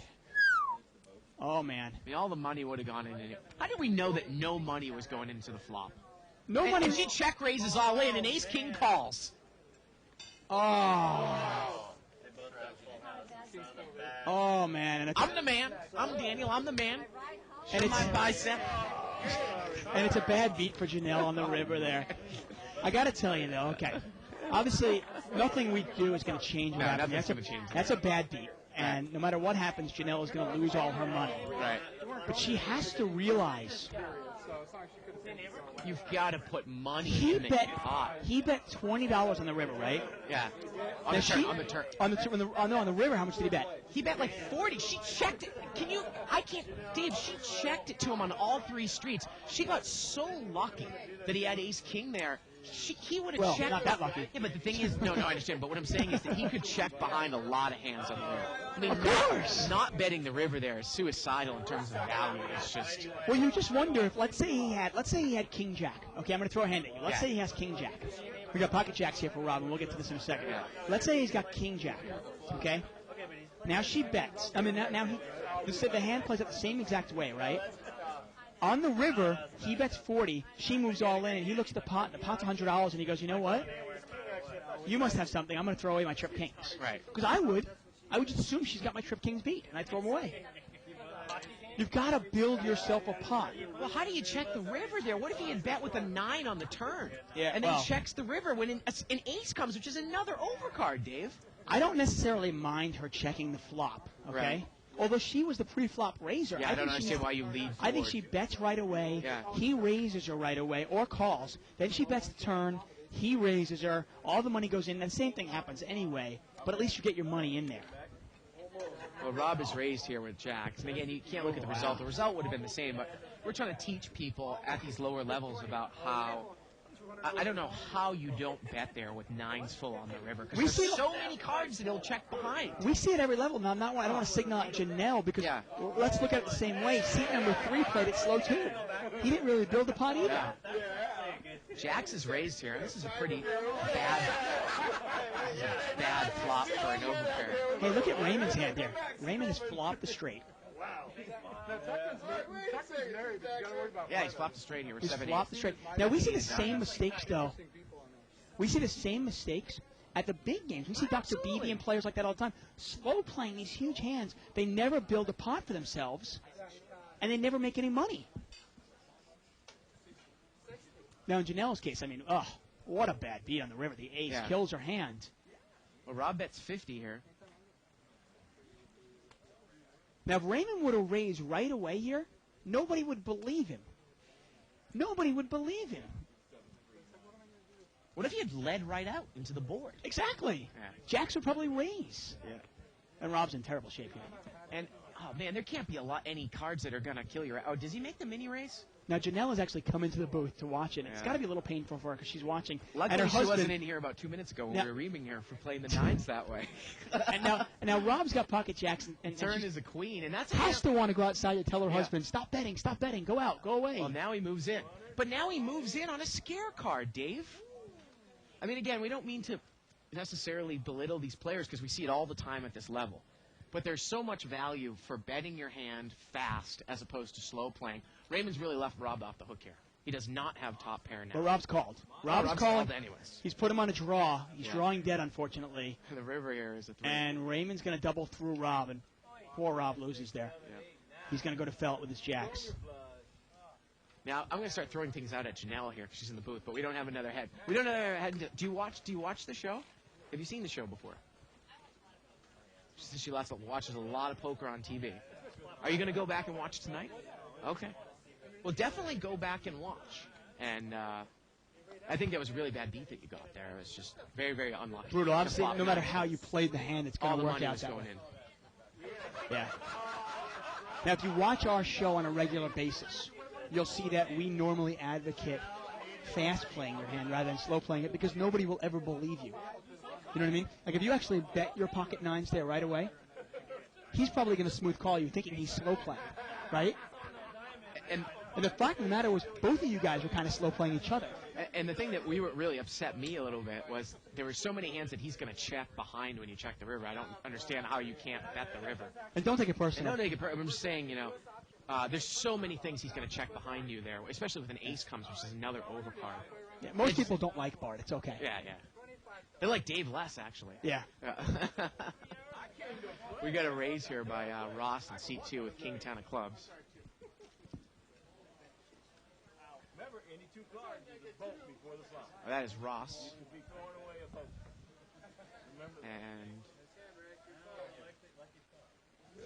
Oh, man. I mean, all the money would have gone in it. How did we know that no money was going into the flop? No And, money. and she check raises all in, and ace king calls. Oh. Oh, man. And it's, I'm the man. I'm Daniel. I'm the man. And Show it's- my bicep. and it's a bad beat for Janelle on the river there. I got to tell you, though, okay. Obviously, nothing we do is going to change what No, happens. nothing's That's gonna change. That's a bad beat. And no matter what happens, Janelle is going to lose all her money. Right. But she has to realize So it's not like she could have taken it so well. You've got to put money he in the bet pot. $20 on the river, right? Yeah. On Now the turn. she- On the turn. On the no, on the river. How much did he bet? He bet like 40. She checked it. I can't, Dave, she checked it to him on all three streets. She got so lucky that he had ace king there. He would have Well, checked. not that lucky. Yeah, but the thing is, no, I understand. But what I'm saying is that he could check behind a lot of hands on the river. I mean, Of course. not betting the river there is suicidal in terms of value. It's just, Well, you just wonder if let's say he had King Jack. Okay, I'm going to throw a hand at you. Let's Yeah. say he has King Jack. We got pocket jacks here for Robin. We'll get to this in a second. Yeah. Let's say he's got King Jack. Okay. Now she bets. I mean, now he. The hand plays it the same exact way, right? On the river, he bets 40. She moves all in, and he looks at the pot, and the pot's $100, and he goes, you know what? You must have something. I'm going to throw away my trip kings. Right. Because I would just assume she's got my trip kings beat, and I'd throw them away. You've got to build yourself a pot. well, how do you check the river there? What if he had bet with a 9 on the turn? Yeah, And then well- checks the river when an ace comes, which is another overcard, Dave. I don't necessarily mind her checking the flop, okay? Right. Although she was the pre-flop raiser. Yeah, I don't think she- understand why you lead I think forward. she bets right away. Yeah. He raises her right away or calls. Then she bets the turn. He raises her. All the money goes in. And the same thing happens anyway. But at least you get your money in there. Well, Rob is raised here with jacks. And again, you can't look at the result. The result would have been the same, but we're trying to teach people at these lower levels about how. I don't know how you don't bet there with 9s full on the river. We Because see- there's so many cards that he'll check behind. We see it every level. Now, I don't want to signal out Janelle because Yeah. let's look at it the same way. Seat number 3 played it slow too. He didn't really build the pot either. Jacks is raised here. This is a pretty bad flop for an overpair. Hey, look at Raymond's hand there. Raymond has flopped the straight. Now, Tucker's married, but you gotta worry about Yeah, he's flopped a straight here with He's 7 flopped the straight. Now we see the same mistakes though. We see the same mistakes at the big games. We see Dr. Beebe and players like that all the time. Slow playing these huge hands. They never build a pot for themselves, and they never make any money. Now in Janelle's case, I mean, what a bad beat on the river. The ace Yeah. kills her hand. Well, Rob bets 50 here. Now if Raymond would have raised right away here, nobody would believe him. Nobody would believe him. What if he had led right out into the board? Exactly. Yeah. Jacks would probably raise. Yeah. And Rob's in terrible shape here. And, oh, man, there can't be any cards that are going to kill you. Oh, does he make the mini race? Now, Janelle has actually come into the booth to watch it. It's Yeah. got to be a little painful for her because she's watching. Luckily, and her she wasn't husband, in here about 2 minutes ago when Now- we were reaming her for playing the 9s that way. and now Rob's got pocket jacks and Turn she is a queen, and that's has to want to go outside and tell her Yeah. husband, stop betting, go out, go away. Well, now he moves in. But now he moves in on a scare card, Dave. I mean, again, we don't mean to necessarily belittle these players because we see it all the time at this level. But there's so much value for betting your hand fast as opposed to slow playing. Raymond's really left Rob off the hook here. He does not have top pair now. But Rob's called. Rob's Rob's calling. called anyways. He's put him on a draw. He's Yeah. drawing dead, unfortunately. The river here is a 3. And Raymond's going to double through Rob, and poor Rob loses there. Yeah. He's going to go to felt with his jacks. Now I'm going to start throwing things out at Janelle here because she's in the booth, but we don't have another head. We don't have another head. Do you watch the show? Have you seen the show before? She says she watches a lot of poker on TV. Are you going to go back and watch tonight? Okay. Well, definitely go back and watch. And I think that was a really bad beat that you got there. It was just very, very unlucky. Brutal. The Obviously, flop no matter nine. how you played the hand, it's all going the to work money out was that going way. in. Yeah. Now, if you watch our show on a regular basis, you'll see that we normally advocate fast playing your hand rather than slow playing it because nobody will ever believe you. You know what I mean? Like, if you actually bet your pocket nines there right away, he's probably going to smooth call you, thinking he's slow playing, right? And And the fact of the matter was, both of you guys were kind of slow playing each other. And the thing that really upset me a little bit was there were so many hands that he's going to check behind when you check the river. I don't understand how you can't bet the river. And don't take it And personal. don't take it I'm just saying, there's so many things he's going to check behind you there, especially with an ace comes, which is another overcard. Yeah, most people don't like Bart. It's okay. Yeah. They like Dave less, actually. Yeah. We got a raise here by Ross in seat 2 with King 10 of clubs. Remember, any two cards, you can vote before the flop. That is Ross. You could be throwing away a vote. Remember that. And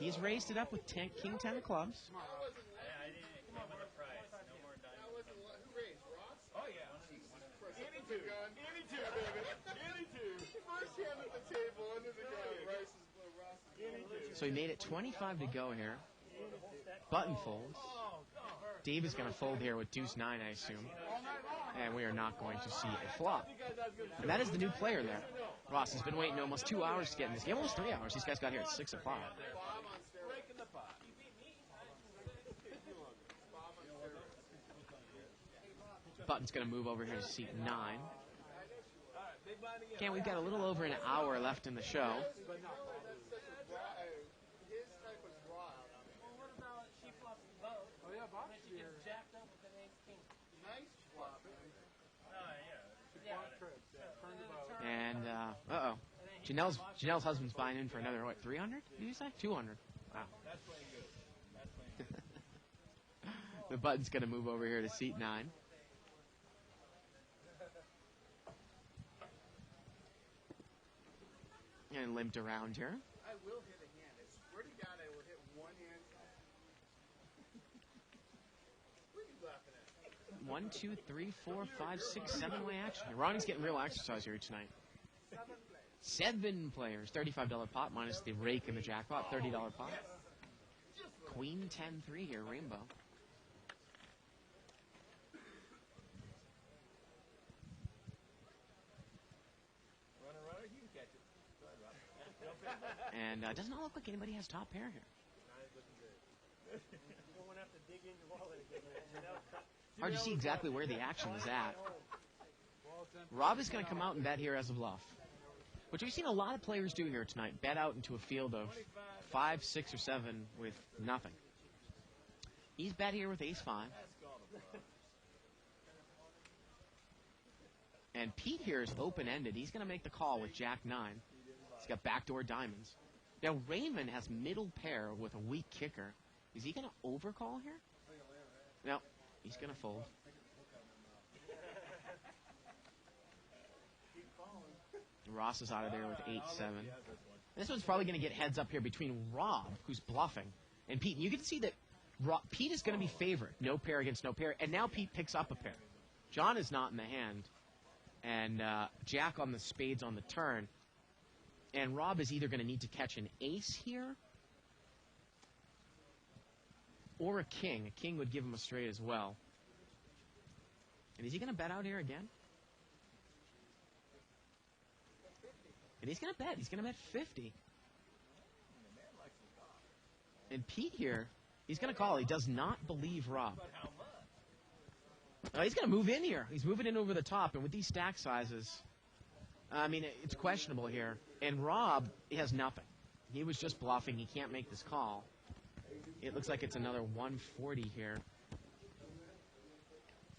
he's raised it up with King 10 of clubs. Yeah, I didn't come with a price. No more diamonds. Who raised? Ross? Oh, yeah. Any two, baby. Any two. First hand at the table, under the gun. Rice is Ross is any two. So he made it 25 to go here. Button folds. Dave is going to fold here with deuce 9, I assume. And we are not going to see a flop. And that is the new player there. Ross has been waiting almost 2 hours to get in this game. Almost 3 hours. These guys got here at 6 o'clock. Button's going to move over here to seat 9. Again, we've got a little over an hour left in the show. His type was raw. Oh, yeah, Bob's here. Nice flop. Block trips. Yeah, turn the boat. And, Janelle's husband's buying in for another, 300? Did you say? 200. Wow. That's playing good. That's playing good. The Button's going to move over here to seat 9. And limped around here. I will hit a hand. I swear to God, I will hit one hand. What are you laughing at? 1, 2, 3, 4, 5, 6, 7 way action. Ronnie's getting real exercise here tonight. 7 players, $35 pot minus the rake and the jackpot, $30 pot. Queen 10-3 here, Rainbow. Runner, you can catch it. And does not look like anybody has top pair here. You don't want to have to dig in your wallet again, man. Hard to see exactly where the action is at. Rob is going to come out and bet here as a bluff. Which we've seen a lot of players do here tonight. Bet out into a field of 5, 6, or 7 with nothing. He's bet here with ace 5. And Pete here is open-ended. He's going to make the call with jack 9. He's got backdoor diamonds. Now Raymond has middle pair with a weak kicker. Is he going to overcall here? No, he's going to fold. Ross is out of there with 8-7. This one's probably going to get heads up here between Rob, who's bluffing, and Pete. And you can see that Pete is going to be favored. No pair against no pair. And now Pete picks up a pair. John is not in the hand. And Jack on the spades on the turn. And Rob is either going to need to catch an ace here or a king. A king would give him a straight as well. And is he going to bet out here again? And he's going to bet. He's going to bet 50. And Pete here, he's going to call. He does not believe Rob. He's going to move in here. He's moving in over the top. And with these stack sizes, I mean, it's questionable here. And Rob has nothing. He was just bluffing. He can't make this call. It looks like it's another 140 here.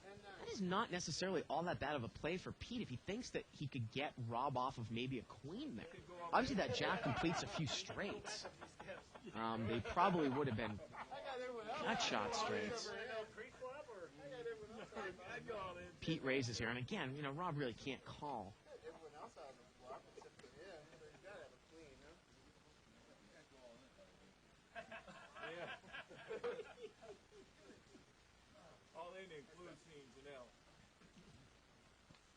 That is not necessarily all that bad of a play for Pete if he thinks that he could get Rob off of maybe a queen there. Obviously, that jack completes a few straights. They probably would have been gut shot straights. Pete raises here, and again, Rob really can't call. Everyone else out on the block except for him. You gotta have a queen, huh? All they include scenes and L.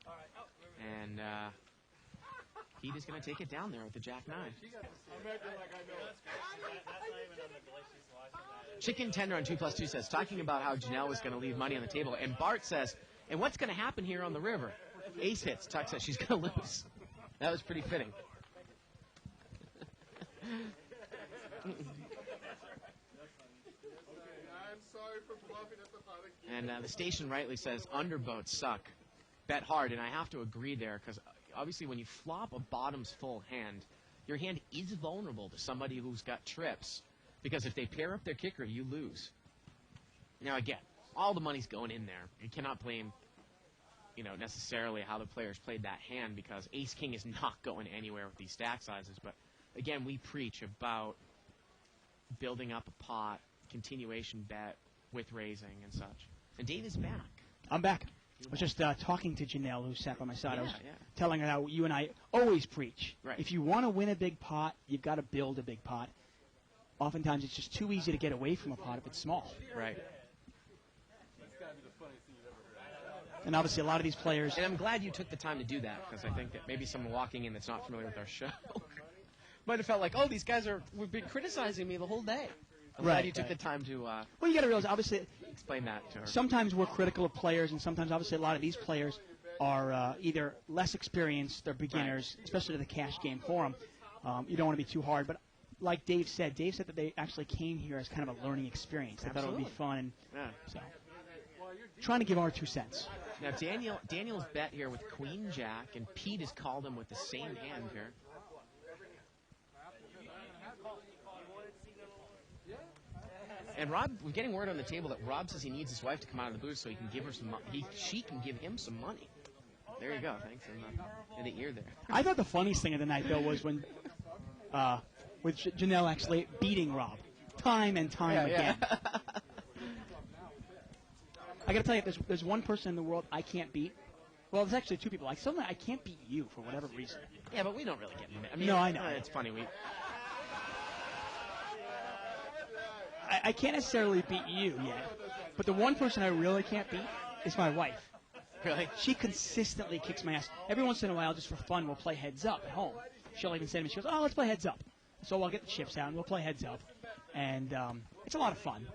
All right. And Pete is going to take it down there with the jack 9. I'm acting like I know. That's not even on the delicious watch of that. Chicken Tender on 2+2 says, talking about how Janelle was going to leave money on the table. And Bart says, and what's going to happen here on the river? Ace hits. Tuck says she's going to lose. That was pretty fitting. I'm sorry for bluffing at the pot again. And the station rightly says underboats suck. Bet hard, and I have to agree there because obviously when you flop a bottoms full hand, your hand is vulnerable to somebody who's got trips because if they pair up their kicker, you lose. Now again, all the money's going in there. You cannot blame, necessarily how the players played that hand because Ace King is not going anywhere with these stack sizes. But again, we preach about building up a pot, continuation bet with raising and such. And Dave is back. I'm back. I was just talking to Janelle, who sat by my side. I was Yeah. telling her how you and I always preach. Right. If you want to win a big pot, you've got to build a big pot. Oftentimes, it's just too easy to get away from a pot if it's small. Right. And obviously, a lot of these players. And I'm glad you took the time to do that because I think that maybe someone walking in that's not familiar with our show might have felt like, oh, these guys we've been criticizing me the whole day. I'm glad you took the time to Well, you got to realize, obviously, explain that to her. sometimes we're critical of players, and sometimes, obviously, a lot of these players are either less experienced, they're beginners, especially to the cash game for them. You don't want to be too hard, but like Dave said that they actually came here as kind of a learning experience. They thought it would be fun, and so trying to give our 2 cents. Now Daniel's bet here with Queen Jack, and Pete has called him with the same hand here. And Rob, we're getting word on the table that Rob says he needs his wife to come out of the booth so he can give her some. She can give him some money. There you go. Thanks in the ear there. I thought the funniest thing of the night, though, was when with Janelle actually beating Rob time and time again. I got to tell you, there's one person in the world I can't beat. Well, there's actually 2 people. Like suddenly, I can't beat you for whatever reason. Yeah, but we don't really get. I mean, no, I know. It's funny. I can't necessarily beat you yet, but the one person I really can't beat is my wife. Really? She consistently kicks my ass. Every once in a while, just for fun, we'll play heads up at home. She'll even say to me, she goes, "Oh, let's play heads up." So I'll get the chips out and we'll play heads up, and it's a lot of fun.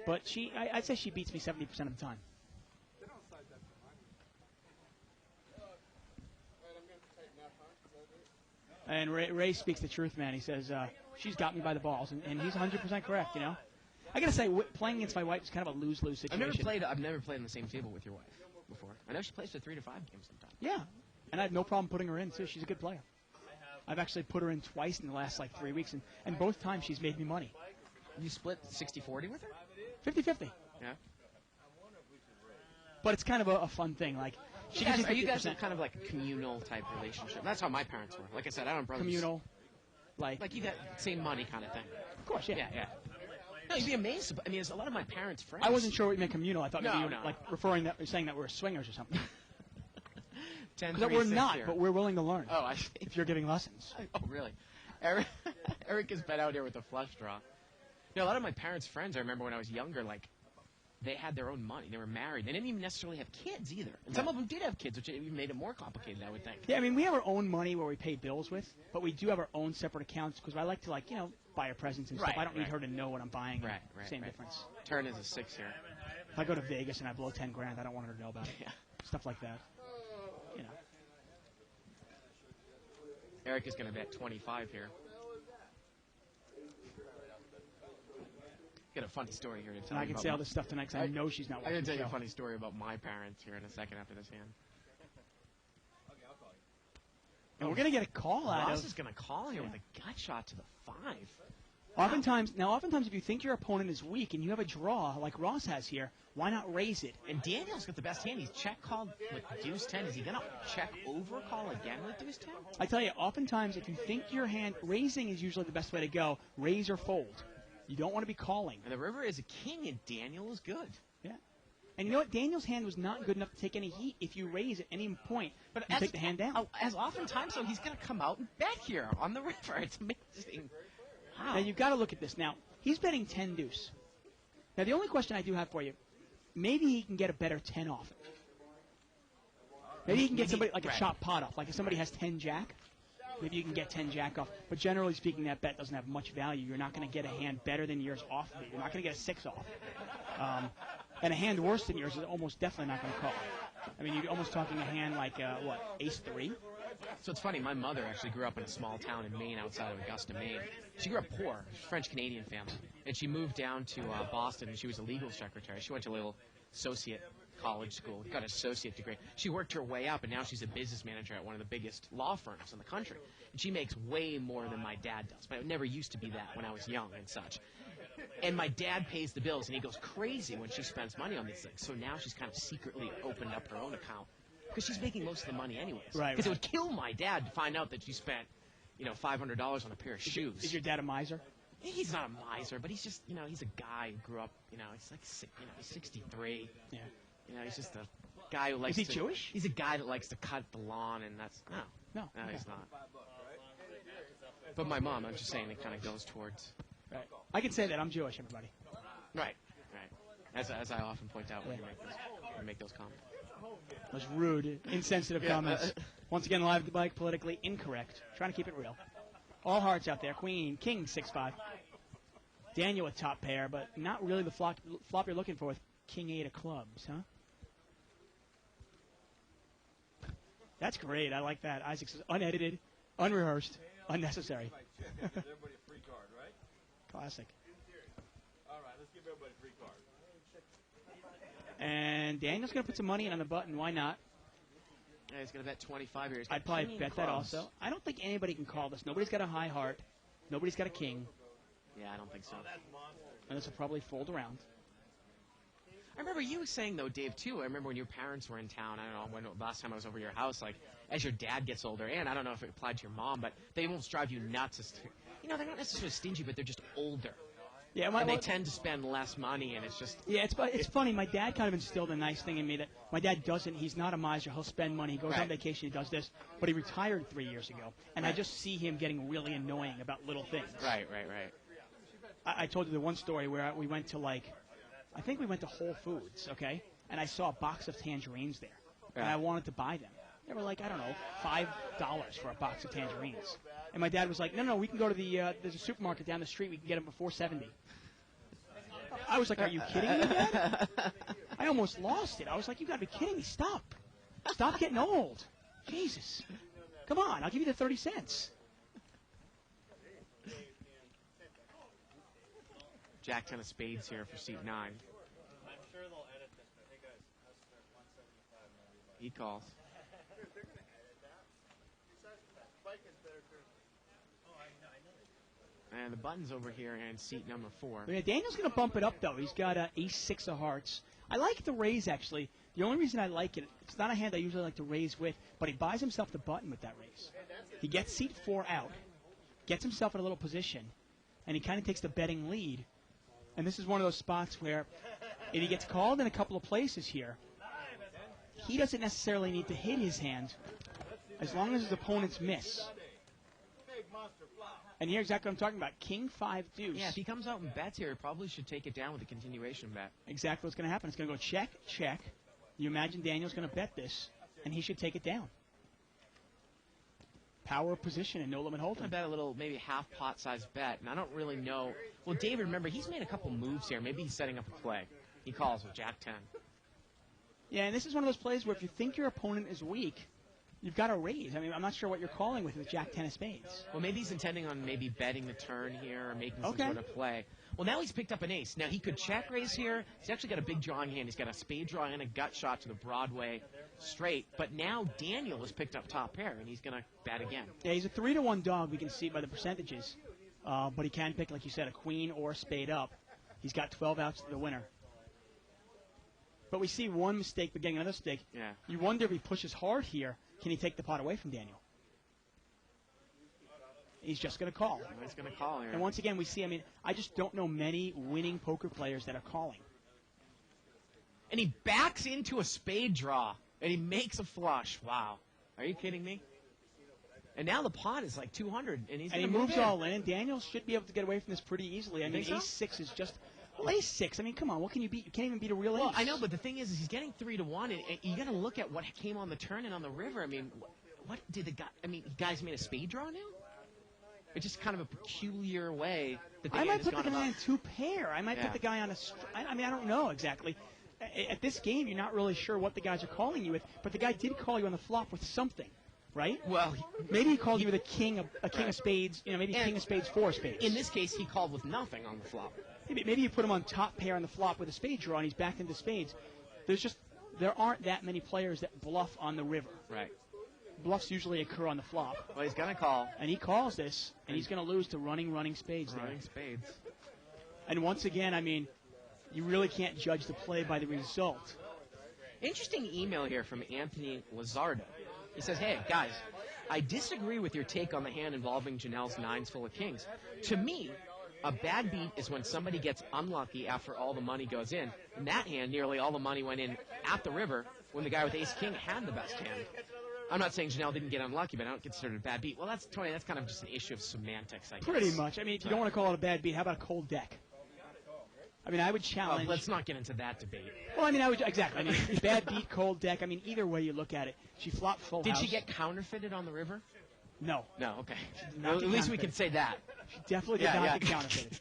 But I'd say she beats me 70% of the time. And Ray speaks the truth, man. He says, she's got me by the balls, and he's 100% correct, I got to say, playing against my wife is kind of a lose-lose situation. I've never played on the same table with your wife before. I know she plays to 3 to 5 games sometimes. Yeah, and I have no problem putting her in, too. She's a good player. I've actually put her in twice in the last, 3 weeks, and both times she's made me money. You split 60-40 with her? 50-50. Yeah. But it's kind of a fun thing. She gives Are you guys 50%. kind of like a communal type relationship? That's how my parents were. Like I said, I don't have brothers. Communal. Like you got same money kind of thing. Of course, yeah. Yeah. No, you'd be amazed. I mean, there's a lot of my parents' friends. I wasn't sure what you meant communal. I thought maybe you were No. saying that we're swingers or something. 10, That 3, we're 6 not, here. but we're willing to learn. Oh, I see. If you're giving lessons. Oh, really? Eric has been out here with a flush draw. A lot of my parents' friends, I remember when I was younger, they had their own money. They were married. They didn't even necessarily have kids either. And some of them did have kids, which even made it more complicated, I would think. Yeah, I mean, we have our own money where we pay bills with, but we do have our own separate accounts because I like to, buy her presents and stuff. I don't need her to know what I'm buying. Right. Same difference. Turn is a 6 here. If I go to Vegas and I blow $10,000, I don't want her to know about it. Yeah. Stuff like that. Eric is going to bet 25 here. Got a funny story here to tell And I you can about say all this stuff tonight because I know she's not I'm watching going to the tell you a show. funny story about my parents here in a second after this hand. And we're going to get a call out Ross of... is going to call here with a gut shot to the 5. Oftentimes, if you think your opponent is weak and you have a draw like Ross has here, why not raise it? And Daniel's got the best hand. He's check called with deuce 10. Is he going to check over call again with deuce 10? I tell you, oftentimes, if you think your hand... Raising is usually the best way to go. Raise or fold. You don't want to be calling. And the river is a king, and Daniel is good. Yeah. And you know what? Daniel's hand was not good enough to take any heat. If you raise at any point, But you take the hand down. As oftentimes, though, he's going to come out and bet here on the river. It's amazing. Wow. Now, you've got to look at this. Now, he's betting 10 deuce. Now, the only question I do have for you, maybe he can get a better 10 off it. Maybe he can get somebody like a chop pot off. Like if somebody has 10 jack, maybe you can get 10 jack off. But generally speaking, that bet doesn't have much value. You're not going to get a hand better than yours off of it. You're not going to get a 6 off. And a hand worse than yours is almost definitely not going to call. I mean, you're almost talking a hand like, ace 3? So it's funny, my mother actually grew up in a small town in Maine outside of Augusta, Maine. She grew up poor, French-Canadian family. And she moved down to Boston, and she was a legal secretary. She went to a little associate college school, got an associate degree. She worked her way up, and now she's a business manager at one of the biggest law firms in the country. And she makes way more than my dad does, but it never used to be that when I was young and such. And my dad pays the bills, and he goes crazy when she spends money on these things. So now she's kind of secretly opened up her own account because she's making most of the money anyways. Right. Because it would kill my dad to find out that she spent, $500 on a pair of shoes. Is your dad a miser? He's not a miser, but he's just, he's a guy who grew up, he's like, he's 63. Yeah. He's just a guy who likes Is he to... Jewish? He's a guy that likes to cut the lawn, and that's... No, okay. he's not. But my mom, I'm just saying, it kind of goes towards... Right. I can say that. I'm Jewish, everybody. Right. As I often point out when you make those comments. Those rude, insensitive comments. Once again, Live at the Bike, politically incorrect. Trying to keep it real. All hearts out there. Queen, King, 6-5. Daniel with top pair, but not really the flop you're looking for with King 8 of clubs, huh? That's great. I like that. Isaac says unedited, unrehearsed, unnecessary. Everybody a free card, right? Classic. All right, let's give everybody a free card. And Daniel's going to put some money in on the button. Why not? Yeah, he's going to bet 25 here. I'd probably bet that also. I don't think anybody can call this. Nobody's got a high heart. Nobody's got a king. Yeah, I don't think so. And this will probably fold around. I remember you saying, though, Dave, too. I remember when your parents were in town. I don't know, when last time I was over your house, like, as your dad gets older, and I don't know if it applied to your mom, but they won't drive you nuts. They're not necessarily stingy, but they're just older. Yeah, and they tend to spend less money, and it's just... Yeah, it's funny. My dad kind of instilled a nice thing in me that my dad doesn't. He's not a miser. He'll spend money. He goes on vacation. He does this. But he retired 3 years ago, and I just see him getting really annoying about little things. Right. I told you the one story where we went to, I think we went to Whole Foods, okay? And I saw a box of tangerines there, and I wanted to buy them. They were like, I don't know, $5 for a box of tangerines. And my dad was like, no, we can go to there's a supermarket down the street. We can get them for $4.70. I was like, are you kidding me, Dad? I almost lost it. I was like, you got to be kidding me. Stop getting old. Jesus. Come on, I'll give you the 30 cents. Jack 10 of spades here for seat 9. I'm sure they'll edit this, but hey guys, how's that 175 now, everybody? He calls. They're going to edit that. Besides that, Spike is better too. Oh, I know. And the button's over here in seat number 4. Yeah, Daniel's going to bump it up, though. He's got ace-6 of hearts. I like the raise, actually. The only reason I like it, it's not a hand I usually like to raise with, but he buys himself the button with that raise. He gets seat 4 out, gets himself in a little position, and he kind of takes the betting lead. And this is one of those spots where if he gets called in a couple of places here, he doesn't necessarily need to hit his hand as long as his opponents miss. And here exactly what I'm talking about. King 5 deuce. Yeah, if he comes out and bets here, he probably should take it down with a continuation bet. Exactly what's going to happen. It's going to go check, check. You imagine Daniel's going to bet this, and he should take it down. Power of position and no limit hold'em. I bet a little, maybe half pot size bet, and I don't really know. Well, David, remember, he's made a couple moves here. Maybe he's setting up a play. He calls with Jack 10. Yeah, and this is one of those plays where if you think your opponent is weak, you've got to raise. I mean, I'm not sure what you're calling with Jack 10 of spades. Well, maybe he's intending on maybe betting the turn here or making some Okay. sort of play. Well, now he's picked up an ace. Now, he could check raise here. He's actually got a big drawing hand. He's got a spade draw and a gut shot to the Broadway straight. But now Daniel has picked up top pair, and he's going to bet again. Yeah, he's a 3-1 dog. We can see by the percentages. But he can pick, like you said, a queen or a spade up. He's got 12 outs to the winner. But we see one mistake, but getting another mistake. Yeah. You wonder if he pushes hard here, can he take the pot away from Daniel? He's just going to call. He's going to call here. And once again, we see, I just don't know many winning poker players that are calling. And he backs into a spade draw, and he makes a flush. Wow. Are you kidding me? And now the pot is like 200, and he moves all in. Daniel should be able to get away from this pretty easily. I mean, think so? ace-6 is just... Well, ace-6, I mean, come on, what can you beat? You can't even beat a real ace. Well, I know, but the thing is he's getting 3-1, and you got to look at what came on the turn and on the river. I mean, what did the guy... I mean, the guy's made a spade draw now? It's just kind of a peculiar way that the I game might has put the gone guy about. on 2 pair. I might put the guy on a... I mean, I don't know exactly. At this game, you're not really sure what the guys are calling you with, but the guy did call you on the flop with something. right? Well, Maybe he called you with a king of spades, maybe And- king of spades, 4 of spades. in this case, he called with nothing on the flop. Maybe you put him on top pair on the flop with a spade draw, and he's back into spades. There aren't that many players that bluff on the river. Right. Bluffs usually occur on the flop, Well, he's gonna call. and he calls this, and he's going to lose to running spades there. Running spades. And once again, I mean, you really can't judge the play by the result. Interesting email here from Anthony Lazardo. He says, "Hey, guys, I disagree with your take on the hand involving Janelle's nines full of kings. To me, a bad beat is when somebody gets unlucky after all the money goes in. In that hand, nearly all the money went in at the river when the guy with ace-king had the best hand. I'm not saying Janelle didn't get unlucky, but I don't consider it a bad beat." Well, that's kind of just an issue of semantics, I guess. Pretty much. I mean, if you don't want to call it a bad beat, how about a cold deck? I mean, I would Well, challenge. let's not get into that debate. Well, I mean, exactly. I mean, bad beat, cold deck. I mean, either way you look at it, she flopped full Did house. she get counterfeited on the river? No, No, okay. not Well, at get least we counterfeited. can say that. she definitely did Yeah, not yeah. get counterfeited.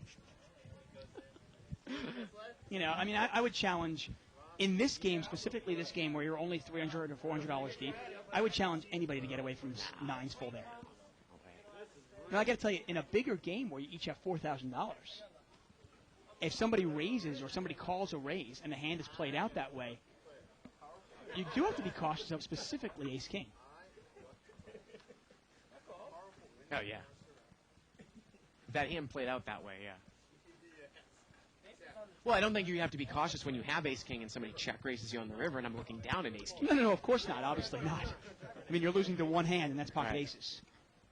I mean, I would challenge in this game, specifically this game where you're only $300 or $400 deep. I would challenge anybody to get away from nines full there. Now, I got to tell you, in a bigger game where you each have $4,000, if somebody raises or somebody calls a raise and the hand is played out that way, you do have to be cautious of specifically ace-king. Oh, yeah. That hand played out that way, yeah. Well, I don't think you have to be cautious when you have ace-king and somebody check raises you on the river and I'm looking down at ace-king. No, of course not. Obviously not. I mean, you're losing to one hand, and that's pocket Right. aces.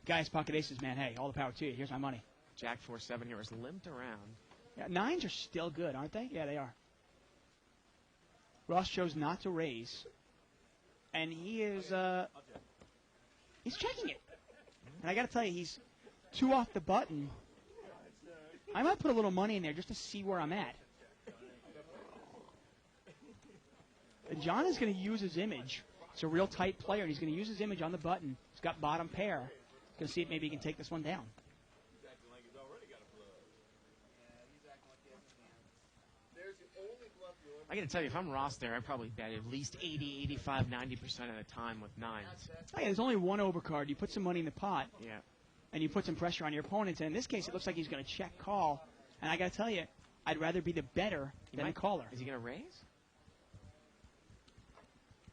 Guys, pocket aces, man, hey, all the power to you. Here's my money. Jack 4-7 here is limped around. Yeah, nines are still good, aren't they? Yeah, they are. Ross chose not to raise, and he is he's checking it. And I got to tell you, he's 2 off the button. I might put a little money in there just to see where I'm at. And John is going to use his image. It's a real tight player, and he's going to use his image on the button. He's got bottom pair. He's going to see if maybe he can take this one down. I got to tell you, if I'm Ross there, I'd probably bet at least 80, 85, 90% of the time with nines. Oh, yeah, there's only one overcard. You put some money in the pot, Yeah. and you put some pressure on your opponents. And in this case, it looks like he's going to check call. And I got to tell you, I'd rather be the better than the caller. Is he going to raise?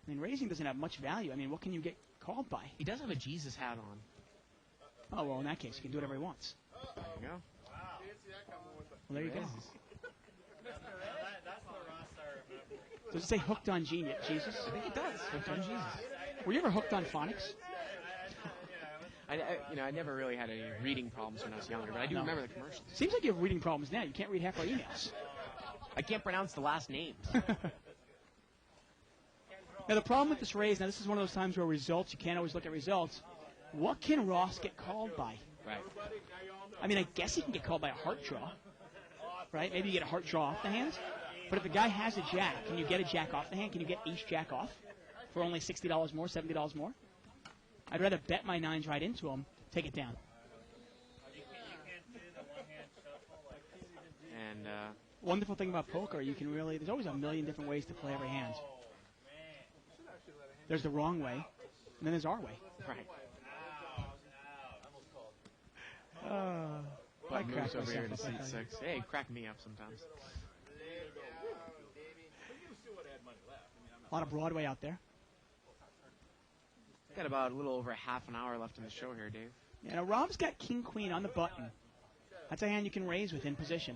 I mean, raising doesn't have much value. I mean, what can you get called by? He does have a Jesus hat on. Oh, well, in that case, he can do whatever he wants. There you go. Well, there you go. Raises. That's the Ross I remember. Does it say hooked on genius, Jesus? I think it does. Hooked on Jesus. Were you ever hooked on phonics? I never really had any reading problems when I was younger, but I do No. remember the commercials. Seems like you have reading problems now. You can't read half our emails. I can't pronounce the last names. Now, the problem with this raise, now this is one of those times where results, you can't always look at results. What can Ross get called by? Right. I mean, I guess he can get called by a heart draw, right? Maybe you get a heart draw off the hand. But if the guy has a jack, can you get a jack off the hand? Can you get ace jack off for only $60 more, $70 more? I'd rather bet my nines right into him, take it down. You can't do the one-hand shuffle like And Wonderful thing about poker, you can really, there's always a million different ways to play every hand. There's the wrong way, and then there's our way. right. I Moves cracked over here myself to up, seat I tell you. 6. Hey, crack me up sometimes. A lot of Broadway out there. Got about a little over half an hour left in the show here, Dave. Yeah, now Rob's got king queen on the button. That's a hand you can raise with in position.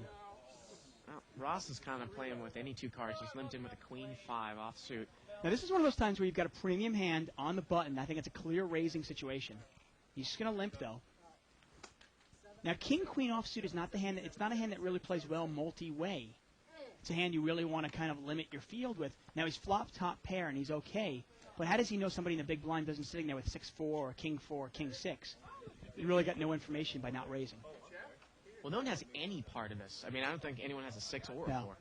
Well, Ross is kind of playing with any 2 cards. He's limped in with a queen 5 offsuit. Now this is one of those times where you've got a premium hand on the button. I think it's a clear raising situation. He's just going to limp though. Now king queen offsuit is not the hand. It's not a hand that really plays well multi-way. It's a hand you really want to kind of limit your field with. Now he's flop top pair and he's okay. But how does he know somebody in the big blind doesn't sitting there with 6-4 or king 4 or king 6? You really got no information by not raising. Well, no one has any part of this. I mean, I don't think anyone has a 6 or a No.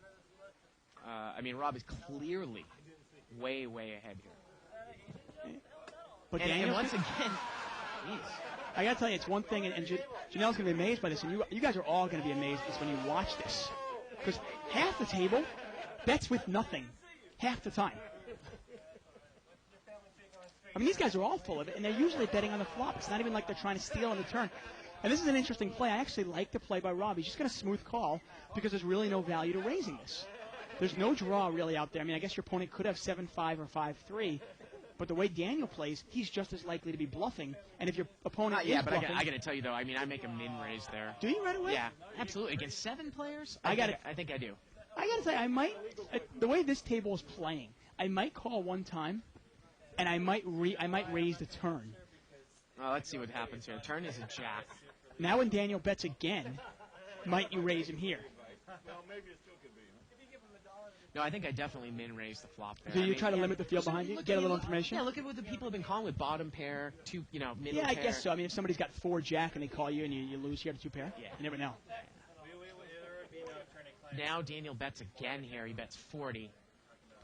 4. I mean, Rob is clearly way, way ahead here. But And Daniel, once again, jeez. I got to tell you, it's one thing, and Janelle's going to be amazed by this, and you guys are all going to be amazed by this when you watch this. Because half the table bets with nothing, half the time. I mean, these guys are all full of it, and they're usually betting on the flop. It's not even like they're trying to steal on the turn. And this is an interesting play. I actually like the play by Rob. He's just going to smooth call because there's really no value to raising this. There's no draw really out there. I mean, I guess your opponent could have 7-5 or 5-3, but the way Daniel plays, he's just as likely to be bluffing. And if your opponent is but bluffing, I got to tell you though, I mean, I make a min raise there. do you right away? Yeah, absolutely. Against 7 players, I think I do. I got to say, I might. The way this table is playing, I might call one time, and I might raise the turn. Well, let's see what happens here. Turn is a jack. Now when Daniel bets again, might you raise him here? Well, maybe it still could be. No, I think I definitely min raise the flop there. Do I you mean, try to limit the field behind you? look Get at a little information? Yeah, look at what the people have been calling with bottom pair, two, middle Yeah, I pair. guess so. I mean, if somebody's got 4 jack and they call you and you lose here to 2 pair, Yeah. you never know. Now Daniel bets again here. He bets 40.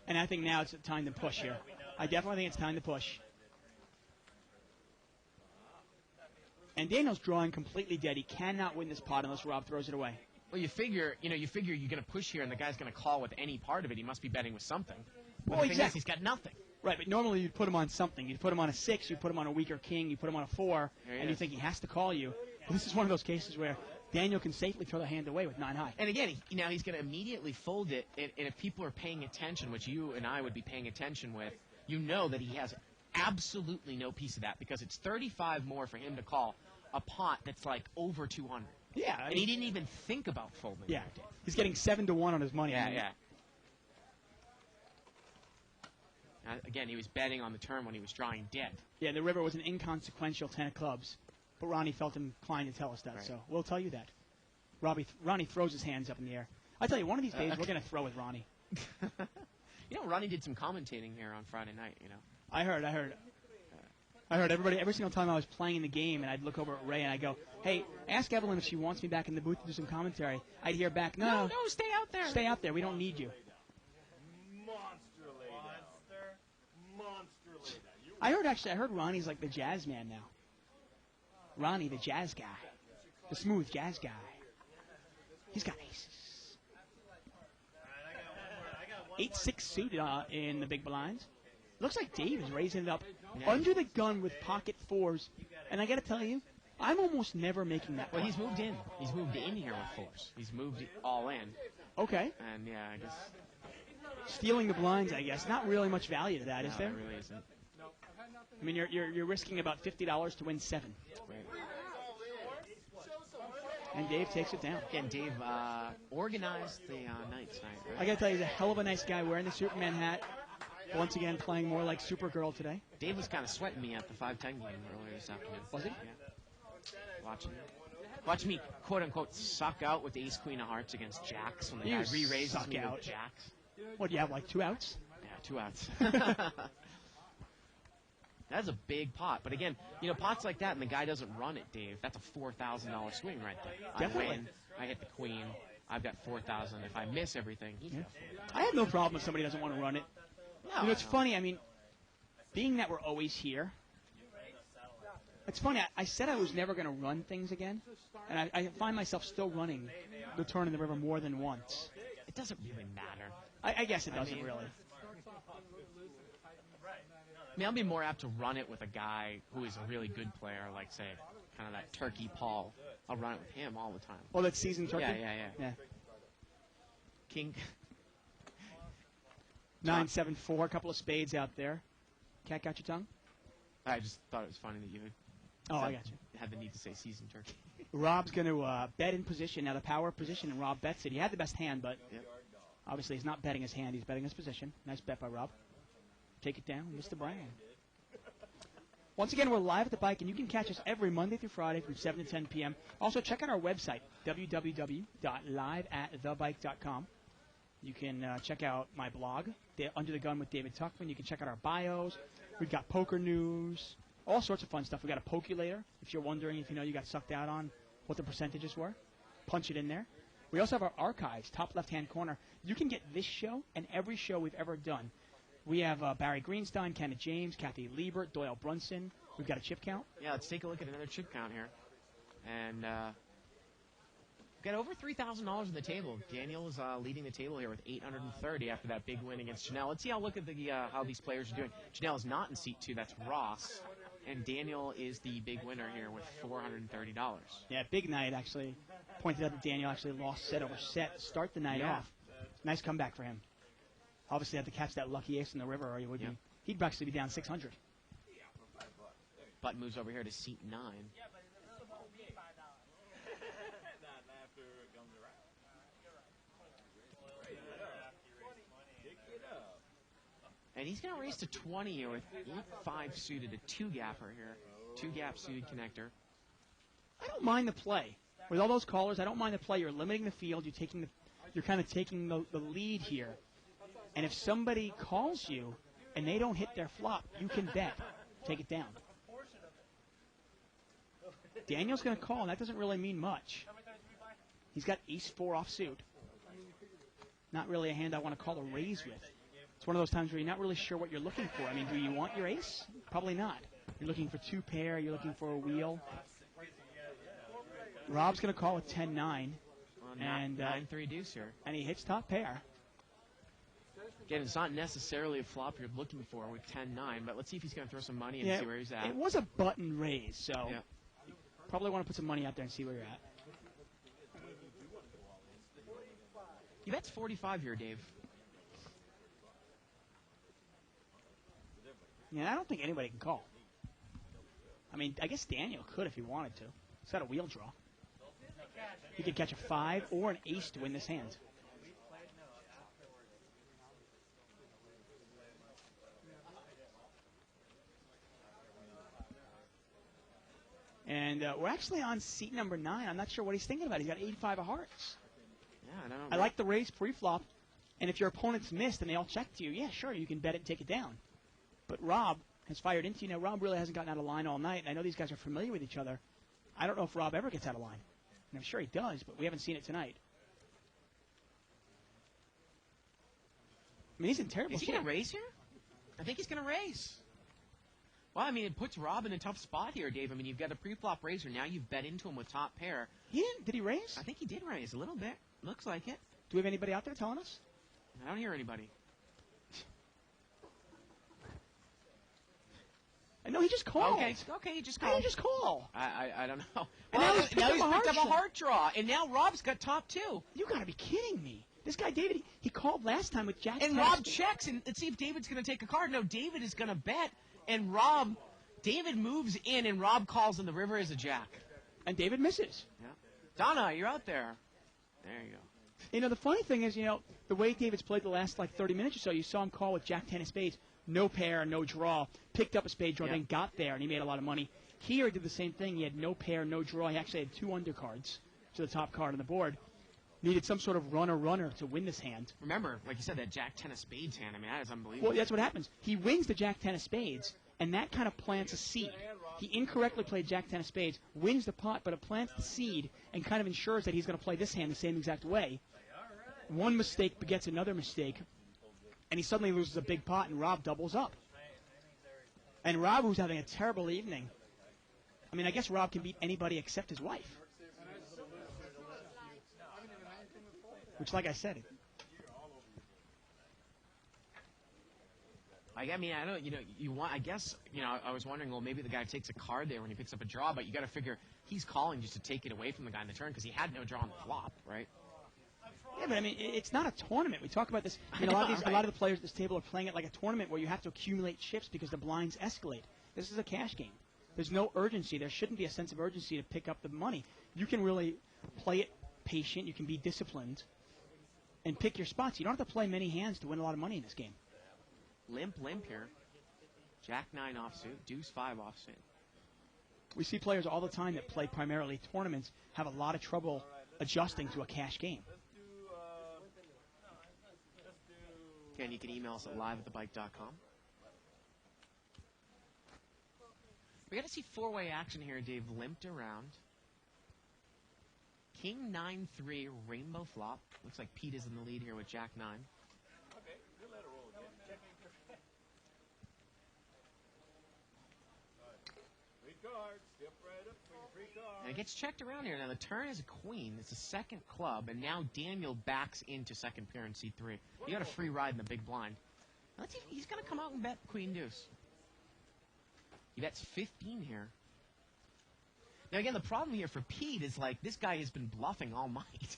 And I think now it's time to push here. I definitely think it's time to push. And Daniel's drawing completely dead. He cannot win this pot unless Rob throws it away. Well, you figure you're going to push here, and the guy's going to call with any part of it. He must be betting with something. But Well, the thing is, exactly. he's got nothing. Right, but normally you'd put him on something. You'd put him on a 6, you'd put him on a weaker king, you put him on a 4, There he and you is. think he has to call you. But this is one of those cases where Daniel can safely throw the hand away with 9 high. And again, now he's going to immediately fold it, and if people are paying attention, which you and I would be paying attention with, you know that he has absolutely no piece of that because it's 35 more for him to call a pot that's like over 200. Yeah, I And he mean, didn't even think about folding. yeah. there, Dave. He's getting 7 to 1 on his money. Yeah, yeah. Again, he was betting on the turn when he was drawing dead. Yeah, the river was an inconsequential 10 of clubs, but Ronnie felt inclined to tell us that, Right. so we'll tell you that. Ronnie throws his hands up in the air. I tell you, one of these days we're going to throw with Ronnie. Ronnie did some commentating here on Friday night, I heard everybody, every single time I was playing the game, and I'd look over at Ray and I'd go, hey, ask Evelyn if she wants me back in the booth to do some commentary. I'd hear back, no, stay out there. stay out there, we don't need you. Monster laid. Monster laid. I heard Ronnie's like the jazz man now. Ronnie, the jazz guy. The smooth jazz guy. He's got aces. 8-6 suited in the big blinds. Looks like Dave is raising it up under the gun with pocket 4s. And I got to tell you, I'm almost never making that. Well, pot. he's moved in. He's moved in here with 4s. He's moved all in. Okay. And, yeah, I guess Stealing the blinds, I guess. Not really much value to that, is there? there really isn't. I mean, you're risking about $50 to win 7. Right. And Dave takes it down. Again, Dave organized the night tonight, right? I got to tell you, he's a hell of a nice guy wearing the Superman hat. Once again, playing more like Supergirl today. Dave was kind of sweating me at the 5-10 game earlier this afternoon. Was he? Yeah. Watching me, quote-unquote, suck out with ace, queen of hearts against jacks when the You guy re-raises suck me out. with jacks. What, do you have like 2 outs? Yeah, 2 outs. That's a big pot. But again, pots like that and the guy doesn't run it, Dave. That's a $4,000 swing right there. Definitely. I win. I hit the queen. I've got 4,000. If I miss everything, he's got I have no problem if somebody doesn't want to run it. No, It's funny, I mean, being that we're always here, it's funny, I said I was never going to run things again, and I find myself still running the turn in the river more than once. It doesn't really matter. I guess it doesn't really. I mean, I'll be more apt to run it with a guy who is a really good player, like, say, kind of that Turkey Paul. I'll run it with him all the time. Oh, that's season turkey? Yeah. King. 9-7-4, a couple of spades out there. Cat got your tongue? I just thought it was funny that you Oh, I got you. had the need to say season turkey. Rob's going to bet in position. Now, the power position, and Rob bets it. He had the best hand, but Yep. obviously he's not betting his hand. He's betting his position. Nice bet by Rob. Take it down, Mr. Brown. Once again, we're live at the bike, and you can catch us every Monday through Friday from 7 to 10 p.m. Also, check out our website, www.liveatthebike.com. You can check out my blog, Under the Gun with David Tuckman. You can check out our bios. We've got poker news, all sorts of fun stuff. We've got a pokulator, if you're wondering if you got sucked out on what the percentages were. Punch it in there. We also have our archives, top left-hand corner. You can get this show and every show we've ever done. We have Barry Greenstein, Kenneth James, Kathy Liebert, Doyle Brunson. We've got a chip count. Yeah, let's take a look at another chip count here. And got over $3,000 on the table. Daniel is leading the table here with 830 after that big win against Janelle. Let's see look at the how these players are doing. Janelle is not in seat 2. That's Ross. And Daniel is the big winner here with $430. Yeah, big night, actually. Pointed out that Daniel actually lost set over set to start the night off. Nice comeback for him. Obviously had to catch that lucky ace in the river, or he would be, he'd actually be down 600. Button moves over here to seat 9. And he's going to race to 20 here with 8-5 suited, a 2-gapper here. 2-gap suited connector. I don't mind the play. With all those callers, I don't mind the play. You're limiting the field. You're kind of taking the lead here. And if somebody calls you and they don't hit their flop, you can bet. Take it down. Daniel's going to call, and that doesn't really mean much. He's got ace-4 offsuit. Not really a hand I want to call a raise with. It's one of those times where you're not really sure what you're looking for. I mean, do you want your ace? Probably not. You're looking for 2 pair. You're looking for a wheel. Rob's going to call a 10-9. And 9-3 deuce here. And he hits top pair. Again, it's not necessarily a flop you're looking for with 10-9, but let's see if he's going to throw some money and see where he's at. It was a button raise, so probably want to put some money out there and see where you're at. You bet's 45 here, Dave. Yeah, I don't think anybody can call. I mean, I guess Daniel could if he wanted to. He's got a wheel draw. He could catch a 5 or an ace to win this hand. And we're actually on seat number 9. I'm not sure what he's thinking about. He's got 85 of hearts. Yeah, I don't know. I like the raise pre-flop. And if your opponent's missed and they all check to you, yeah, sure, you can bet it and take it down. But Rob has fired into you. Now, Rob really hasn't gotten out of line all night. And I know these guys are familiar with each other. I don't know if Rob ever gets out of line. And I'm sure he does, but we haven't seen it tonight. I mean, he's in terrible shape. Is he going to raise here? I think he's going to raise. Well, I mean, it puts Rob in a tough spot here, Dave. I mean, you've got a pre-flop raiser. Now you've bet into him with top pair. He didn't. Did he raise? I think he did raise a little bit. Looks like it. Do we have anybody out there telling us? I don't hear anybody. No, he just called. Okay, he just How called. do you just call? I don't know. And Well, now he's picked up a picked up a heart draw, and now Rob's got top 2. You got to be kidding me. This guy, David, he called last time with Jack. And Rob checks, and let's see if David's going to take a card. No, David is going to bet, and David moves in, and Rob calls, and the river is a jack. And David misses. Yeah. Donna, you're out there. There you go. You know, the funny thing is, the way David's played the last, 30 minutes or so, you saw him call with Jack 10 of spades, no pair, no draw, picked up a spade draw, then got there, and he made a lot of money. Here, he did the same thing. He had no pair, no draw. He actually had 2 undercards to the top card on the board. Needed some sort of runner to win this hand. Remember, like you said, that Jack 10 of spades hand. I mean, that is unbelievable. Well, that's what happens. He wins the Jack 10 of spades, and that kind of plants a seed. He incorrectly played Jack 10 of spades, wins the pot, but it plants the seed and kind of ensures that he's going to play this hand the same exact way. One mistake begets another mistake, and he suddenly loses a big pot, and Rob doubles up. And Rob, who's having a terrible evening, I mean, I guess Rob can beat anybody except his wife. Which, like I said, I mean, I don't, you want. I guess, I was wondering, well, maybe the guy takes a card there when he picks up a draw, but you got to figure he's calling just to take it away from the guy in the turn because he had no draw on the flop, right? Yeah, but I mean, it's not a tournament. We talk about this. I mean, a lot of the players at this table are playing it like a tournament where you have to accumulate chips because the blinds escalate. This is a cash game. There's no urgency. There shouldn't be a sense of urgency to pick up the money. You can really play it patient. You can be disciplined and pick your spots. You don't have to play many hands to win a lot of money in this game. Limp here. Jack 9 offsuit, Deuce 5 offsuit. We see players all the time that play primarily tournaments have a lot of trouble adjusting to a cash game. Again, you can email us at live@thebike.com. We got to see 4-way action here. Dave limped around. King 9-3 rainbow flop. Looks like Pete is in the lead here with Jack 9. Okay, we'll let it roll again. Free cards. Step right up for your free And it gets checked around here. Now the turn is a queen. It's a second club, and now Daniel backs into second pair in C3. You got a free ride in the big blind. Let's see, he's going to come out and bet queen deuce. He bets 15 here. Now again, the problem here for Pete is like this guy has been bluffing all night.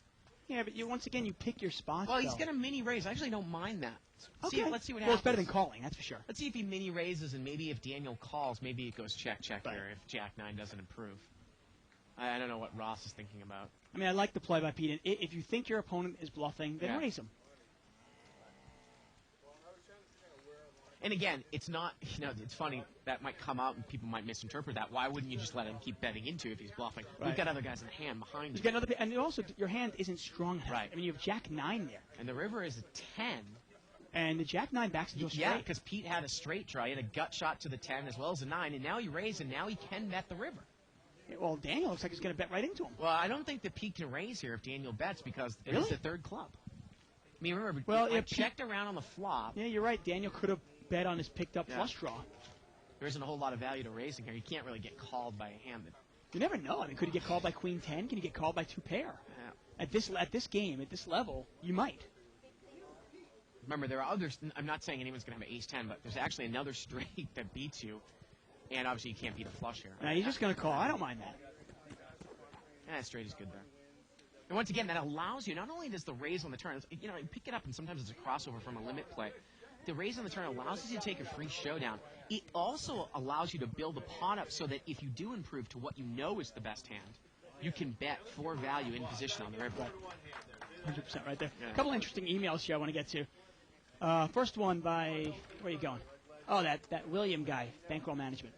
Yeah, but once again, you pick your spots. Well, he's though. going to mini raise. I actually don't mind that. Okay. Let's see what happens. Well, it's better than calling, that's for sure. Let's see if he mini raises, and maybe if Daniel calls, maybe it goes check Right. here if Jack 9 doesn't improve. I don't know what Ross is thinking about. I mean, I like the play by Pete. If you think your opponent is bluffing, then Yeah. raise him. And again, it's not, it's funny, that might come out and people might misinterpret that. Why wouldn't you just let him keep betting into if he's bluffing? Right. We've got other guys in the hand behind He's you. got another, and also your hand isn't strong enough. Right. I mean, you have Jack 9 there, And the river is a 10. and the Jack 9 backs into a straight. Yeah, because Pete had a straight draw. He had a gut shot to the 10 as well as a 9, and now he raised, and now he can bet the river. Well, Daniel looks like he's going to bet right into him. Well, I don't think that Pete can raise here if Daniel bets because it is Really? the third club. I mean, remember, Well, I yeah, Pete- checked around on the flop. Yeah, you're right. Daniel could have bet on his picked up Yeah. flush draw. There isn't a whole lot of value to raising here. You can't really get called by a hand that. You never know. I mean, could he get called by Queen 10? Can he get called by 2 pair? At this game, at this level, you might. Remember, there are others. I'm not saying anyone's going to have an ace 10, but there's actually another straight that beats you, and obviously you can't beat a flush here. Now, he's just going to call. I don't mind that. Yeah, straight is good there. And once again, that allows you, not only does the raise on the turn, you pick it up and sometimes it's a crossover from a limit play. The raise on the turn allows you to take a free showdown. It also allows you to build a pot up so that if you do improve to what you know is the best hand, you can bet for value in position on the river. 100% right there. Yeah. A couple interesting emails here I want to get to. First one by, where are you going? Oh, that William guy, Bankroll Management.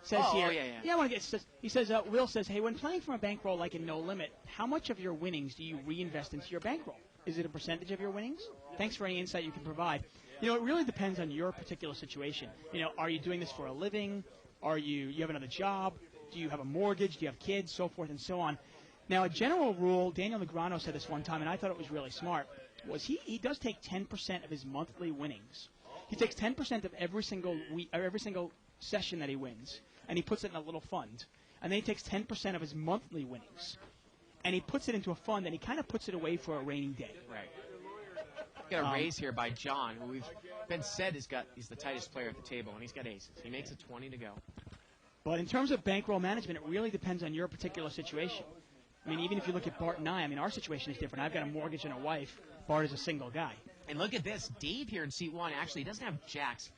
Says Oh, here, yeah. I want to get. He says, Will says, hey, when playing from a bankroll like in No Limit, how much of your winnings do you reinvest into your bankroll? Is it a percentage of your winnings? Thanks for any insight you can provide. It really depends on your particular situation. Are you doing this for a living? Are you have another job? Do you have a mortgage? Do you have kids? So forth and so on. Now, a general rule, Daniel Negreanu said this one time, and I thought it was really smart, was he does take 10% of his monthly winnings. He takes 10% of every single week, or every single session that he wins, and he puts it in a little fund. And then he takes 10% of his monthly winnings, and he puts it into a fund, and he kind of puts it away for a rainy day. Right. Got a raise here by John, who we've been said he's the tightest player at the table, and he's got aces. He makes it 20 to go. But in terms of bankroll management, it really depends on your particular situation. I mean, even if you look at Bart and I mean, our situation is different. I've got a mortgage and a wife. Bart is a single guy. And look at this. Dave here in seat 1 actually doesn't have jacks.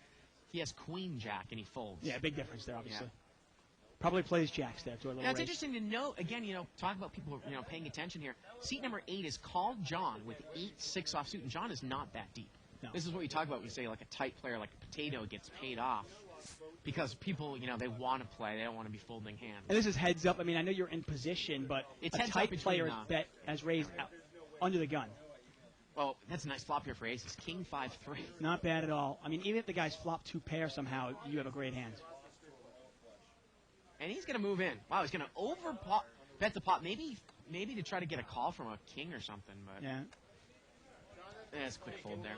He has queen jack, and he folds. Yeah, big difference there, obviously. Yeah. Probably plays jacks there to a little Now, it's raise. interesting to note, again, talk about people, paying attention here. Seat number 8 is called John with 8-6 offsuit, and John is not that deep. No. This is what you talk about when you say, like, a tight player like a potato gets paid off. Because people, they want to play. They don't want to be folding hands. And this is heads up. I mean, I know you're in position, but It's a heads up tight between, player has raised out, under the gun. Oh, that's a nice flop here for aces. King 5-3. Not bad at all. I mean, even if the guys flop 2 pair somehow, you have a great hand. And he's going to move in. Wow, he's going to bet the pot. Maybe to try to get a call from a king or something. But Yeah. That's a quick fold there.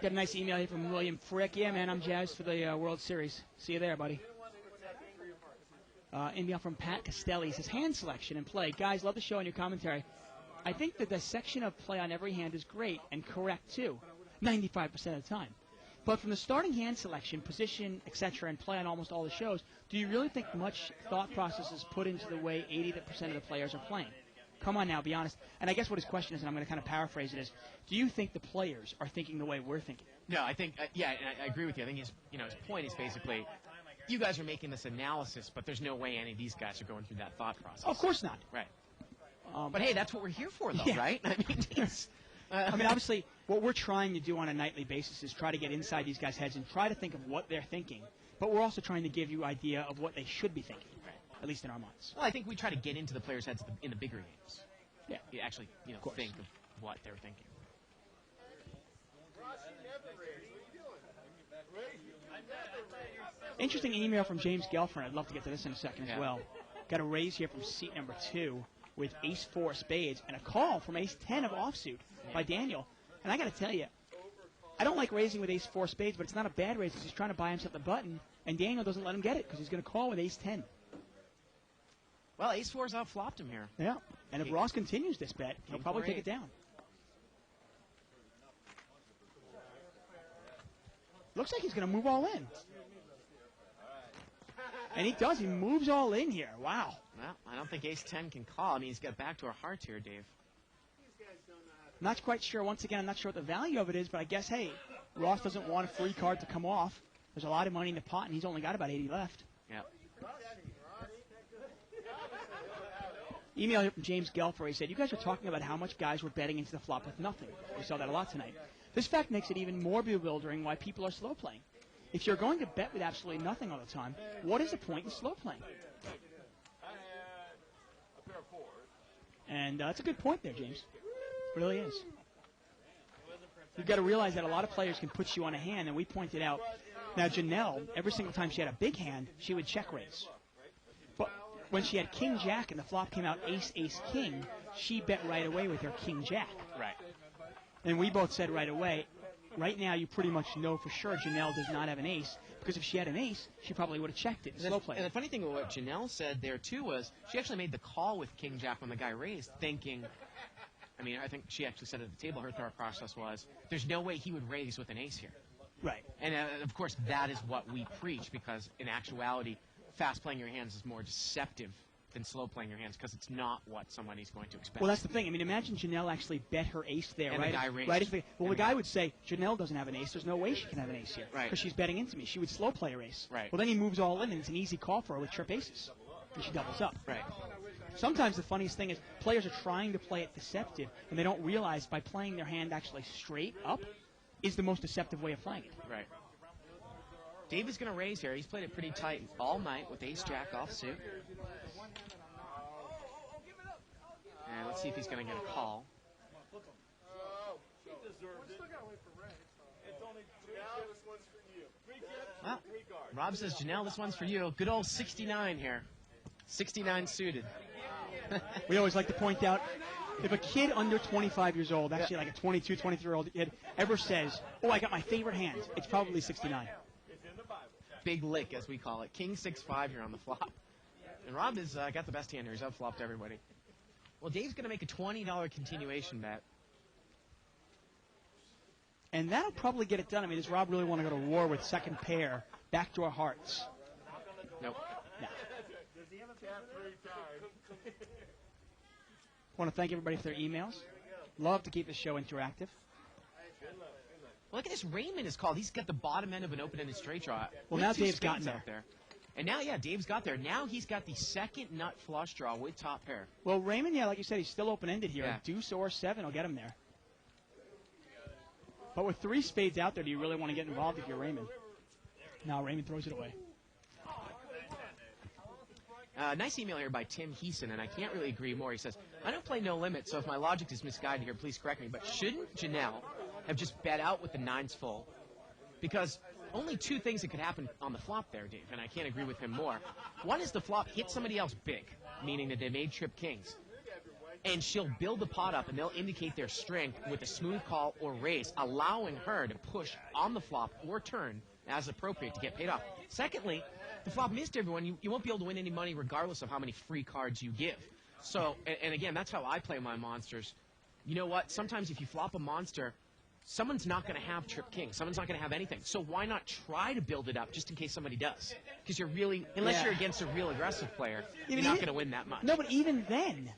Got a nice email here from William Frick. Yeah, man, I'm jazzed for the World Series. See you there, buddy. Email from Pat Castelli. Says, hand selection and play. Guys, love the show and your commentary. I think the dissection of play on every hand is great and correct, too, 95% of the time. But from the starting hand selection, position, etc., and play on almost all the shows, do you really think much thought process is put into the way 80% of the players are playing? Come on now, be honest. And I guess what his question is, and I'm going to kind of paraphrase it, is, do you think the players are thinking the way we're thinking? No, I think, and I agree with you. I think his point is basically, you guys are making this analysis, but there's no way any of these guys are going through that thought process. Of course not. Right. But hey, that's what we're here for, though, Yeah. right? I mean, I mean, obviously, what we're trying to do on a nightly basis is try to get inside these guys' heads and try to think of what they're thinking. But we're also trying to give you idea of what they should be thinking, at least in our minds. well, I think we try to get into the players' heads in the bigger games. Yeah. You actually, course. think of what they're thinking. Interesting email from James Gelfand. I'd love to get to this in a second Yeah. as well. Got a raise here from seat number 2 with ace-4 spades and a call from ace-10 of offsuit by Daniel. And I got to tell you, I don't like raising with ace-4 spades, but it's not a bad raise because he's trying to buy himself the button, and Daniel doesn't let him get it because he's going to call with ace-10. Well, ace-4's outflopped him here. Yeah. And if Ross continues this bet, he'll King probably 4-8. take it down. Looks like he's going to move all in. And he does. He moves all in here. Wow. Well, I don't think ace-10 can call. I mean, he's got backdoor hearts here, Dave. Not quite sure. Once again, I'm not sure what the value of it is, but I guess, hey, Ross doesn't want a free card to come off. There's a lot of money in the pot, and he's only got about 80 left. Yeah. Email here from James Gelfer. He said, you guys were talking about how much guys were betting into the flop with nothing. We saw that a lot tonight. This fact makes it even more bewildering why people are slow playing. If you're going to bet with absolutely nothing all the time, what is the point in slow playing? I had a pair of fours. And that's a good point there, James. Really is. You've got to realize that a lot of players can put you on a hand, and we pointed out. Now, Janelle, every single time she had a big hand, she would check raise. But when she had King Jack and the flop came out Ace, Ace, King, she bet right away with her King Jack. Right. And we both said right away, right now you pretty much know for sure Janelle does not have an ace, because if she had an ace, she probably would have checked it and slow played. And the funny thing with what Janelle said there, too, was she actually made the call with King Jack when the guy raised, thinking, I mean, I think she actually said at the table her thought process was, there's no way he would raise with an ace here. Right. And, of course, that is what we preach, because in actuality, fast playing your hands is more deceptive than slow playing your hands, because it's not what somebody's going to expect. Well, that's the thing. I mean, imagine Janelle actually bet her ace there, And right? the guy raised. Right. The And the guy guy- would say, Janelle doesn't have an ace. There's no way she can have an ace here. Right. Because she's betting into me. She would slow play her ace. Right. Well, then he moves all in, and it's an easy call for her with trip aces. And she doubles up. Right. Sometimes the funniest thing is players are trying to play it deceptive, and they don't realize by playing their hand actually straight up is the most deceptive way of playing it. Right. Dave is going to raise here. He's played it pretty tight all night with ace-jack offsuit. And let's see if he's going to get a call. She deserved it. It's only Now this one's for you. Well, Rob says, Janelle, this one's for you. Good old 69 here. 69 suited. We always like to point out, if a kid under 25 years old, actually like a 22, 23-year-old kid, ever says, oh, I got my favorite hand, it's probably 69. it's in the Bible. Big lick, as we call it. King 6-5 here on the flop. And Rob has got the best hand here. He's outflopped everybody. Well, Dave's going to make a $20 continuation bet. And that'll probably get it done. I mean, does Rob really want to go to war with second pair, backdoor hearts? Nope. No. Does he have a pair 3 times? I want to thank everybody for their emails. Love to keep the show interactive. Look at this. Raymond is called. He's got the bottom end of an open-ended straight draw. Well, With now two Dave's spades gotten out there. And now, yeah, Dave's got there. Now he's got the second nut flush draw with top pair. Well, Raymond, yeah, like you said, he's still open-ended here. Yeah. A deuce or 7 will get him there. But with 3 spades out there, do you really want to get involved if you're Raymond? No, Raymond throws it away. Nice email here by Tim Heeson, and I can't really agree more. He says, I don't play no limit, so if my logic is misguided here, please correct me. But shouldn't Janelle have just bet out with the 9s full? Because only 2 things that could happen on the flop there, Dave, and I can't agree with him more. One is the flop hit somebody else big, meaning that they made trip kings. And she'll build the pot up, and they'll indicate their strength with a smooth call or raise, allowing her to push on the flop or turn as appropriate to get paid off. Secondly, the flop missed everyone. You won't be able to win any money regardless of how many free cards you give. So, and again, that's how I play my monsters. You know what? Sometimes if you flop a monster, someone's not going to have trip king. Someone's not going to have anything. So why not try to build it up just in case somebody does? Because you're really, unless Yeah. you're against a real aggressive player, Even you're not if- going to win that much. No, but even then,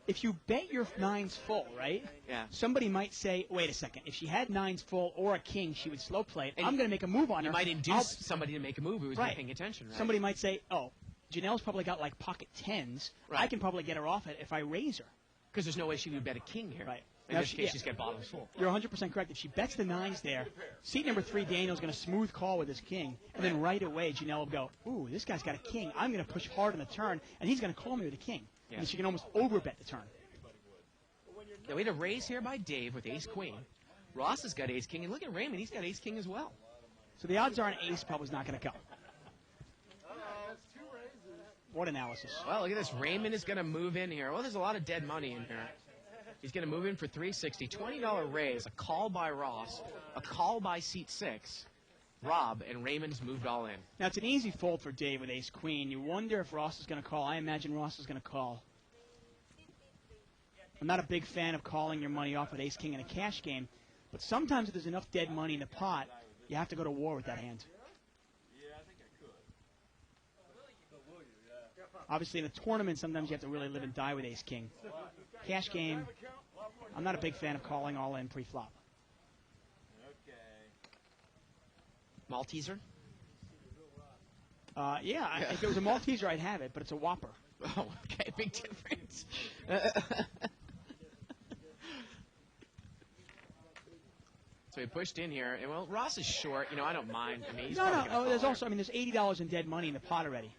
if you bet your 9s full, right? Yeah. Somebody might say, wait a second, if she had 9s full or a king, she would slow play it. And I'm going to make a move on You her. might induce I'll- somebody to make a move who's Right. not paying attention, right? Somebody might say, oh, Janelle's probably got like pocket 10s. I Right. can probably get her off it if I raise her. Because there's no way she would bet a king here. Right. In Now this she- case, yeah. she's got bottoms full. You're 100% correct. If she bets the 9s there, seat number 3, Daniel's going to smooth call with his king, and then right away Janelle will go, ooh, this guy's got a king. I'm going to push hard on the turn, and he's going to call me with a king. Yeah. And she can almost overbet the turn. Now, we had a raise here by Dave with ace-queen. Ross has got ace-king, and look at Raymond. He's got ace-king as well. So the odds are an ace probably is not going to come. What analysis. Well, look at this. Raymond is going to move in here. Well, there's a lot of dead money in here. He's going to move in for $360. $20 raise, a call by Ross, a call by seat 6. Rob, and Raymond's moved all in. Now, it's an easy fold for Dave with ace-queen. You wonder if Ross is going to call. I imagine Ross is going to call. I'm not a big fan of calling your money off with ace-king in a cash game, but sometimes if there's enough dead money in the pot, you have to go to war with that hand. Yeah, I think I could. Obviously, in a tournament, sometimes you have to really live and die with ace-king. Cash game, I'm not a big fan of calling all in pre-flop. Okay. Malteser? Yeah, if it was a Malteser, I'd have it, but it's a Whopper. Oh, okay, big difference. So he pushed in here, and well, Ross is short. You know, I don't mind. I mean, he's probably gonna call there's here. also, there's $80 in dead money in the pot already.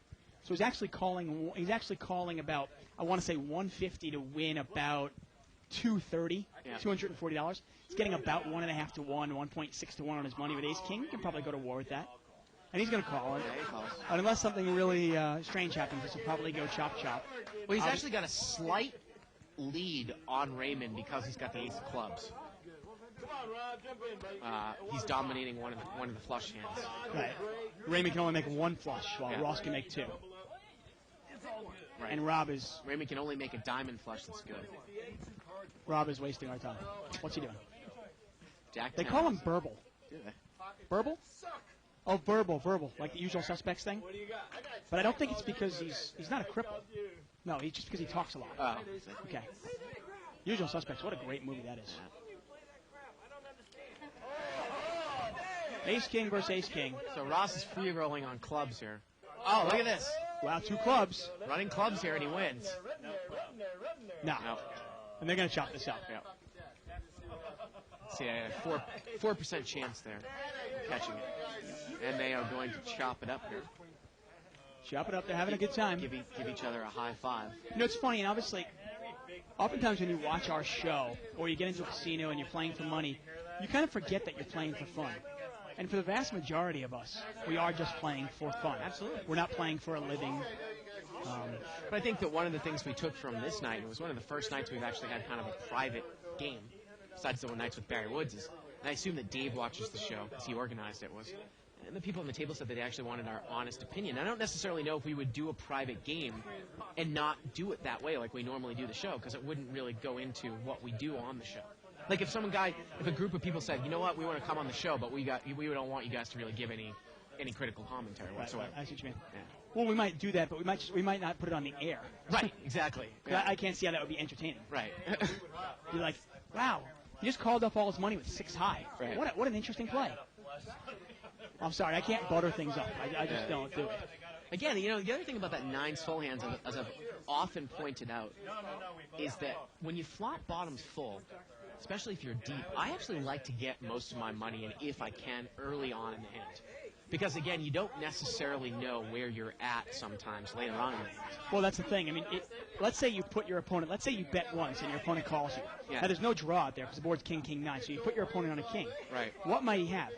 So he's actually calling. He's actually calling about, I want to say 150 to win about 230, Yeah. $240. He's getting about 1.5 to 1, 1.6 to 1 on his money with ace king. You can probably go to war with that. And he's going to call it. Yeah, he calls. And unless something really strange happens, this will probably go chop chop. Well, he's actually got a slight lead on Raymond because he's got the ace of clubs. Come on, Rob, jump in, buddy. He's dominating one of the flush hands. Right. Raymond can only make one flush, while Yeah. Ross can make two. Right. And Rob is Raymond can only make a diamond flush that's good. wasting our time. What's he doing? Jack They 10. call him Burble. Do they? Burble? Oh, verbal, like the usual suspects thing. But I don't think it's because he's not a cripple. No, he's just because he talks a lot. Oh. Okay. Usual suspects. What a great movie that is. Ace king versus ace king. So Ross is free rolling on clubs here. Oh, look at this. Wow, two clubs. Running clubs here, and he wins. No. No. And they're going to chop this up. Yeah. See, a 4% chance there, catching it. And they are going to chop it up here. Chop it up. They're having a good time. Give each other a high five. You know, it's funny, and obviously, oftentimes when you watch our show, or you get into a casino and you're playing for money, you kind of forget that you're playing for fun. And for the vast majority of us, we are just playing for fun. Absolutely. We're not playing for a living. But I think that one of the things we took from this night, it was one of the first nights we've actually had kind of a private game, besides the one nights with Barry Woods, is, and I assume that Dave watches the show, because he organized it, was, and the people on the table said that they actually wanted our honest opinion. I don't necessarily know if we would do a private game and not do it that way like we normally do the show, because it wouldn't really go into what we do on the show. Like if a group of people said, you know what, we want to come on the show, but we don't want you guys to really give any critical commentary whatsoever. I see what you mean. Yeah. Well, we might do that, but we might not put it on the air. Right, exactly. 'Cause I can't see how that would be entertaining. Right. You're like, wow, he just called up all his money with 6 high. Right. What an interesting play. I'm sorry, I can't butter things up. I just don't do it. Again, you know, the other thing about that 9 full hands, as I've often pointed out, is that when you flop bottoms full, especially if you're deep, I actually like to get most of my money in, if I can, early on in the hand. Because, again, you don't necessarily know where you're at sometimes later on in the hand. Well, that's the thing. I mean, let's say you put your opponent, let's say you bet once and your opponent calls you. Yeah. Now, there's no draw out there because the board's king, king, 9. So you put your opponent on a king. Right. What might he have?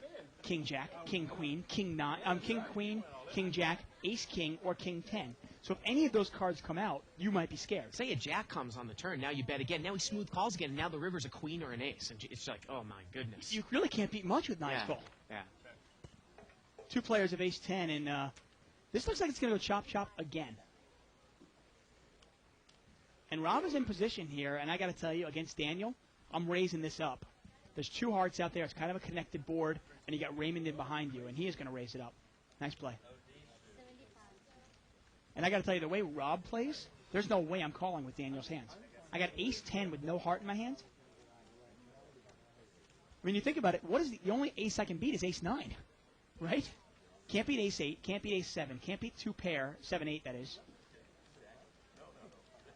King, jack, king, queen, king, 9, king, queen, king, jack, ace, king, or king, 10. So if any of those cards come out, you might be scared. Say a jack comes on the turn, now you bet again. Now he smooth calls again, and now the river's a queen or an ace. And it's like, oh, my goodness. You really can't beat much with 9s yeah. full. Yeah. 2 players of ace 10, and this looks like it's going to go chop chop again. And Rob is in position here, and I got to tell you, against Daniel, I'm raising this up. There's 2 hearts out there. It's kind of a connected board, and you got Raymond in behind you, and he is going to raise it up. Nice play. And I got to tell you, the way Rob plays, there's no way I'm calling with Daniel's hands. I got ace 10 with no heart in my hand. I mean, you think about it, what is the only ace I can beat is ace 9. Right? Can't beat ace 8, can't beat ace 7, can't beat 2 pair, 7, 8 that is.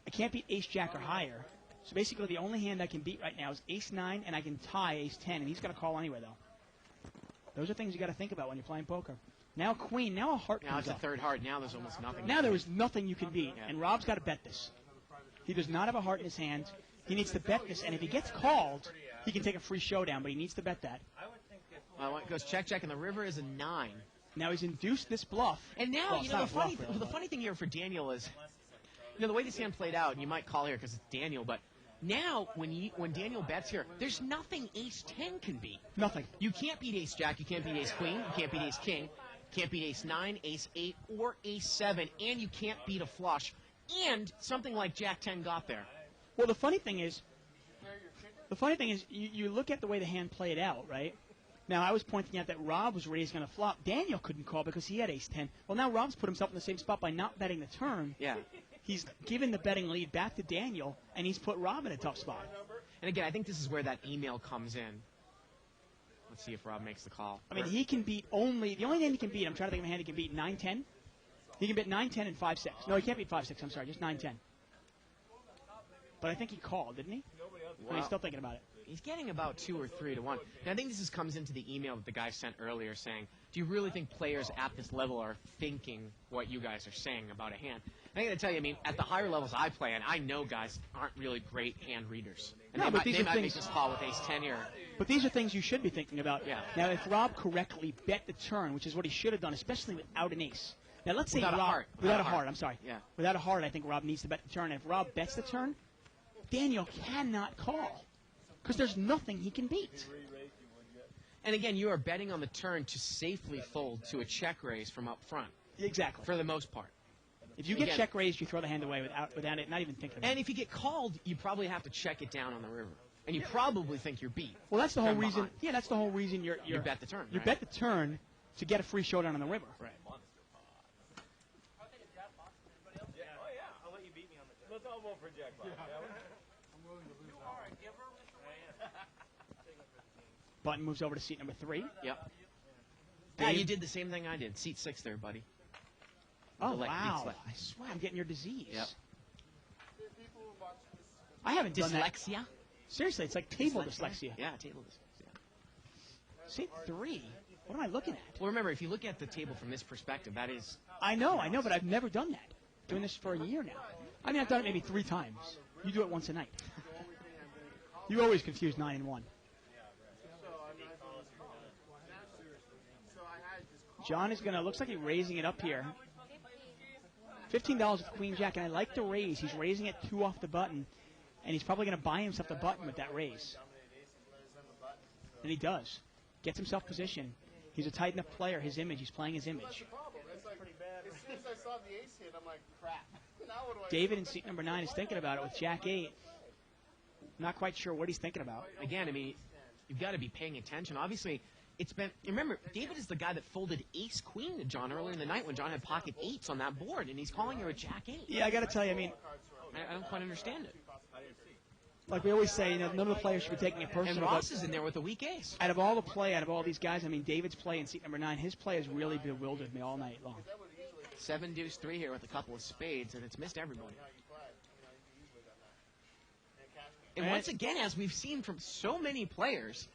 I can't beat ace jack or higher. So basically the only hand I can beat right now is ace 9, and I can tie ace 10, and he's going to call anyway, though. Those are things you got to think about when you're playing poker. Now queen, now a heart Now comes it's a up. third heart. Now there's almost nothing. Now there is nothing you can beat, Yeah. and Rob's got to bet this. He does not have a heart in his hand. He needs to bet this, and if he gets called, he can take a free showdown, but he needs to bet that. Well, it goes check, check, and the river is a 9. Now he's induced this bluff. And now, Well, you it's know, not a bluff, really. the funny thing here for Daniel is, you know, the way this hand played out, and you might call here because it's Daniel, but Now, when Daniel bets here, there's nothing ace-10 can beat. Nothing. You can't beat ace-jack, you can't beat ace-queen, you can't beat ace-king, can't beat ace-9, ace-8, or ace-7, and you can't beat a flush. And something like jack-10 got there. Well, the funny thing is, you look at the way the hand played out, right? Now, I was pointing out that Rob was raising on a flop. Daniel couldn't call because he had ace-10. Well, now Rob's put himself in the same spot by not betting the turn. Yeah. He's given the betting lead back to Daniel, and he's put Rob in a tough spot. And again, I think this is where that email comes in. Let's see if Rob makes the call. I mean, he can beat the only hand he can beat, I'm trying to think of a hand he can beat 9-10. He can beat 9-10 and 5-6. No, he can't beat 5-6, I'm sorry, just 9-10. But I think he called, didn't he? Well, he's still thinking about it. He's getting about 2 or 3 to 1. Now, I think this comes into the email that the guy sent earlier saying, do you really think players at this level are thinking what you guys are saying about a hand? I got to tell you, I mean, at the higher levels I play in, I know guys aren't really great hand readers. And No, but these they are might things- make this call with ace-10 here. But these are things you should be thinking about. Yeah. Now, if Rob correctly bet the turn, which is what he should have done, especially without an ace. Now, let's say Without a Rob, heart. Without a heart, I'm sorry. Yeah. Without a heart, I think Rob needs to bet the turn. And if Rob bets the turn, Daniel cannot call because there's nothing he can beat. And again, you are betting on the turn to safely fold to a check raise from up front, Exactly. for the most part. If you get Again- check raised, you throw the hand away without it, not even thinking about it. And if you get called, you probably have to check it down on the river. And you probably think you're beat. Well, that's the whole from reason. behind. Yeah, that's the whole reason you're You bet the turn, You right? bet the turn to get a free showdown on the river. Right. I'll let you beat me on the turn. Let's all vote for jackpot. I'm willing to lose that one. Button moves over to seat number 3. Yep. Yeah, Dave? you did the same thing I did. Seat 6 there, buddy. Oh, Select- wow. select. I swear I'm getting your disease. Yep. I haven't done that. Dyslexia? Seriously, it's like table dyslexia. Yeah, table dyslexia. Seat 3? What am I looking at? Well, remember, if you look at the table from this perspective, that is... I know, but I've never done that. Doing this for a year now. I mean, I've done it maybe 3 times. You do it once a night. You always confuse 9 and 1. John is going to, looks like he's raising it up here. $15 with Queen Jack, and I like the raise. He's raising it 2 off the button, and he's probably going to buy himself the button with that raise. And he does. Gets himself position. He's a tight enough player. His image, he's playing his image. It's like, as soon as I saw the ace hit, I'm like, crap. Now what do I David in seat number 9 is thinking about it with Jack 8. Not quite sure what he's thinking about. Again, I mean, you've got to be paying attention. Obviously, it's been... Remember, David is the guy that folded ace-queen to John earlier in the night when John had pocket 8s on that board, and he's calling her a jack 8. Yeah, I got to tell you, I mean, I don't quite understand it. like we always say, none of the players should be taking it And personal. Ross but is in there with a weak ace. out of all the play, out of all these guys, I mean, David's play in seat number 9, his play has really bewildered me all night long. 7 deuce 3 here with a couple of spades, and it's missed everybody. And once again, as we've seen from so many players,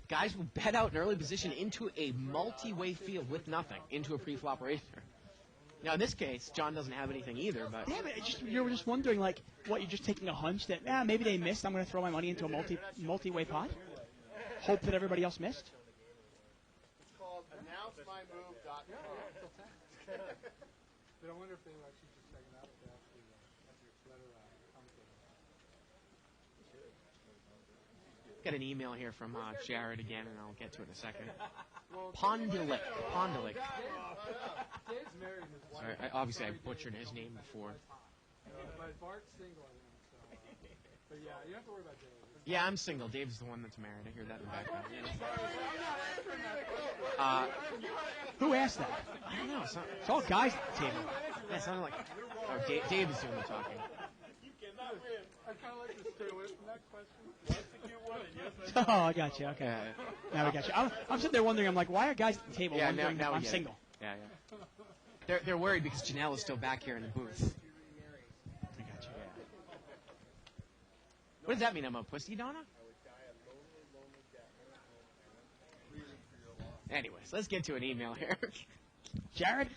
guys will bet out an early position into a multi-way field with nothing, into a pre-flop raiser. Now, in this case, John doesn't have anything either, but... Yeah, but you're just wondering, like, what, you're just taking a hunch that, maybe they missed, I'm going to throw my money into a multi-way pot? Hope that everybody else missed? It's called AnnounceMyMove.com. But I wonder if they were actually just checking out if they actually let her commentate. Got an email here from Jared again, and I'll get to it in a second. Pondulic. Dave's married and his wife, Sorry, obviously I butchered his name before. but Bart's single, I think. So. But yeah, you don't have to worry about Dave. Yeah, I'm single. Dave's the one that's married. I hear that in the background. Who asked that? I don't know. It's all guys at the table. It sounded like... Oh, Dave is doing the talking. I kind of like to stay away from that question. Oh, I got you. Okay. Now we got you. I'm sitting there wondering, I'm like, why are guys at the table Yeah, wondering now if we I'm get it. single? Yeah. They're worried because Janelle is still back here in the booth. I got you. What does that mean? I'm a pussy, Donna? Anyways, let's get to an email here. Jared?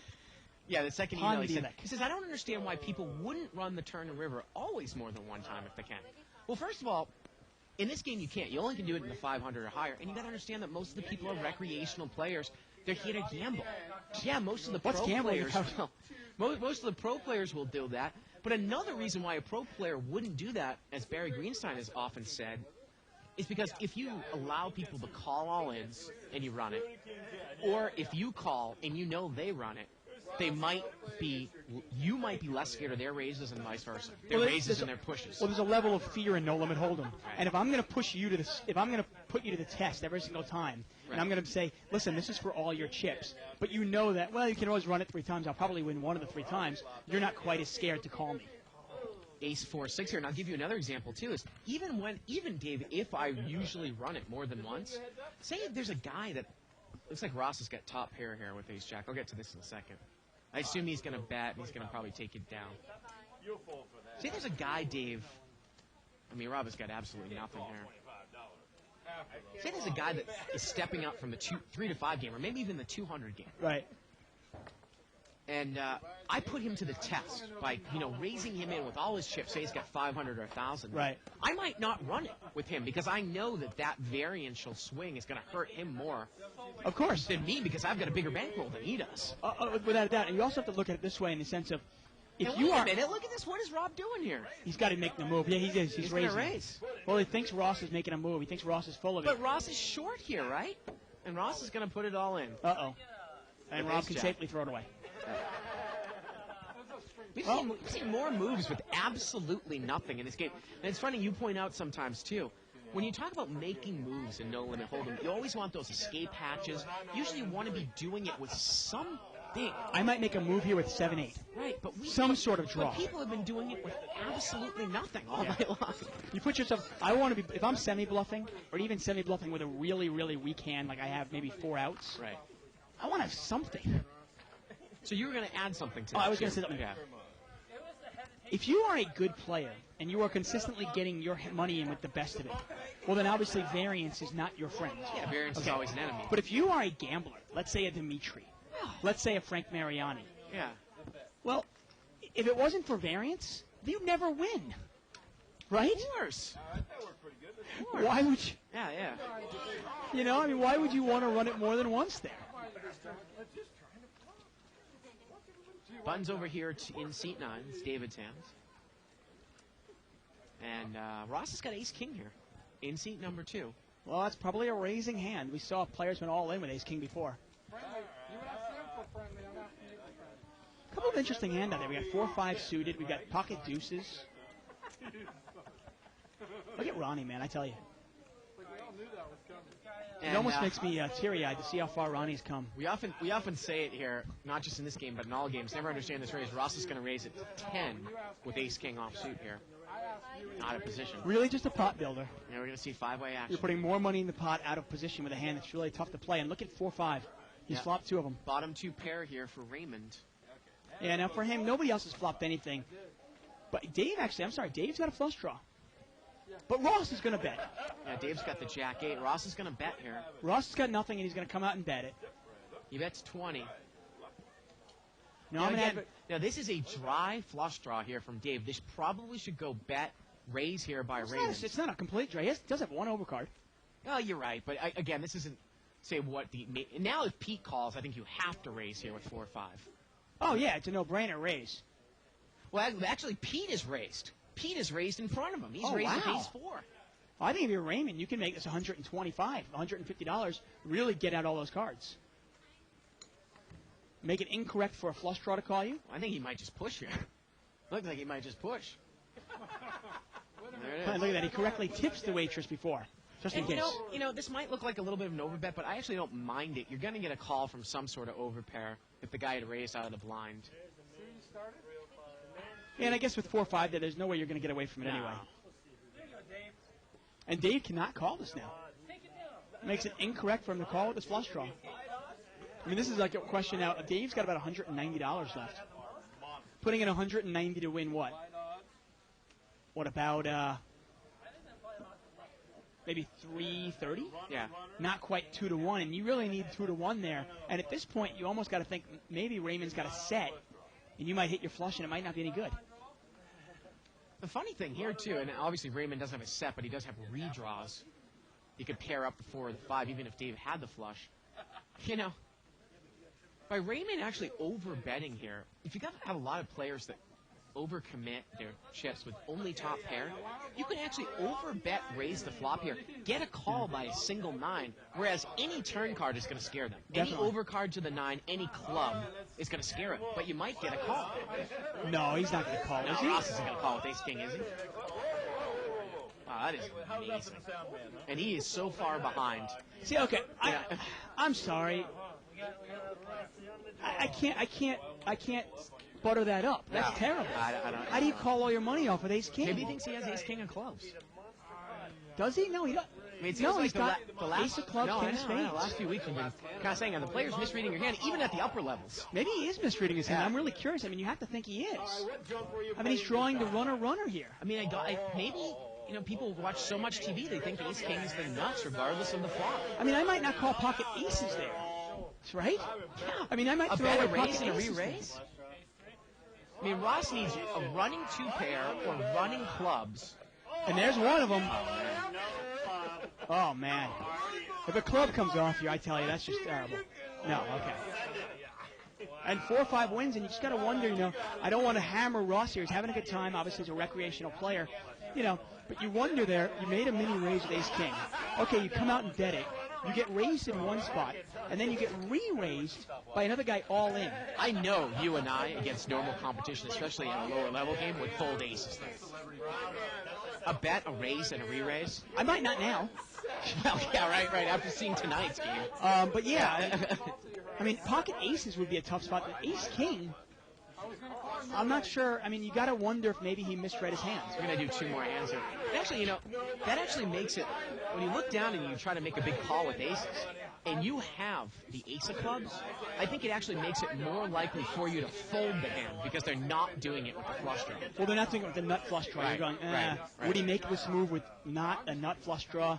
Yeah, the second email Pondulic. he says, I don't understand why people wouldn't run the turn and river always more than one time if they can. Well, first of all, in this game you can't. You only can do it in the 500 or higher. And you got to understand that most of the people are recreational players. They're here to gamble. Yeah, most of the What's pro gambling players about? will. Most of the pro players will do that. But another reason why a pro player wouldn't do that, as Barry Greenstein has often said, is because if you allow people to call all-ins and you run it, or if you call and you know they run it, you might be less scared of their raises and vice versa. Their raises and their pushes. Well, there's a level of fear in no limit hold'em, and if I'm going to push you to this, if I'm going to put you to the test every single time, and I'm going to say, listen, this is for all your chips, but you know that, well, you can always run it 3 times. I'll probably win one of the 3 times. You're not quite as scared to call me. Ace 4-6 here, and I'll give you another example too. Is even Dave, if I usually run it more than once, say there's a guy that looks like Ross has got top pair here with Ace Jack. I'll get to this in a second. I assume he's going to bet, and he's going to probably take it down. Say there's a guy, Dave. I mean, Rob has got absolutely nothing here. Say there's a guy that is stepping up from the 3 to 5 game, or maybe even the 200 game. Right. And I put him to the test by, raising him in with all his chips. Say he's got 500 or 1,000. Right. I might not run it with him because I know that variential swing is going to hurt him more. Of course. Than me, because I've got a bigger bankroll than he does. Without a doubt. And you also have to look at it this way in the sense of, if and you wait are... a minute, look at this. What is Rob doing here? He's got to make the move. Yeah, he is. He's going to raising. raise. Well, he thinks Ross is making a move. He thinks Ross is full of it. But Ross is short here, right? And Ross is going to put it all in. Uh-oh. And Rob can safely throw it away. We've seen more moves with absolutely nothing in this game. And it's funny, you point out sometimes, too. When you talk about making moves in No Limit Hold'em, you always want those escape hatches. Usually you want to be doing it with something. I might make a move here with 7-8. Right, but some sort of draw. But people have been doing it with absolutely nothing all night long. You put yourself, I want to be, if I'm semi-bluffing, or even semi-bluffing with a really, really weak hand, like I have maybe 4 outs, right. I want to have something. So you were going to add something to that. I was going to say something. Yeah. If you are a good player and you are consistently getting your money in with the best of it, well, then obviously variance is not your friend. Yeah, variance is always an enemy. But if you are a gambler, let's say a Dimitri, let's say a Frank Mariani. Yeah. Well, if it wasn't for variance, you'd never win. Right? Of course. Why would you? Yeah. I mean, why would you want to run it more than once there? Buttons over here in seat 9. It's David's hands. And Ross has got ace-king here in seat number 2. Well, that's probably a raising hand. We saw players went all in with ace-king before. A couple of interesting hand out there. We got 4-5 suited. We got pocket deuces. Look at Ronnie, man, I tell you. It almost makes me teary-eyed to see how far Ronnie's come. We often say it here, not just in this game, but in all games. Never understand this raise. Ross is going to raise it 10 with ace-king offsuit here. Out of position. Really just a pot builder. Yeah, we're going to see 5-way action. You're putting more money in the pot out of position with a hand that's really tough to play. And look at 4-5. He's flopped 2 of them. Bottom 2 pair here for Raymond. Yeah, now for him, nobody else has flopped anything. But Dave, actually, I'm sorry, Dave's got a flush draw. But Ross is going to bet. Yeah, Dave's got the jack-8. Ross is going to bet here. Ross has got nothing, and he's going to come out and bet it. He bets 20. Now this is a dry flush draw here from Dave. This probably should go bet, raise here by Raymond. It's not a complete draw. He does have 1 overcard. Oh, you're right. But, again, this isn't, say, what the... Now if Pete calls, I think you have to raise here with 4-5. Oh, yeah, it's a no-brainer raise. Well, actually, Pete is raised. Pete is raised in front of him. He's raised with ace 4. I think if you're Raymond, you can make this $125, $150, really get out all those cards. Make it incorrect for a flush draw to call you? I think he might just push here. Looks like he might just push. There it is. Look at that. He correctly tips the waitress before, just in case. This might look like a little bit of an overbet, but I actually don't mind it. You're going to get a call from some sort of overpair if the guy had raised out of the blind. Yeah, and I guess with 4-5 there's no way you're going to get away from it anyway. And Dave cannot call this now. Makes it incorrect for him to call with this flush draw. I mean, this is like a question now. Dave's got about $190 left. Putting in $190 to win what? What about maybe $330? Yeah. Not quite 2-1, and you really need 2-1 there. And at this point, you almost got to think maybe Raymond's got a set, and you might hit your flush, and it might not be any good. The funny thing here, too, and obviously Raymond doesn't have a set, but he does have redraws. He could pair up the 4 or the 5, even if Dave had the flush. By Raymond actually over-betting here, if you got to have a lot of players that overcommit their chips with only top pair, you can actually overbet raise the flop here, get a call by a single 9, whereas any turn card is going to scare them. Definitely. Any overcard to the 9, any club is going to scare him, but you might get a call. No, he's not going to call, No, is he? Ross isn't going to call with ace king, is he? Wow, that is amazing. And he is so far behind. See, okay, Yeah. I'm sorry. I can't butter that up. That's No. terrible. I don't- How do you call all your money off with ace king? Maybe he thinks he has ace king of clubs. Does he? No, he doesn't. I mean, it seems No, like he's got the last, ace of clubs, no, king I of know, I know. spades. The last few weeks we've been kind of saying, are the players misreading your hand, even at the upper levels? Maybe he is misreading his hand. Yeah. I'm really curious. I mean, you have to think he is. I mean, he's drawing the runner here. I mean, maybe, you know, people watch so much TV, they think ace king is the nuts, regardless of the flop. I mean, I might not call pocket aces there. That's right? Yeah. I mean, I might A throw bet, away a raise, pocket and a aces there. re-raise? I mean, Ross needs a running 2-pair or running clubs. And there's one of them. Oh, man. If a club comes off here, I tell you, that's just terrible. No, okay. And 4-5 wins, and you just got to wonder, you know, I don't want to hammer Ross here. He's having a good time. Obviously, he's a recreational player. You know, but you wonder there, you made a mini raise with ace-king. Okay, you come out and bet it. You get raised in one spot, and then you get re-raised by another guy all in. I know you and I, against normal competition, especially in a lower level game, would fold aces there. A bet, a raise, and a re-raise? I might not now. Yeah, right, after seeing tonight's game. But yeah, I mean, pocket aces would be a tough spot. But ace-king, I'm not sure. I mean, you got to wonder if maybe he misread his hands. We're going to do 2 more hands here. And actually, you know, that actually makes it, when you look down and you try to make a big call with aces, and you have the ace of clubs, I think it actually makes it more likely for you to fold the hand because they're not doing it with the flush draw. Well, they're not doing it with the nut flush draw. Right, You're going, right. would he make this move with not a nut flush draw?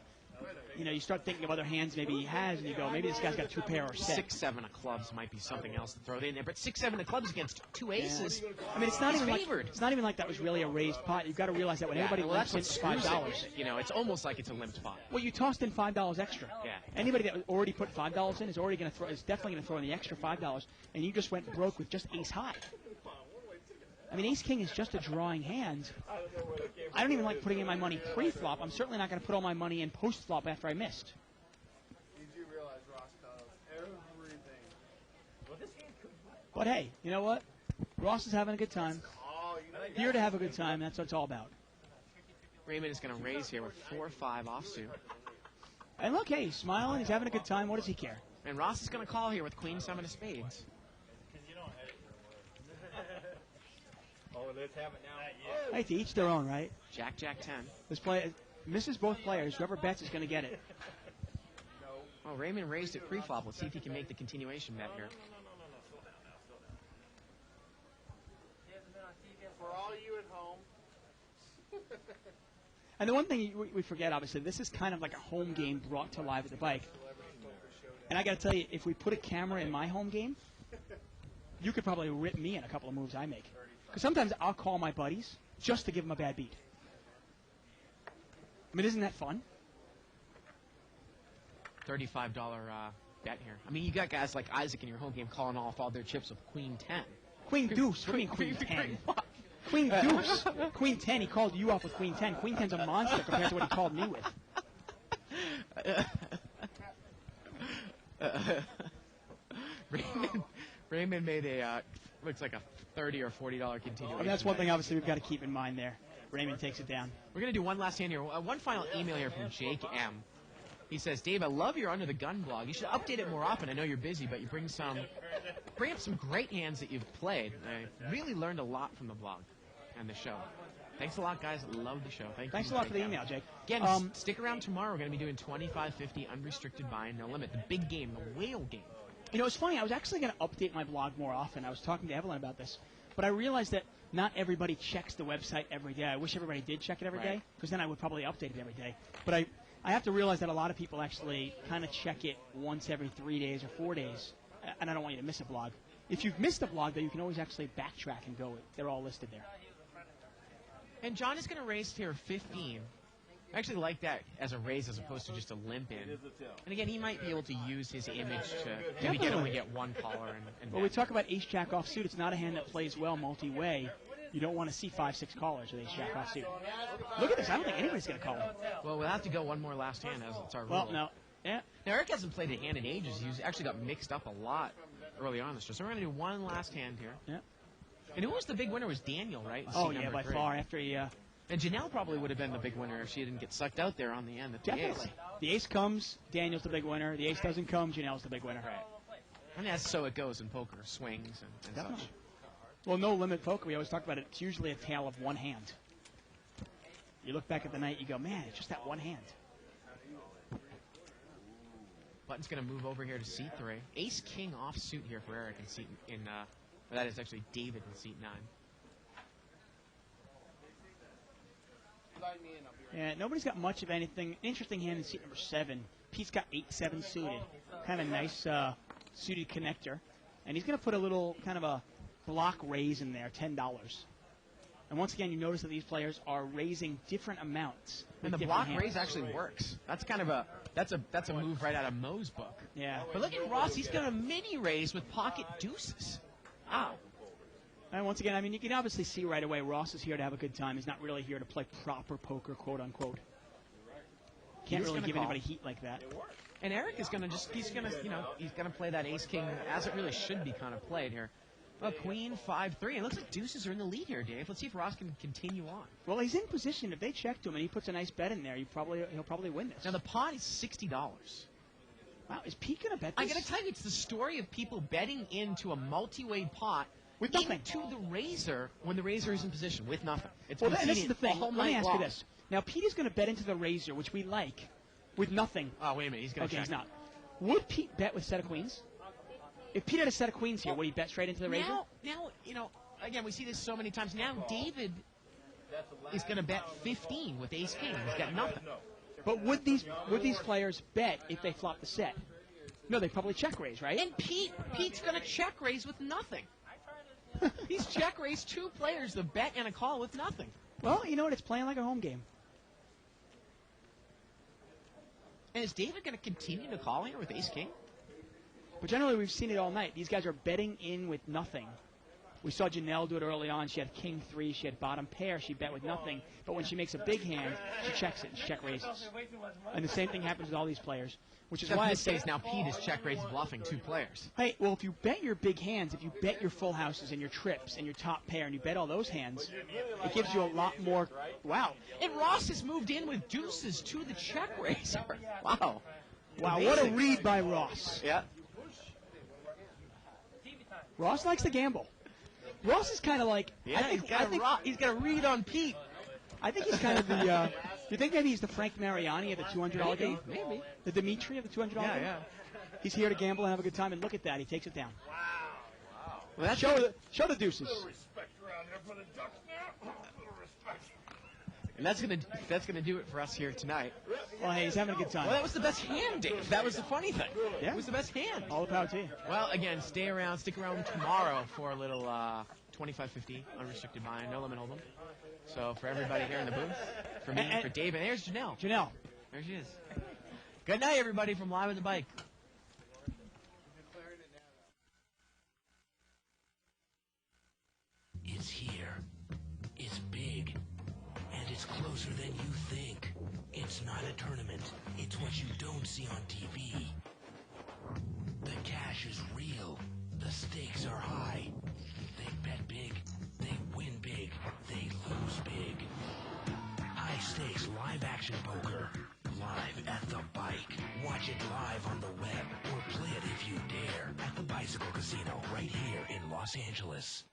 You know, you start thinking of other hands maybe he has, and you go, maybe this guy's got 2 pair or set. 6-7 of clubs might be something else to throw in there, but 6-7 of clubs against 2 aces. Yeah. I mean, it's not he's even favored. Like it's not even like that was really a raised pot. You've got to realize that when everybody well, that's limps what in screws $5, it. You know, it's almost like it's a limped pot. well, you tossed in $5 extra. Yeah. Anybody that already put $5 in is definitely going to throw in the extra $5, and you just went broke with just ace high. I mean, ace king is just a drawing hand. I don't even like putting in my money pre-flop. I'm certainly not going to put all my money in post-flop after I missed. You do realize Ross calls everything. But hey, you know what? Ross is having a good time. Here to have a good time. That's what it's all about. Raymond is going to raise here with 4-5 offsuit. And look, hey, he's smiling. He's having a good time. What does he care? And Ross is going to call here with Queen 7 of spades. Let's have it now. Hey, to each their own, right? Jack 10. This play misses both players. Whoever bets is going to get it. Well, Raymond raised it pre-flop. Let's see if he can make the continuation bet here. For all you at home, And the one thing we forget, obviously, this is kind of like a home game brought to Live at the Bike. And I got to tell you, if we put a camera in my home game, you could probably rip me in a couple of moves I make. Because sometimes I'll call my buddies just to give them a bad beat. I mean, isn't that fun? $35 bet here. I mean, you got guys like Isaac in your home game calling off all their chips with Queen 10. Queen Deuce. What do you mean Queen 10? Queen Deuce. Queen 10, he called you off with Queen 10. Queen 10's a monster compared to what he called me with. Raymond made a, looks like a $30 or $40 continuation. And that's one thing, obviously, we've got to keep in mind there. Raymond takes it down. We're going to do one last hand here. One final email here from Jake M. He says, Dave, I love your Under the Gun blog. You should update it more often. I know you're busy, but you bring up some great hands that you've played. I really learned a lot from the blog and the show. Thanks a lot, guys. Love the show. Thanks a lot for the email, Jake. Again, stick around tomorrow. We're going to be doing 25-50 unrestricted buy-in, no limit. The big game, the whale game. You know, it's funny. I was actually going to update my blog more often. I was talking to Evelyn about this. But I realized that not everybody checks the website every day. I wish everybody did check it every day, because then I would probably update it every day. But I have to realize that a lot of people actually kind of check it once every 3 days or 4 days, and I don't want you to miss a blog. If you've missed a blog, though, you can always actually backtrack and go. They're all listed there. And John is going to raise here 15. I actually like that as a raise as opposed to just a limp in. And again, he might be able to use his image to maybe only get one caller. Well, we talk about ace-jack offsuit. It's not a hand that plays well multi-way. You don't want to see 5-6 callers with ace-jack offsuit. Look at this. I don't think anybody's going to call him. Well, we'll have to go one more last hand as it's our Well, rule. no. Yeah. Now, Eric hasn't played a hand in ages. He's actually got mixed up a lot early on this show. So we're going to do one last hand here. Yeah. And who was the big winner? Was Daniel, right? Oh, yeah, by far. After he... And Janelle probably would have been the big winner if she didn't get sucked out there on the end at the Definitely. ace. The ace comes, Daniel's the big winner. The ace doesn't come, Janelle's the big winner. And that's so it goes in poker, swings and such. Definitely. Well, no limit poker, we always talk about it. It's usually a tale of one hand. You look back at the night, you go, man, it's just that one hand. Button's going to move over here to seat 3. Ace-king offsuit here for Eric in seat well, that is actually David in seat 9. Yeah, nobody's got much of anything. Interesting hand in seat number 7. Pete's got 8-7 suited. Kind of nice suited connector. And he's going to put a little kind of a block raise in there, $10. And once again, you notice that these players are raising different amounts. And the block raise actually works. That's kind of that's a move right out of Moe's book. Yeah. But look at Ross. He's got a mini raise with pocket deuces. Wow. And once again, I mean, you can obviously see right away Ross is here to have a good time. He's not really here to play proper poker, quote unquote. Can't really give anybody heat like that. And Eric is going to he's going to play that ace-king as it really should be kind of played here. Well, queen, 5-3. It looks like deuces are in the lead here, Dave. Let's see if Ross can continue on. Well, he's in position. If they check to him and he puts a nice bet in there, he'll probably win this. Now, the pot is $60. Wow, is Pete going to bet this? I got to tell you, it's the story of people betting into a multi-way pot with nothing to the razor when the razor is in position with nothing. It's well, this is the thing. Let me ask you this. Now, Pete is going to bet into the razor, which we like, with nothing. Oh, wait a minute. He's going to check. He's not. Would Pete bet with a set of queens? If Pete had a set of queens here, would he bet straight into the razor? Now, again, we see this so many times. Now, David is going to bet 15 with ace-king. He's got nothing. But would these players bet if they flop the set? No, they probably check raise, right? And Pete's going to check raise with nothing. He's check raised 2 players, the bet and a call with nothing. Well, you know what? It's playing like a home game. And is David going to continue to call here with ace-king? But generally, we've seen it all night. These guys are betting in with nothing. We saw Janelle do it early on. She had king 3. She had bottom pair. She bet with nothing. But when she makes a big hand, she checks it and she check raises. And the same thing happens with all these players, which is why in this case now Pete is check raise bluffing 2 players. Hey, well, if you bet your big hands, if you bet your full houses and your trips and your top pair, and you bet all those hands, it gives you a lot more. Wow. And Ross has moved in with deuces to the check raiser. Wow. Wow, Amazing. what a read by Ross. Yeah. Ross likes to gamble. Ross is kind of like, yeah, he's got a read on Pete. I think he's kind of the, you think maybe he's the Frank Mariani of the $200 game? Maybe. The Dimitri of the $200 game? Yeah. He's here to gamble and have a good time, and look at that. He takes it down. Wow. Well, that's show the deuces. And that's gonna do it for us here tonight. Well, hey, he's having a good time. Well, that was the best hand, Dave. That was the funny thing. Yeah. It was the best hand. All the power to you. Well, again, stick around tomorrow for a little 25-50 unrestricted buy-in, no limit hold'em. So for everybody here in the booth, for me, for Dave, and there's Janelle. There she is. Good night, everybody, from Live at the Bike. It's here. It's big. And it's closer than you think. It's not a tournament. It's what you don't see on TV. The cash is real. The stakes are high. They bet big. They win big. They lose big. High stakes live action poker. Live at the bike. Watch it live on the web or play it if you dare at the Bicycle Casino right here in Los Angeles.